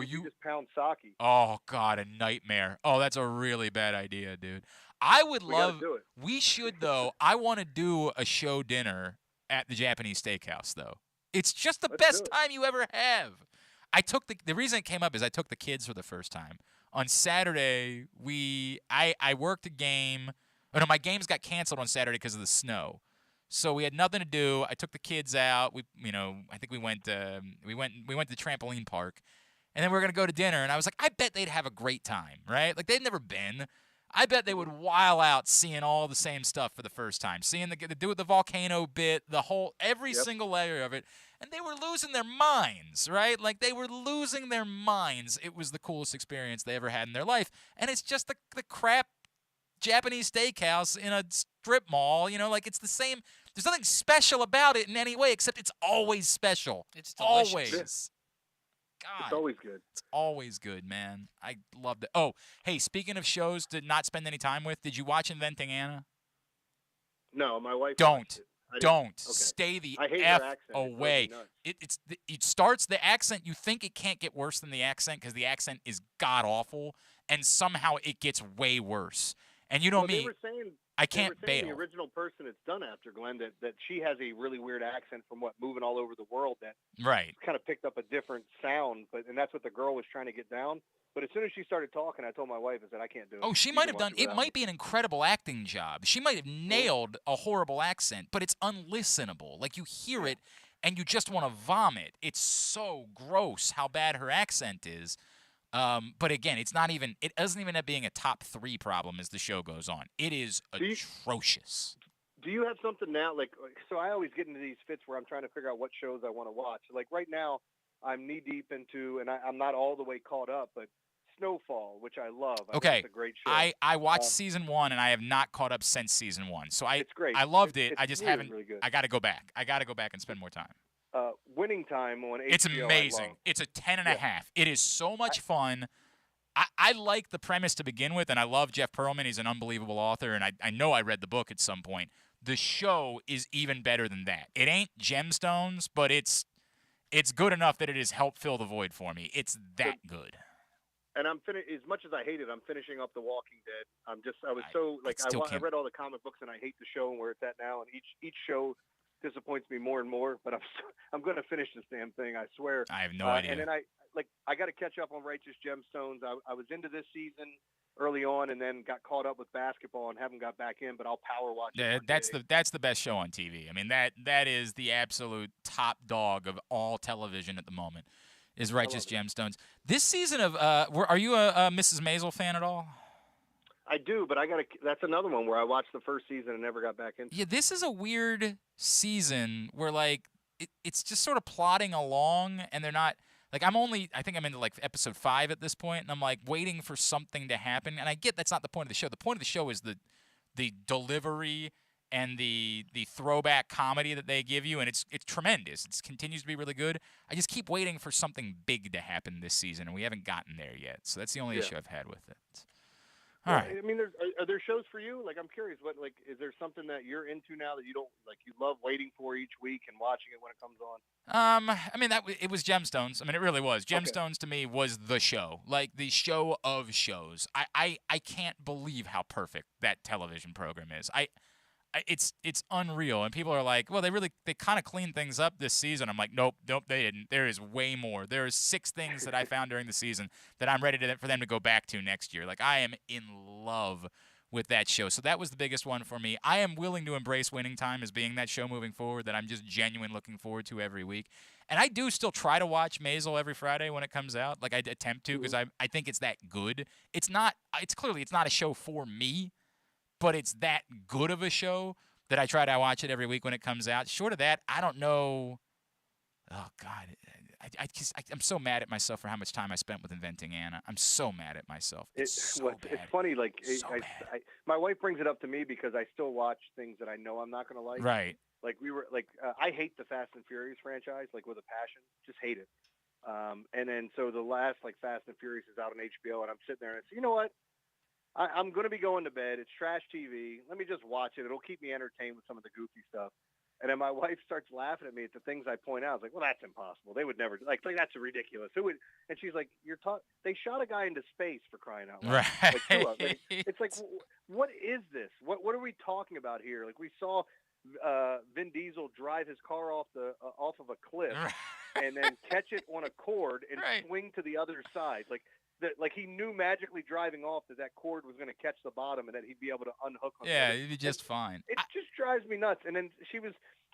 A: You
M: just pound sake.
A: Oh God, a nightmare. Oh, that's a really bad idea, dude. I would love. We should though. I want to do a show dinner at the Japanese steakhouse though. It's just the best time you ever have. I took the reason it came up is I took the kids for the first time on Saturday. I worked a game. Oh no, my games got canceled on Saturday because of the snow. So we had nothing to do. I took the kids out. I think we went to the trampoline park, and then we were gonna go to dinner. And I was like, I bet they'd have a great time, right? Like they'd never been. I bet they would while out seeing all the same stuff for the first time, seeing the do with the volcano bit, every single layer of it, and they were losing their minds, right? Like they were losing their minds. It was the coolest experience they ever had in their life, and it's just the crap Japanese steakhouse in a strip mall. Like it's the same. There's nothing special about it in any way except it's always special.
B: It's delicious.
A: Always. God.
M: It's always good.
A: It's always good, man. I loved it. Oh, hey, speaking of shows to not spend any time with, did you watch Inventing Anna?
M: No, my wife
A: Don't.
M: watched it.
A: Don't.
M: Okay.
A: Stay the
M: I hate
A: F
M: her accent.
A: away. It starts the accent. You think it can't get worse than the accent because the accent is god-awful, and somehow it gets way worse. And you know me.
M: They were saying,
A: I can't
M: they were saying
A: bail.
M: the original person it's done after, Glenn, that she has a really weird accent from moving all over the world that
A: right.
M: kind of picked up a different sound, and that's what the girl was trying to get down. But as soon as she started talking, I told my wife, I said, I can't do it.
A: Oh, she might have done, it might be an incredible acting job. She might have nailed a horrible accent, but it's unlistenable. Like, you hear it, and you just want to vomit. It's so gross how bad her accent is. But again, it doesn't even end up being a top 3 problem as the show goes on. It is atrocious.
M: Do you have something now, so I always get into these fits where I'm trying to figure out what shows I want to watch. Like right now, I'm knee-deep into, and I'm not all the way caught up, but Snowfall, which I love. I think it's a great show.
A: I watched season 1, and I have not caught up since season 1. So
M: it's great.
A: I loved it.
M: It's
A: I just
M: really,
A: haven't.
M: Really good.
A: I got to go back. I got to go back and spend more time.
M: Winning Time on HBO.
A: It's amazing. It's a 10.5. Yeah. It is so much fun. I like the premise to begin with, and I love Jeff Pearlman. He's an unbelievable author, and I know I read the book at some point. The show is even better than that. It ain't Gemstones, but it's good enough that it has helped fill the void for me. It's that good.
M: And as much as I hate it, I'm finishing up The Walking Dead. I read all the comic books, and I hate the show and where it's at now. And each show disappoints me more and more. But I'm going to finish this damn thing. I swear.
A: I have no idea.
M: And then I got to catch up on Righteous Gemstones. I was into this season early on, and then got caught up with basketball and haven't got back in. But I'll power watch.
A: Yeah, that's the best show on TV. I mean, that is the absolute top dog of all television at the moment. Is Righteous Gemstones. This season of are you a Mrs. Maisel fan at all?
M: I do, but that's another one where I watched the first season and never got back into.
A: Yeah, this is a weird season where it's just sort of plodding along, and they're not I think I'm into episode 5 at this point, and I'm waiting for something to happen. And I get that's not the point of the show. The point of the show is the delivery and the throwback comedy that they give you, and it's tremendous. It continues to be really good. I just keep waiting for something big to happen this season, and we haven't gotten there yet. So that's the only issue I've had with it. All right.
M: I mean, are there shows for you? I'm curious. Is there something that you're into now that you don't you love waiting for each week and watching it when it comes on?
A: I mean it was Gemstones. I mean, it really was. Gemstones to me was the show, the show of shows. I can't believe how perfect that television program is. It's unreal, and people are like, well, they kind of cleaned things up this season. I'm like, nope, they didn't. There is way more. There is 6 things that I found during the season that I'm ready for them to go back to next year. I am in love with that show. So that was the biggest one for me. I am willing to embrace Winning Time as being that show moving forward that I'm just genuine looking forward to every week. And I do still try to watch Maisel every Friday when it comes out. I attempt to because I think it's that good. It's clearly not a show for me, but it's that good of a show that I try to watch it every week when it comes out. Short of that, I don't know. Oh, God. I'm so mad at myself for how much time I spent with Inventing Anna. I'm so mad at myself. It's
M: funny. My wife brings it up to me because I still watch things that I know I'm not going to like.
A: Right.
M: I hate the Fast and Furious franchise, with a passion. Just hate it. And then so the last, Fast and Furious is out on HBO, and I'm sitting there and I say, you know what? I'm going to be going to bed. It's trash TV. Let me just watch it. It'll keep me entertained with some of the goofy stuff. And then my wife starts laughing at me at the things I point out. I was like, well, that's impossible. They would never that's ridiculous. Who would? And she's like, they shot a guy into space for crying out loud.
A: Right.
M: It's what is this? What are we talking about here? We saw Vin Diesel drive his car off of a cliff and then catch it on a cord and swing to the other side. He knew magically driving off that cord was going to catch the bottom and that he'd be able to unhook on
A: Yeah, it'd be just fine.
M: It just drives me nuts. And then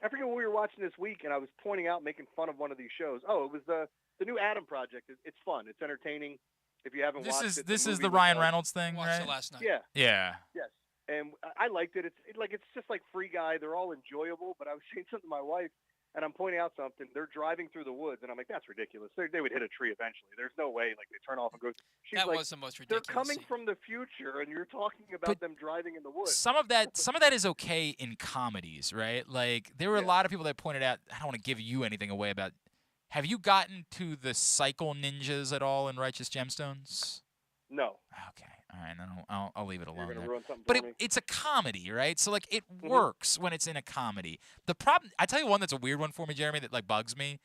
M: I forget what we were watching this week, and I was pointing out, making fun of one of these shows. Oh, it was the new Adam Project. It's fun. It's entertaining. If you haven't watched it.
A: This is the Ryan Reynolds thing,
B: right? Watched it last night.
M: Yeah.
A: Yeah.
M: Yes. And I liked it. It's just like Free Guy. They're all enjoyable, but I was saying something to my wife, and I'm pointing out something. They're driving through the woods, and I'm like, that's ridiculous. They would hit a tree eventually. There's no way they turn off and go.
B: That was the most ridiculous.
M: They're coming from the future, and you're talking about them driving in the woods.
A: Some of that is okay in comedies, right? There were a lot of people that pointed out. I don't want to give you anything away about Have you gotten to the cycle ninjas at all in Righteous Gemstones?
M: No.
A: Okay. All right. Then I'll leave it alone.
M: You're gonna
A: there.
M: ruin something
A: But
M: for me?
A: it's a comedy, right? So like it works when it's in a comedy. The problem, I tell you one that's a weird one for me, Jeremy, that like bugs me,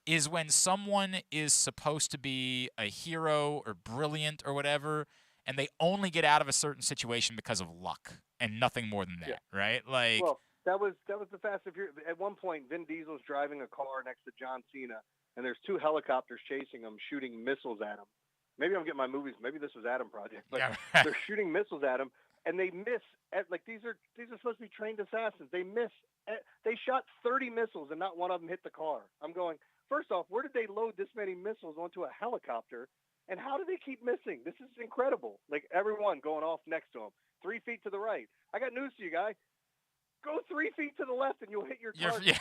A: is when someone is supposed to be a hero or brilliant or whatever, and they only get out of a certain situation because of luck and nothing more than that, right? Like,
M: well, that was the Fast and Furious. At one point, Vin Diesel's driving a car next to John Cena, and there's 2 helicopters chasing him, shooting missiles at him. Maybe I'm getting my movies. Maybe this was Adam Project, but they're shooting missiles at him, and they miss. Like these are supposed to be trained assassins. They miss. They shot 30 missiles, and not one of them hit the car. I'm going. First off, where did they load this many missiles onto a helicopter, and how do they keep missing? This is incredible. Like everyone going off next to him, 3 feet to the right. I got news to you, guy. Go 3 feet to the left, and you'll hit your target.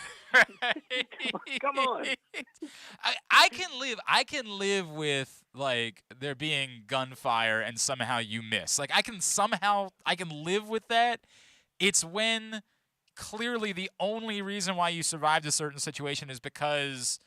M: Come on.
A: I can live with like there being gunfire and somehow you miss. Like I can live with that. It's when clearly the only reason why you survived a certain situation is because,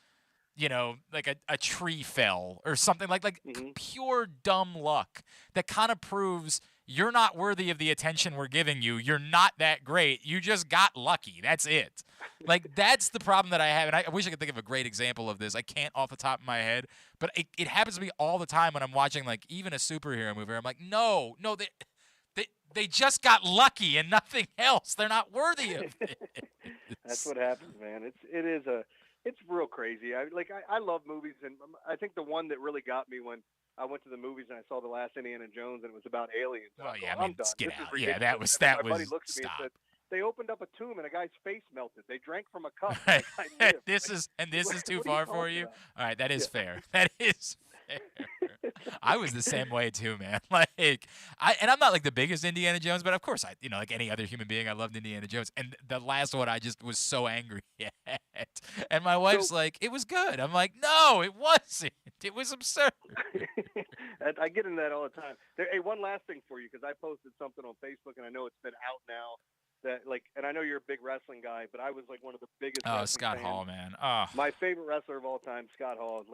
A: like a tree fell or something like pure dumb luck that kind of proves you're not worthy of the attention we're giving you. You're not that great. You just got lucky. That's it. Like, that's the problem that I have. And I wish I could think of a great example of this. I can't off the top of my head. But it happens to me all the time when I'm watching, like, even a superhero movie. I'm like, no, they just got lucky and nothing else. They're not worthy of it.
M: That's what happens, man. It's real crazy. I love movies, and I think the one that really got me when I went to the movies and I saw the last Indiana Jones and it was about aliens.
A: Oh yeah,
M: I'm done.
A: Get
M: this
A: out.
M: Is
A: Yeah, that was
M: my buddy looked at me and said, they opened up a tomb and a guy's face melted. They drank from a cup. And the guy lived.
A: This is too far for you.
M: About?
A: All right, that is fair. That is fair. I was the same way too, man. Like I'm not like the biggest Indiana Jones, but of course like any other human being, I loved Indiana Jones. And the last one I just was so angry at. And my wife's like, it was good. I'm like, no, it wasn't. It was absurd.
M: I get into that all the time. Hey, one last thing for you, because I posted something on Facebook and I know it's been out now. And I know you're a big wrestling guy, but I was like one of the biggest.
A: Oh, Scott
M: fans.
A: Hall, man. Oh.
M: My favorite wrestler of all time, Scott Hall.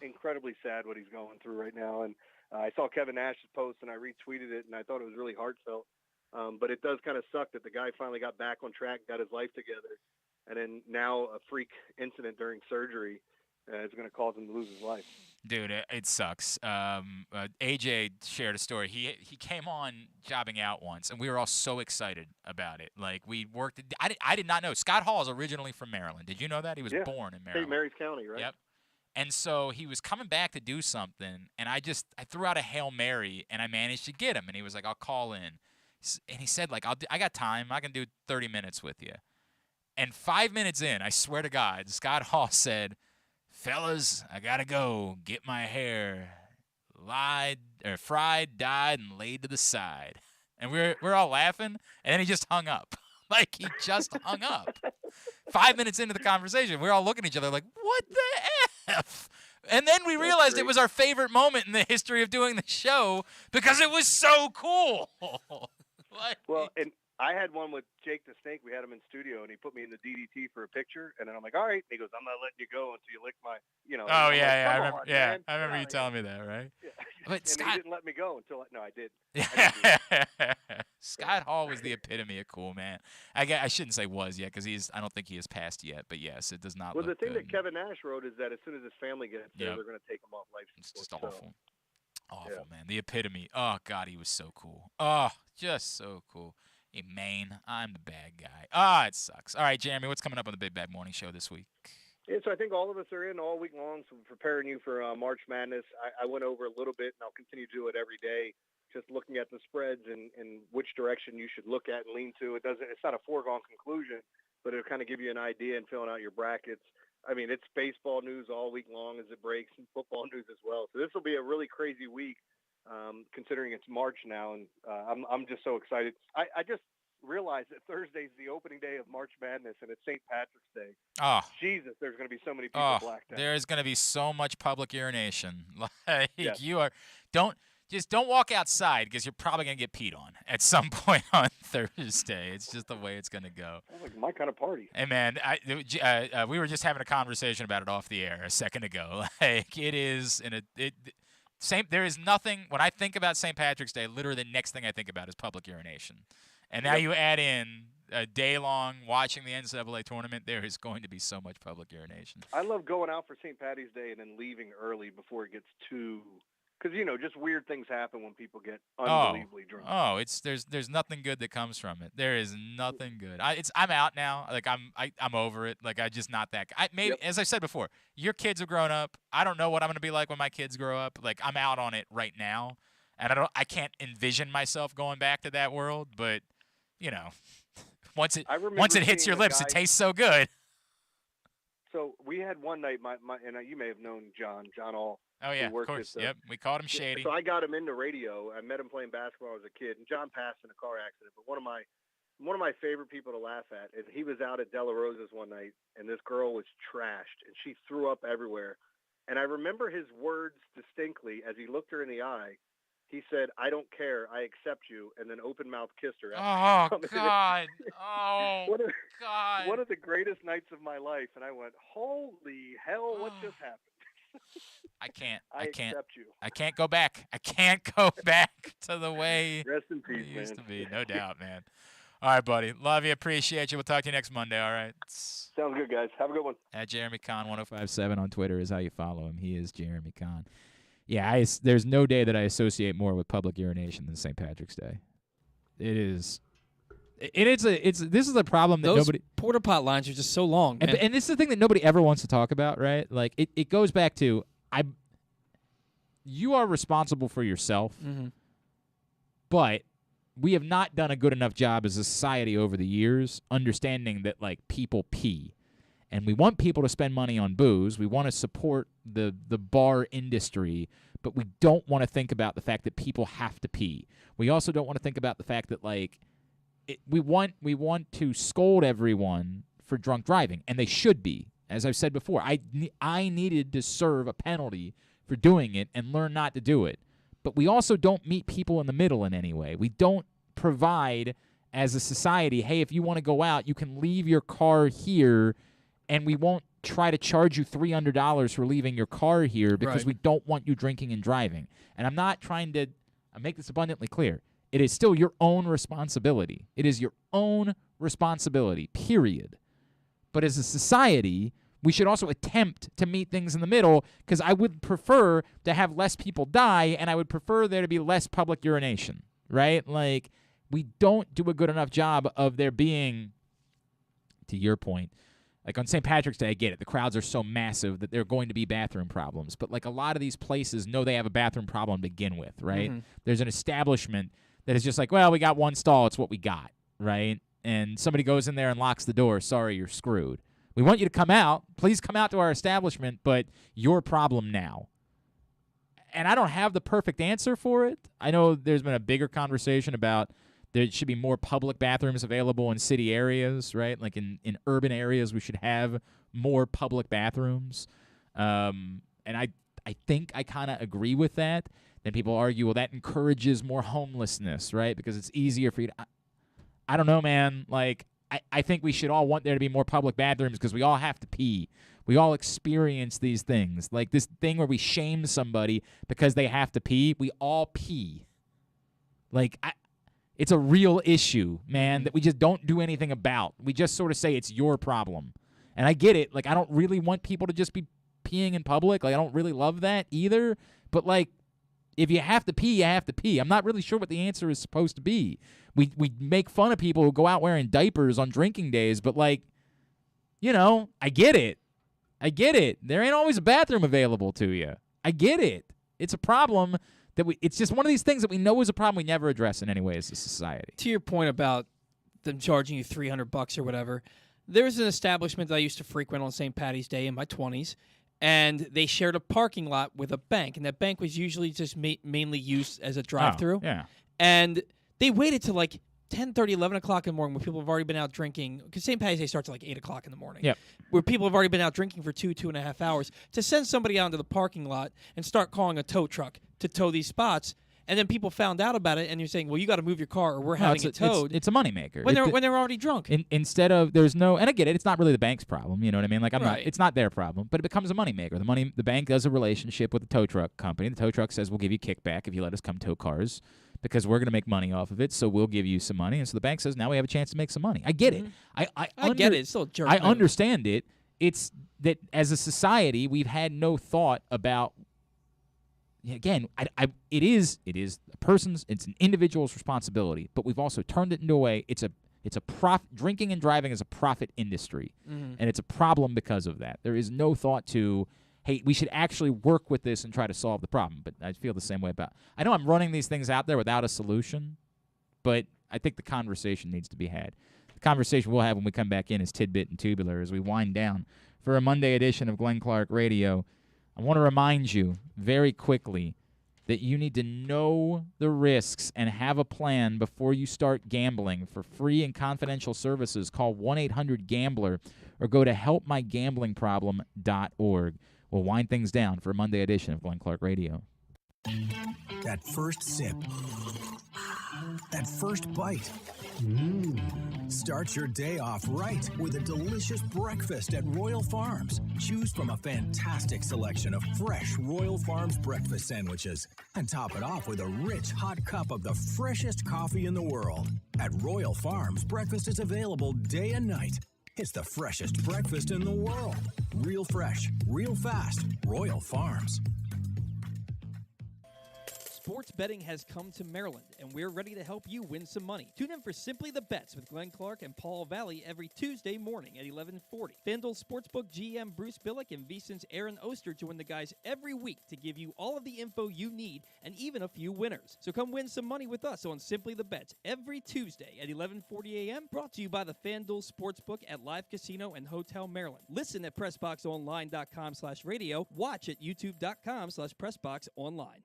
M: Incredibly sad what he's going through right now. And I saw Kevin Nash's post and I retweeted it, and I thought it was really heartfelt. But it does kind of suck that the guy finally got back on track, got his life together, and then now a freak incident during surgery is going to cause him to lose his life.
A: Dude, it sucks. AJ shared a story. He came on jobbing out once, and we were all so excited about it. Like, we worked – I did not know. Scott Hall is originally from Maryland. Did you know that? He was born in Maryland.
M: St. Mary's County, right?
A: Yep. And so he was coming back to do something, and I threw out a Hail Mary, and I managed to get him. And he was like, I'll call in. And he said, like, I got time. I can do 30 minutes with you. And 5 minutes in, I swear to God, Scott Hall said – fellas, I gotta go get my hair fried, dyed, and laid to the side. And we're all laughing, and then he just hung up. Like, he just hung up. 5 minutes into the conversation, we're all looking at each other like, what the F? And then we realized it was our favorite moment in the history of doing the show because it was so cool.
M: Well, and I had one with Jake the Snake. We had him in studio, and he put me in the DDT for a picture. And then I'm like, all right. And he goes, I'm not letting you go until you lick my,
A: Oh, yeah,
M: like,
A: I remember.
M: Man.
A: I remember you telling me that, right?
M: Yeah.
A: But
M: and
A: Scott,
M: he didn't let me go until I did.
A: Scott Hall was the epitome of cool, man. I shouldn't say was yet because I don't think he has passed yet. But yes, it does not.
M: Well,
A: look
M: the thing
A: good.
M: that Kevin Nash wrote is that as soon as his family gets there, they're going to take him off life support.
A: It's just awful. Awful, man. The epitome. Oh, God, he was so cool. Oh, just so cool. Hey, Maine, I'm the bad guy. It sucks. All right, Jeremy, what's coming up on the Big Bad Morning Show this week?
M: Yeah, so I think all of us are in all week long, so we're preparing you for March Madness. I went over a little bit, and I'll continue to do it every day, just looking at the spreads and which direction you should look at and lean to. It's not a foregone conclusion, but it'll kind of give you an idea in filling out your brackets. I mean, it's baseball news all week long as it breaks, and football news as well. So this will be a really crazy week. Considering it's March now, and I'm just so excited. I just realized that Thursday's the opening day of March Madness, and it's St. Patrick's Day.
A: Oh,
M: Jesus, there's going to be so many people blacked out.
A: There is going to be so much public urination. Like
M: yes.
A: you are. Don't just don't walk outside because you're probably going to get peed on at some point on Thursday. It's just the way it's going to go.
M: Sounds like my kind of party.
A: Hey, man, we were just having a conversation about it off the air a second ago. Like, it is there is nothing, when I think about St. Patrick's Day, literally the next thing I think about is public urination. And now you add in a day long watching the NCAA tournament, there is going to be so much public urination.
M: I love going out for St. Patty's Day and then leaving early before it gets too – because, just weird things happen when people get unbelievably drunk.
A: Oh, there's nothing good that comes from it. There is nothing good. I'm out now. Like, I'm over it. Like, I just not that guy. As I said before, your kids have grown up. I don't know what I'm going to be like when my kids grow up. Like, I'm out on it right now. And I can't envision myself going back to that world, but once it hits your lips, it tastes so good.
M: So we had one night, and you may have known John All.
A: Oh yeah, of course. Yep, we called him Shady.
M: So I got him into radio. I met him playing basketball as a kid, and John passed in a car accident. But one of my favorite people to laugh at is he was out at De La Rosa's one night, and this girl was trashed, and she threw up everywhere. And I remember his words distinctly as he looked her in the eye. He said, "I don't care. I accept you," and then open-mouth kissed her.
A: Oh, God. Oh, God.
M: One of the greatest nights of my life. And I went, holy hell, what just happened?
A: I can't.
M: Accept you.
A: I can't go back. I can't go back to the way
M: Rest in peace,
A: it used
M: man.
A: to be. No doubt, man. All right, buddy. Love you. Appreciate you. We'll talk to you next Monday, all right?
M: Sounds good, guys. Have a good one.
A: At Jeremy Conn 1057 on Twitter is how you follow him. He is Jeremy Conn. Yeah, there's no day that I associate more with public urination than St. Patrick's Day. It is. This is a problem that
B: Those
A: nobody.
B: porta pot lines are just so long, man.
A: And this is the thing that nobody ever wants to talk about, right? Like it goes back to you are responsible for yourself, but we have not done a good enough job as a society over the years understanding that like people pee. And we want people to spend money on booze. We want to support the bar industry, but we don't want to think about the fact that people have to pee. We also don't want to think about the fact that like we want to scold everyone for drunk driving, and they should be. As I've said before, I needed to serve a penalty for doing it and learn not to do it. But we also don't meet people in the middle in any way. We don't provide as a society, hey, if you want to go out, you can leave your car here, and we won't try to charge you $300 for leaving your car here because we don't want you drinking and driving. And I'm not trying to make this abundantly clear. It is still your own responsibility. It is your own responsibility, period. But as a society, we should also attempt to meet things in the middle because I would prefer to have less people die and I would prefer there to be less public urination, right? Like, we don't do a good enough job of there being, to your point, like on St. Patrick's Day, I get it. The crowds are so massive that there are going to be bathroom problems. But like a lot of these places know they have a bathroom problem to begin with, right? There's an establishment that is just like, well, we got one stall. It's what we got, right? And somebody goes in there and locks the door. Sorry, you're screwed. We want you to come out. Please come out to our establishment, but your problem now. And I don't have the perfect answer for it. I know there's been a bigger conversation about there should be more public bathrooms available in city areas, right? Like in urban areas, we should have more public bathrooms. And I think I kind of agree with that. Then people argue, well, that encourages more homelessness, right? Because it's easier for you to... I don't know, man. Like, I think we should all want there to be more public bathrooms because we all have to pee. We all experience these things. Like this thing where we shame somebody because they have to pee. We all pee. Like, it's a real issue, man, that we just don't do anything about. We just sort of say it's your problem. And I get it. Like, I don't really want people to just be peeing in public. Like, I don't really love that either. But, like, if you have to pee, you have to pee. I'm not really sure what the answer is supposed to be. We make fun of people who go out wearing diapers on drinking days, but, like, you know, I get it. I get it. There ain't always a bathroom available to you. I get it. It's a problem that it's just one of these things that we know is a problem we never address in any way as a society.
B: To your point about them charging you $300 or whatever, there was an establishment that I used to frequent on St. Patty's Day in my 20s, and they shared a parking lot with a bank, and that bank was usually just mainly used as a drive-through.
A: Oh, yeah.
B: And they waited till like 10:30, 11 o'clock in the morning when people have already been out drinking, because St. Patty's Day starts at like 8 o'clock in the morning, where people have already been out drinking for 2.5 hours, to send somebody out into the parking lot and start calling a tow truck to tow these spots. and then people found out about it, and you're saying, well, you got to move your car or we're having it towed.
A: It's a moneymaker.
B: When they're already drunk.
A: Instead of, there's no, and I get it, it's not really the bank's problem, you know what I mean? Like,
B: Right.
A: it's not their problem, but it becomes a moneymaker. The bank does a relationship with the tow truck company. The tow truck says, we'll give you kickback if you let us come tow cars because we're going to make money off of it, so we'll give you some money. And so the bank says, now we have a chance to make some money. I get it.
B: I get it. It's still a jerk
A: I
B: move.
A: understand it. It's that as a society, we've had no thought about. Again, it is a person's, it's an individual's responsibility, but we've also turned it into a way. It's a drinking and driving is a profit industry, and it's a problem because of that. There is no thought to, hey, we should actually work with this and try to solve the problem. But I feel the same way about. I know I'm running these things out there without a solution, but I think the conversation needs to be had. The conversation we'll have when we come back in is tidbit and tubular as we wind down for a Monday edition of Glenn Clark Radio. I want to remind you very quickly that you need to know the risks and have a plan before you start gambling. For free and confidential services, call 1-800-GAMBLER or go to helpmygamblingproblem.org. We'll wind things down for a Monday edition of Glenn Clark Radio.
C: That first sip. That first bite. Start your day off right with a delicious breakfast at Royal Farms. Choose from a fantastic selection of fresh Royal Farms breakfast sandwiches and top it off with a rich hot cup of the freshest coffee in the world. At Royal Farms, breakfast is available day and night. It's the freshest breakfast in the world. Real fresh, real fast. Royal Farms.
B: Sports betting has come to Maryland, and we're ready to help you win some money. Tune in for Simply the Bets with Glenn Clark and Paul Valley every Tuesday morning at 11:40. FanDuel Sportsbook GM Bruce Billick and VSiN's Aaron Oster join the guys every week to give you all of the info you need and even a few winners. So come win some money with us on Simply the Bets every Tuesday at 11:40 a.m. Brought to you by the FanDuel Sportsbook at Live Casino and Hotel Maryland. Listen at PressBoxOnline.com/radio. Watch at YouTube.com/PressBoxOnline.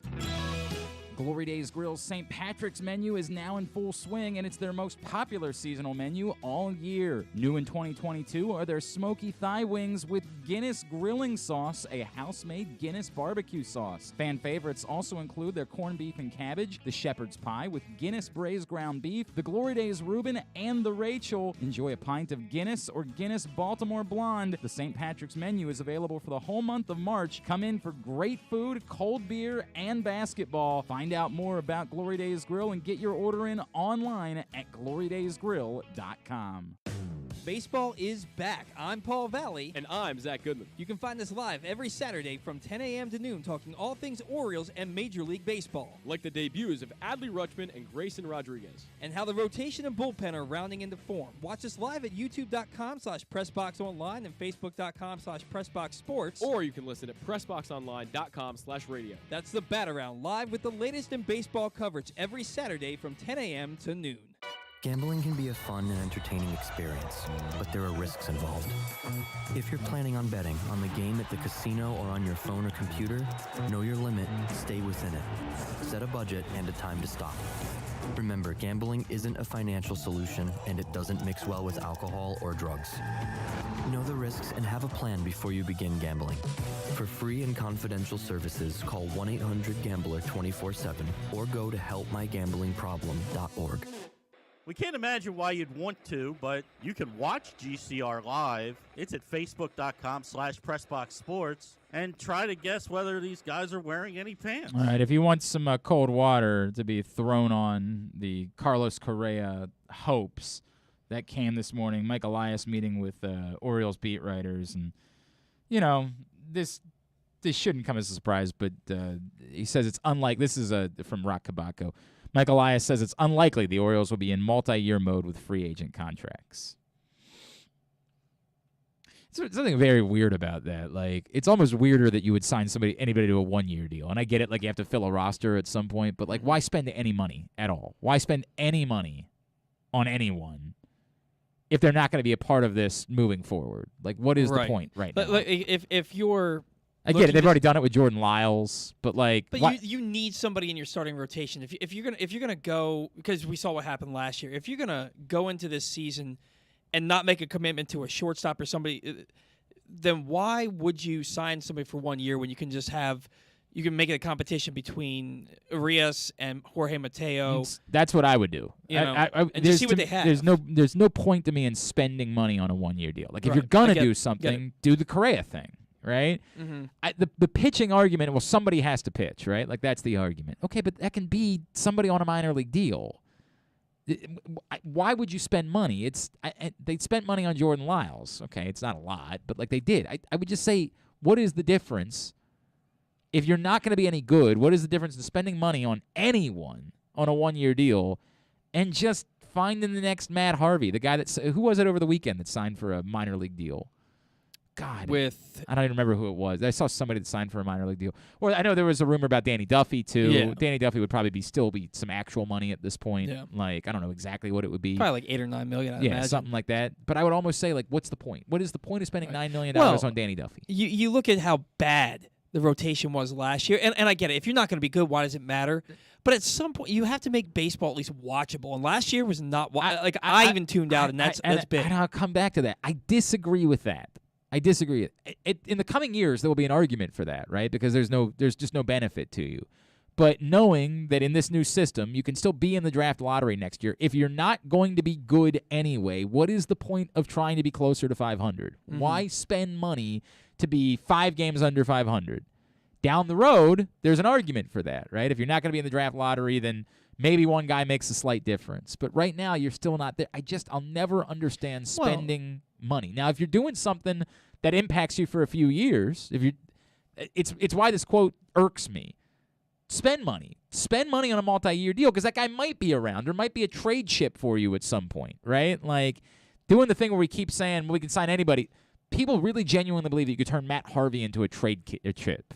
A: Glory Days Grill's St. Patrick's menu is now in full swing, and it's their most popular seasonal menu all year. New in 2022 are their smoky thigh wings with Guinness grilling sauce, a house-made Guinness barbecue sauce. Fan favorites also include their corned beef and cabbage, the shepherd's pie with Guinness braised ground beef, the Glory Days Reuben, and the Rachel. Enjoy a pint of Guinness or Guinness Baltimore Blonde. The St. Patrick's menu is available for the whole month of March. Come in for great food, cold beer, and basketball. Find out more about Glory Days Grill and get your order in online at glorydaysgrill.com.
B: Baseball is back. I'm Paul Valley.
N: And I'm Zach Goodman.
B: You can find us live every Saturday from 10 a.m. to noon talking all things Orioles and Major League Baseball.
N: Like the debuts of Adley Rutschman and Grayson Rodriguez.
B: And how the rotation and bullpen are rounding into form. Watch us live at youtube.com/PressBoxOnline and facebook.com/PressBoxSports.
N: Or you can listen at PressBoxOnline.com/radio.
B: That's the Bat Around, live with the latest in baseball coverage every Saturday from 10 a.m. to noon.
E: Gambling can be a fun and entertaining experience, but there are risks involved. If you're planning on betting on the game at the casino or on your phone or computer, know your limit, stay within it. Set a budget and a time to stop. Remember, gambling isn't a financial solution, and it doesn't mix well with alcohol or drugs. Know the risks and have a plan before you begin gambling. For free and confidential services, call 1-800-GAMBLER 24/7 or go to helpmygamblingproblem.org.
K: We can't imagine why you'd want to, but you can watch GCR live. It's at facebook.com/PressBoxSports and try to guess whether these guys are wearing any pants.
A: All right, if you want some cold water to be thrown on the Carlos Correa hopes, that came this morning. Mike Elias meeting with Orioles beat writers, and, you know, this shouldn't come as a surprise, but he says it's unlike. This is from Rock Cabaco. Mike Elias says it's unlikely the Orioles will be in multi-year mode with free agent contracts. There's something very weird about that. Like, it's almost weirder that you would sign anybody to a one-year deal. And I get it, like, you have to fill a roster at some point, but, like, why spend any money at all? Why spend any money on anyone if they're not going to be a part of this moving forward? Like, what is the point right now?
B: Like, if you're...
A: I get it. They've already done it with Jordan Lyles, but
B: you need somebody in your starting rotation. If you're gonna go, because we saw what happened last year. If you're gonna go into this season and not make a commitment to a shortstop or somebody, then why would you sign somebody for 1 year when you can just have you can make it a competition between Urias and Jorge Mateo.
A: That's what I would do.
B: You know, and just see what they have.
A: There's no point to me in spending money on a 1-year deal. Like if
B: Right.
A: you're gonna
B: I
A: do
B: get
A: something,
B: it.
A: do the Correa thing, right?
B: Mhm.
A: The pitching argument. Well, somebody has to pitch, right? Like that's the argument. Okay, but that can be somebody on a minor league deal. Why would you spend money? They spent money on Jordan Lyles. Okay, it's not a lot, but like they did. I would just say, what is the difference? If you're not going to be any good, what is the difference in spending money on anyone on a 1-year deal and just finding the next Matt Harvey, the guy who was it over the weekend that signed for a minor league deal? God, I don't even remember who it was. I saw somebody that signed for a minor league deal. Or I know there was a rumor about Danny Duffy too.
B: Yeah.
A: Danny Duffy would probably still be some actual money at this point.
B: Yeah.
A: Like I don't know exactly what it would be.
B: Probably like $8 or $9 million. I imagine.
A: Something like that. But I would almost say like, what's the point? What is the point of spending $9 million on Danny Duffy?
B: You look at how bad the rotation was last year, and I get it. If you're not going to be good, why does it matter? But at some point, you have to make baseball at least watchable. And last year was not. I even tuned out, and that's big.
A: And I'll come back to that. I disagree with that. I disagree. In the coming years, there will be an argument for that, right? Because there's just no benefit to you. But knowing that in this new system, you can still be in the draft lottery next year. If you're not going to be good anyway, what is the point of trying to be closer to 500?
B: Mm-hmm.
A: Why spend money to be 5 games under 500? Down the road, there's an argument for that, right? If you're not going to be in the draft lottery, then maybe one guy makes a slight difference. But right now, you're still not there. I'll never understand spending money. Now, if you're doing something that impacts you for a few years, it's why this quote irks me. Spend money. Spend money on a multi-year deal because that guy might be around. There might be a trade chip for you at some point, right? Like doing the thing where we keep saying we can sign anybody. People really genuinely believe that you could turn Matt Harvey into a trade chip.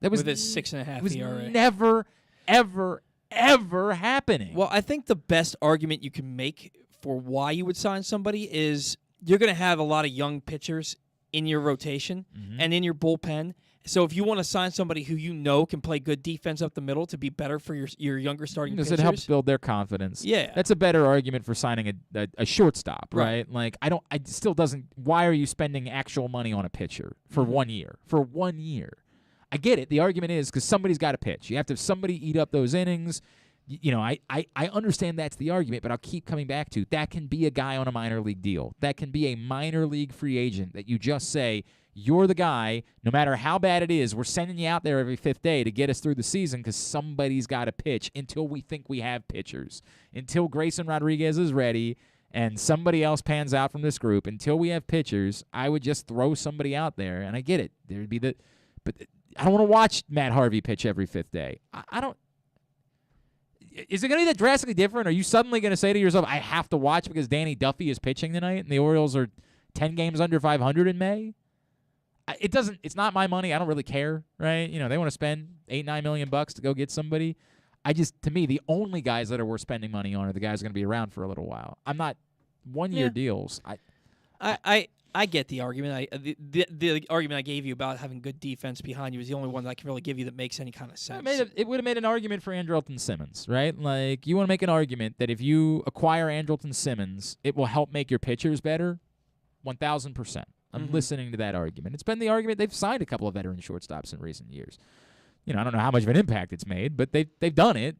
A: That was
B: with his 6.5 ERA.
A: Never, ever happening.
B: Well, I think the best argument you can make for why you would sign somebody is you're going to have a lot of young pitchers in your rotation and in your bullpen. So if you want to sign somebody who you know can play good defense up the middle to be better for your younger starting pitchers.
A: Because it helps build their confidence.
B: Yeah.
A: That's a better argument for signing a shortstop, right? Like, why are you spending actual money on a pitcher for 1 year? For 1 year. I get it. The argument is because somebody's got to pitch. You have to have somebody eat up those innings. I understand that's the argument, but I'll keep coming back to that can be a guy on a minor league deal. That can be a minor league free agent that you just say, you're the guy, no matter how bad it is, we're sending you out there every 5th day to get us through the season because somebody's got to pitch until we think we have pitchers. Until Grayson Rodriguez is ready and somebody else pans out from this group, until we have pitchers, I would just throw somebody out there, and I get it. But I don't want to watch Matt Harvey pitch every 5th day. I don't. Is it going to be that drastically different? Are you suddenly going to say to yourself, I have to watch because Danny Duffy is pitching tonight and the Orioles are 10 games under 500 in May? It's not my money. I don't really care, right? They want to spend $8-9 million to go get somebody. To me, the only guys that are worth spending money on are the guys who are going to be around for a little while. I'm not 1-year deals.
B: I get the argument. The argument I gave you about having good defense behind you is the only one that I can really give you that makes any kind of sense.
A: It would have made an argument for Andrelton Simmons, right? Like, you want to make an argument that if you acquire Andrelton Simmons, it will help make your pitchers better? 1,000%. I'm listening to that argument. It's been the argument. They've signed a couple of veteran shortstops in recent years. I don't know how much of an impact it's made, but they've done it.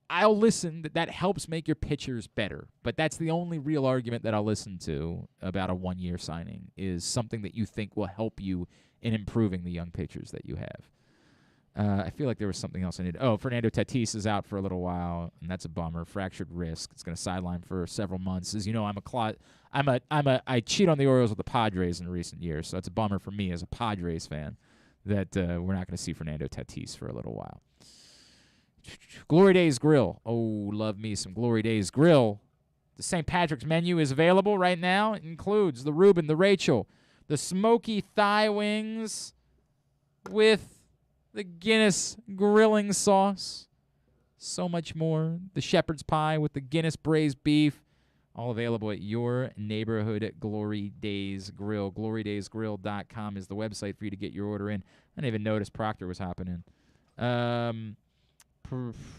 A: I'll listen that helps make your pitchers better. But that's the only real argument that I'll listen to about a 1-year signing is something that you think will help you in improving the young pitchers that you have. I feel like there was something else I needed. Oh, Fernando Tatis is out for a little while, and that's a bummer. Fractured wrist. It's going to sideline for several months. As you know, I cheat on the Orioles with the Padres in recent years, so that's a bummer for me as a Padres fan that we're not going to see Fernando Tatis for a little while. Glory Days Grill. Oh, love me some Glory Days Grill. The St. Patrick's menu is available right now. It includes the Reuben, the Rachel, the smoky thigh wings with the Guinness grilling sauce. So much more. The shepherd's pie with the Guinness braised beef. All available at your neighborhood Glory Days Grill. GloryDaysGrill.com is the website for you to get your order in. I didn't even notice Proctor was hopping in.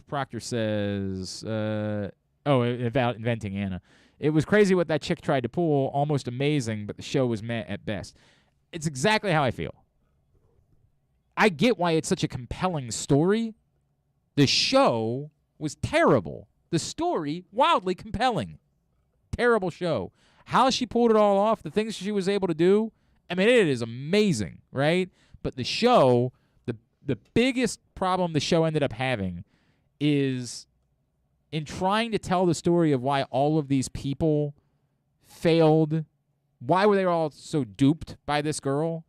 A: Proctor says, about Inventing Anna. It was crazy what that chick tried to pull. Almost amazing, but the show was meh at best. It's exactly how I feel. I get why it's such a compelling story. The show was terrible. The story, wildly compelling. Terrible show. How she pulled it all off, the things she was able to do, I mean, it is amazing, right? But the show, the biggest problem the show ended up having is in trying to tell the story of why all of these people failed, why were they all so duped by this girl?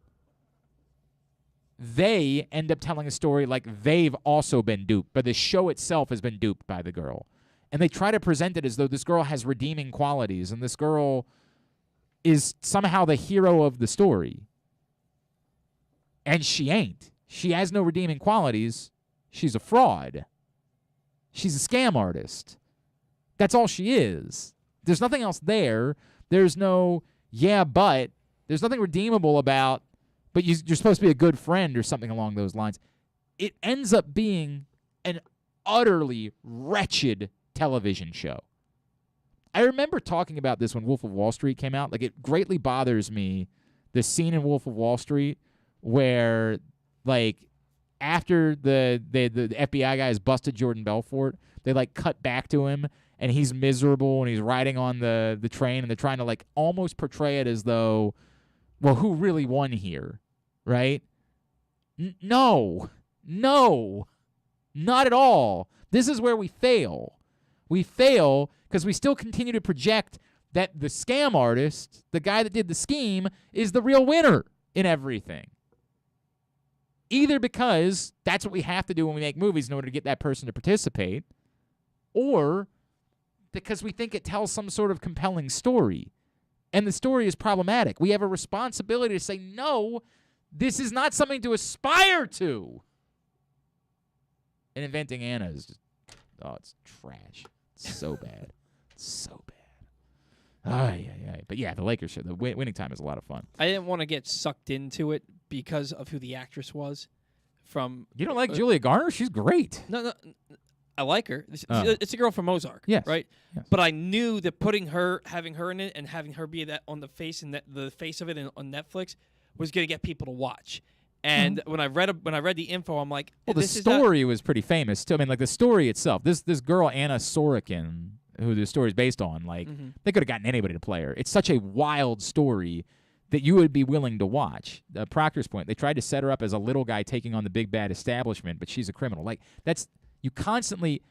A: They end up telling a story like they've also been duped, but the show itself has been duped by the girl. And they try to present it as though this girl has redeeming qualities, and this girl is somehow the hero of the story. And she ain't. She has no redeeming qualities. She's a fraud. She's a scam artist. That's all she is. There's nothing else there. There's no, but. There's nothing redeemable about, but you're supposed to be a good friend or something along those lines. It ends up being an utterly wretched television show. I remember talking about this when Wolf of Wall Street came out. Like, it greatly bothers me, the scene in Wolf of Wall Street where, like, after the FBI guys busted Jordan Belfort, they, like, cut back to him, and he's miserable, and he's riding on the train, and they're trying to, like, almost portray it as though, well, who really won here, right? No, not at all. This is where we fail. We fail because we still continue to project that the scam artist, the guy that did the scheme, is the real winner in everything. Either because that's what we have to do when we make movies in order to get that person to participate, or because we think it tells some sort of compelling story. And the story is problematic. We have a responsibility to say, no, this is not something to aspire to. And Inventing Anna is just, it's trash. It's so bad. It's so bad. But yeah, the Lakers show, the winning time is a lot of fun.
B: I didn't want to get sucked into it because of who the actress was.
A: You don't like Julia Garner? She's great.
B: No, I like her. It's a girl from Ozark,
A: yes.
B: right?
A: Yes.
B: But I knew that having her in it, and having her be that on the face and the face of it on Netflix was going to get people to watch. And when I read the info, I'm like,
A: well, the story was pretty famous too. I mean, like the story itself. This girl Anna Sorokin, who the story is based on, like they could have gotten anybody to play her. It's such a wild story that you would be willing to watch. Proctor's point, they tried to set her up as a little guy taking on the big bad establishment, but she's a criminal. Like you constantly.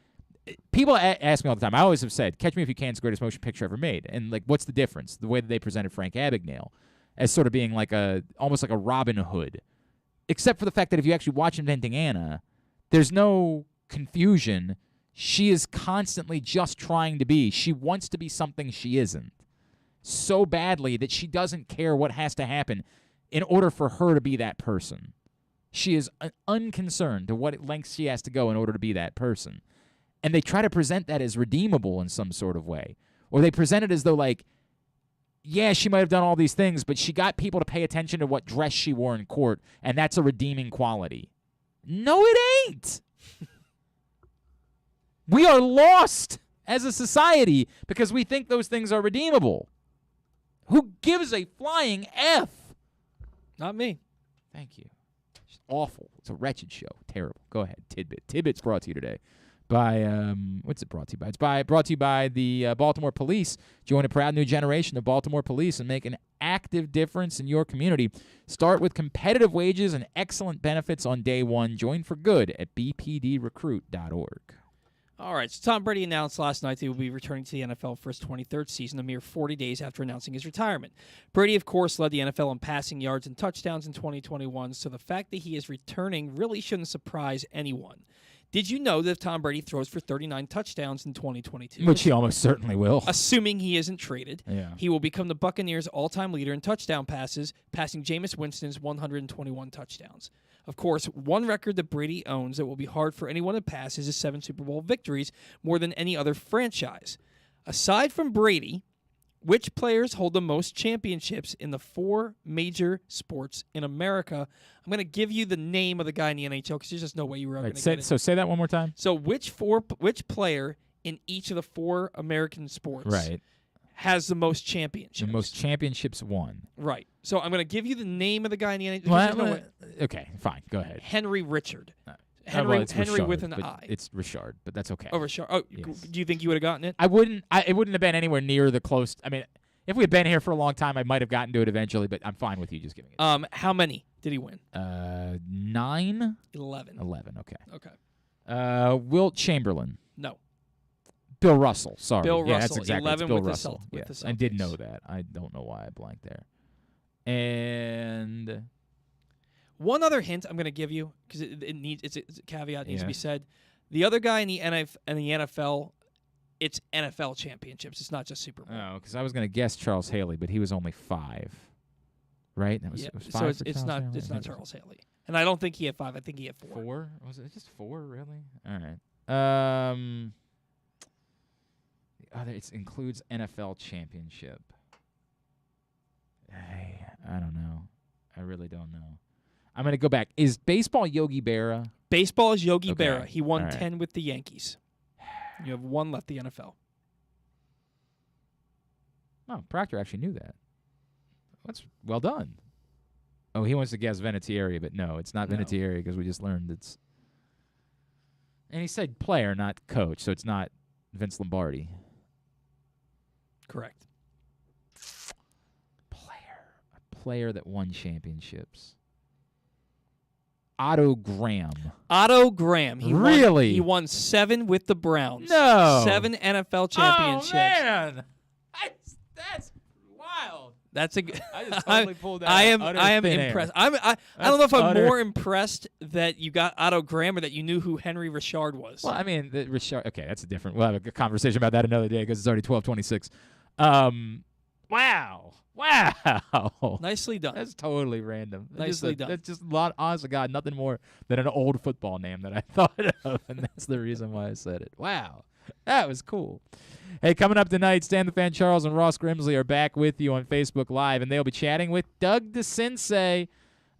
A: People ask me all the time. I always have said, "Catch Me If You Can's the greatest motion picture ever made." And like, what's the difference? The way that they presented Frank Abagnale as sort of being like almost like a Robin Hood. Except for the fact that if you actually watch Inventing Anna, there's no confusion. She is constantly just trying to be. She wants to be something she isn't. So badly that she doesn't care what has to happen in order for her to be that person. She is unconcerned to what lengths she has to go in order to be that person. And they try to present that as redeemable in some sort of way. Or they present it as though, like, yeah, she might have done all these things, but she got people to pay attention to what dress she wore in court, and that's a redeeming quality. No, it ain't. We are lost as a society because we think those things are redeemable. Who gives a flying F?
B: Not me.
A: Thank you. It's awful. It's a wretched show. Terrible. Go ahead. Tidbit. Tidbit's brought to you today by, what's it brought to you by? It's brought to you by the Baltimore Police. Join a proud new generation of Baltimore Police and make an active difference in your community. Start with competitive wages and excellent benefits on day one. Join for good at bpdrecruit.org.
B: All right, so Tom Brady announced last night that he will be returning to the NFL for his 23rd season, a mere 40 days after announcing his retirement. Brady, of course, led the NFL in passing yards and touchdowns in 2021, so the fact that he is returning really shouldn't surprise anyone. Did you know that if Tom Brady throws for 39 touchdowns in 2022,
A: which he almost certainly will,
B: assuming he isn't traded,
A: yeah,
B: he will become the Buccaneers' all-time leader in touchdown passes, passing Jameis Winston's 121 touchdowns. Of course, one record that Brady owns that will be hard for anyone to pass is his 7 Super Bowl victories, more than any other franchise. Aside from Brady, which players hold the most championships in the 4 major sports in America? I'm going to give you the name of the guy in the NHL because there's just no way you were going to get it.
A: So say that one more time.
B: So which player in each of the 4 American sports has the most championships?
A: The most championships won.
B: Right. So I'm going to give you the name of the guy in the NHL.
A: Okay, fine. Go ahead.
B: Henry Richard.
A: Well, it's
B: Henry
A: Richard,
B: with an
A: but
B: I.
A: It's Richard, but that's okay.
B: Oh, Richard. Oh,
A: Yes.
B: do you think you would have gotten it?
A: I wouldn't. It wouldn't have been anywhere near the close. I mean, if we had been here for a long time, I might have gotten to it eventually. But I'm fine with you just giving it.
B: How many did he win?
A: 9.
B: 11.
A: 11. Okay.
B: Okay.
A: Wilt Chamberlain.
B: No.
A: Bill Russell. Sorry.
B: Bill
A: Yeah,
B: Russell.
A: that's exactly.
B: 11
A: it's Bill
B: with
A: Russell.
B: the
A: Yes,
B: Celtics.
A: I did know that. I don't know why I blanked there. And
B: one other hint I'm going to give you because it needs it's a caveat needs to
A: Yeah.
B: be said. The other guy in the NFL, it's NFL championships. It's not just Super Bowl.
A: oh, because I was going to guess Charles Haley, but he was only 5. Right? That was,
B: Yeah.
A: it was 5
B: So
A: for
B: it's
A: Charles
B: not
A: Haley?
B: it's
A: I
B: not
A: think it was
B: Charles Haley, and I don't think he had 5. I think he had 4.
A: 4? Was it just 4? Really? All right. The other it includes NFL championship. I don't know. I really don't know. I'm going to go back. Is baseball Yogi Berra?
B: Baseball is Yogi
A: Okay.
B: Berra. He won
A: All right.
B: 10 with the Yankees. You have 1 left. The NFL.
A: Oh, Proctor actually knew that. That's well done. Oh, he wants to guess Vinatieri, but no, it's not
B: No.
A: Vinatieri because we just learned it's. And he said player, not coach, so it's not Vince Lombardi.
B: Correct.
A: A player that won championships. Otto Graham.
B: Otto Graham.
A: Really?
B: He won 7 with the Browns.
A: No.
B: 7 NFL championships.
A: Oh, man. That's wild.
B: That's a good.
A: I just totally pulled that
B: I
A: out
B: am.
A: utter
B: I am
A: thin air.
B: impressed. I don't know if I'm
A: utter-
B: more impressed that you got Otto Graham or that you knew who Henry Richard was.
A: Well, I mean, Richard. Okay, that's different. We'll have a good conversation about that another day because it's already 12:26. Wow.
B: Nicely done.
A: That's totally random.
B: Nicely done.
A: That's just a lot. Honest to God, nothing more than an old football name that I thought of, and that's the reason why I said it. Wow, that was cool. Hey, coming up tonight, Stan the Fan Charles and Ross Grimsley are back with you on Facebook Live, and they'll be chatting with Doug DeCinces.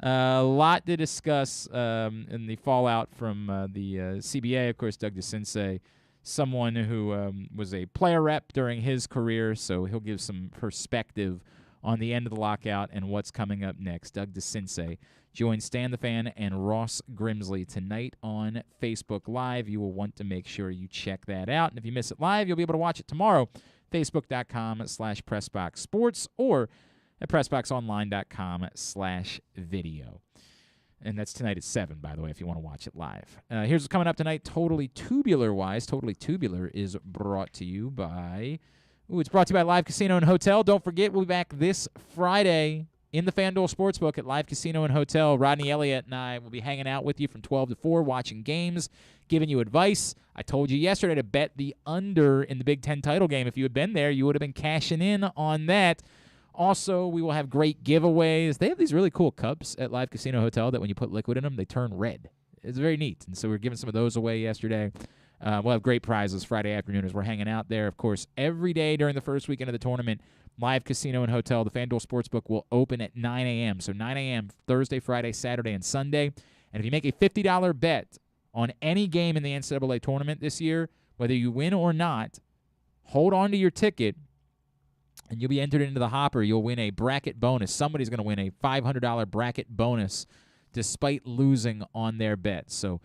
A: A lot to discuss in the fallout from the CBA. Of course, Doug DeCinces, someone who was a player rep during his career, so he'll give some perspective on the end of the lockout and what's coming up next. Doug DeCinces joins Stan the Fan and Ross Grimsley tonight on Facebook Live. You will want to make sure you check that out. And if you miss it live, you'll be able to watch it tomorrow, facebook.com/PressBoxSports or at PressBoxOnline.com/video. And that's tonight at 7, by the way, if you want to watch it live. Here's what's coming up tonight, Totally Tubular-wise. Totally Tubular is brought to you by... it's brought to you by Live Casino and Hotel. Don't forget, we'll be back this Friday in the FanDuel Sportsbook at Live Casino and Hotel. Rodney Elliott and I will be hanging out with you from 12 to 4, watching games, giving you advice. I told you yesterday to bet the under in the Big Ten title game. If you had been there, you would have been cashing in on that. Also, we will have great giveaways. They have these really cool cups at Live Casino Hotel that when you put liquid in them, they turn red. It's very neat. And so we're giving some of those away yesterday. We'll have great prizes Friday afternoon as we're hanging out there. Of course, every day during the first weekend of the tournament, Live Casino and Hotel, the FanDuel Sportsbook, will open at 9 a.m. So 9 a.m. Thursday, Friday, Saturday, and Sunday. And if you make a $50 bet on any game in the NCAA tournament this year, whether you win or not, hold on to your ticket, and you'll be entered into the hopper. You'll win a bracket bonus. Somebody's going to win a $500 bracket bonus despite losing on their bet. So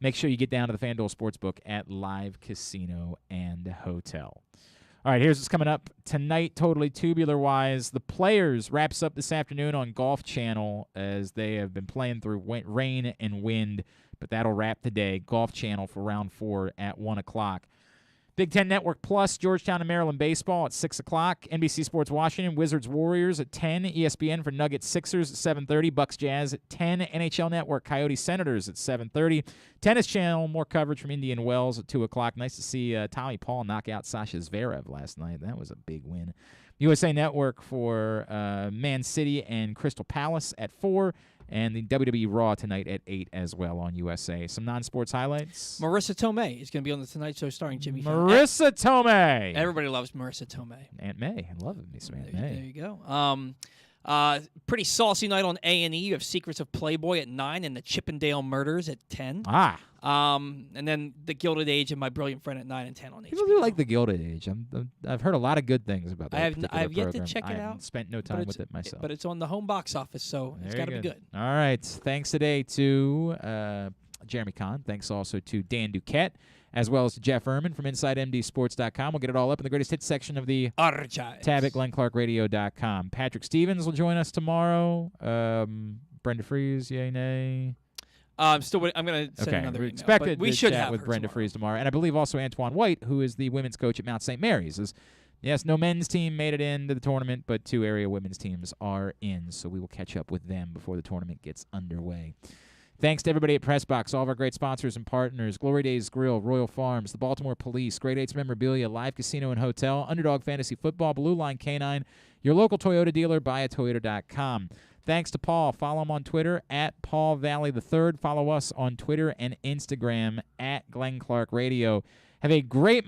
A: make sure you get down to the FanDuel Sportsbook at Live Casino and Hotel. All right, here's what's coming up tonight, Totally Tubular-wise. The Players wraps up this afternoon on Golf Channel as they have been playing through rain and wind, but that'll wrap today. Golf Channel for Round 4 at 1 o'clock. Big Ten Network Plus, Georgetown and Maryland baseball at 6 o'clock. NBC Sports Washington, Wizards Warriors at 10. ESPN for Nuggets Sixers at 7:30. Bucks Jazz at 10. NHL Network Coyotes Senators at 7:30. Tennis Channel, more coverage from Indian Wells at 2 o'clock. Nice to see Tommy Paul knock out Sasha Zverev last night. That was a big win. USA Network for Man City and Crystal Palace at 4. And the WWE Raw tonight at 8 as well on USA. Some non-sports highlights.
B: Marissa Tomei is going to be on the Tonight Show starring Jimmy Fallon.
A: Marissa Tomei.
B: Everybody loves Marissa Tomei.
A: Aunt May. I love me some Aunt May.
B: There you go. Pretty saucy night on A&E. You have Secrets of Playboy at 9 and the Chippendale Murders at 10. And then The Gilded Age and My Brilliant Friend at 9 and 10 on HBO.
A: People do like The Gilded Age. I've heard a lot of good things about that.
B: I have yet to
A: program.
B: check it
A: I
B: out.
A: spent no time with it myself.
B: But it's on the home box office, so it's got to be good.
A: All right. Thanks today to Jeremy Conn. Thanks also to Dan Duquette, as well as to Jeff Ermann from InsideMDSports.com. We'll get it all up in the greatest hits section of the
B: Archives.
A: tab at GlennClarkRadio.com. Patrick Stevens will join us tomorrow. Brenda Fries, yay, nay.
B: I'm going to send another email.
A: Expected
B: we
A: to
B: should
A: chat
B: have
A: with
B: her
A: Brenda
B: tomorrow.
A: Fries tomorrow. And I believe also Antoine White, who is the women's coach at Mount St. Mary's. Yes, no men's team made it into the tournament, but 2 area women's teams are in. So we will catch up with them before the tournament gets underway. Thanks to everybody at PressBox, all of our great sponsors and partners, Glory Days Grill, Royal Farms, the Baltimore Police, Grade 8's Memorabilia, Live Casino and Hotel, Underdog Fantasy Football, Blue Line Canine, your local Toyota dealer, buyatoyota.com. Thanks to Paul. Follow him on Twitter at Paul Valley III. Follow us on Twitter and Instagram at Glenn Clark Radio. Have a great Monday.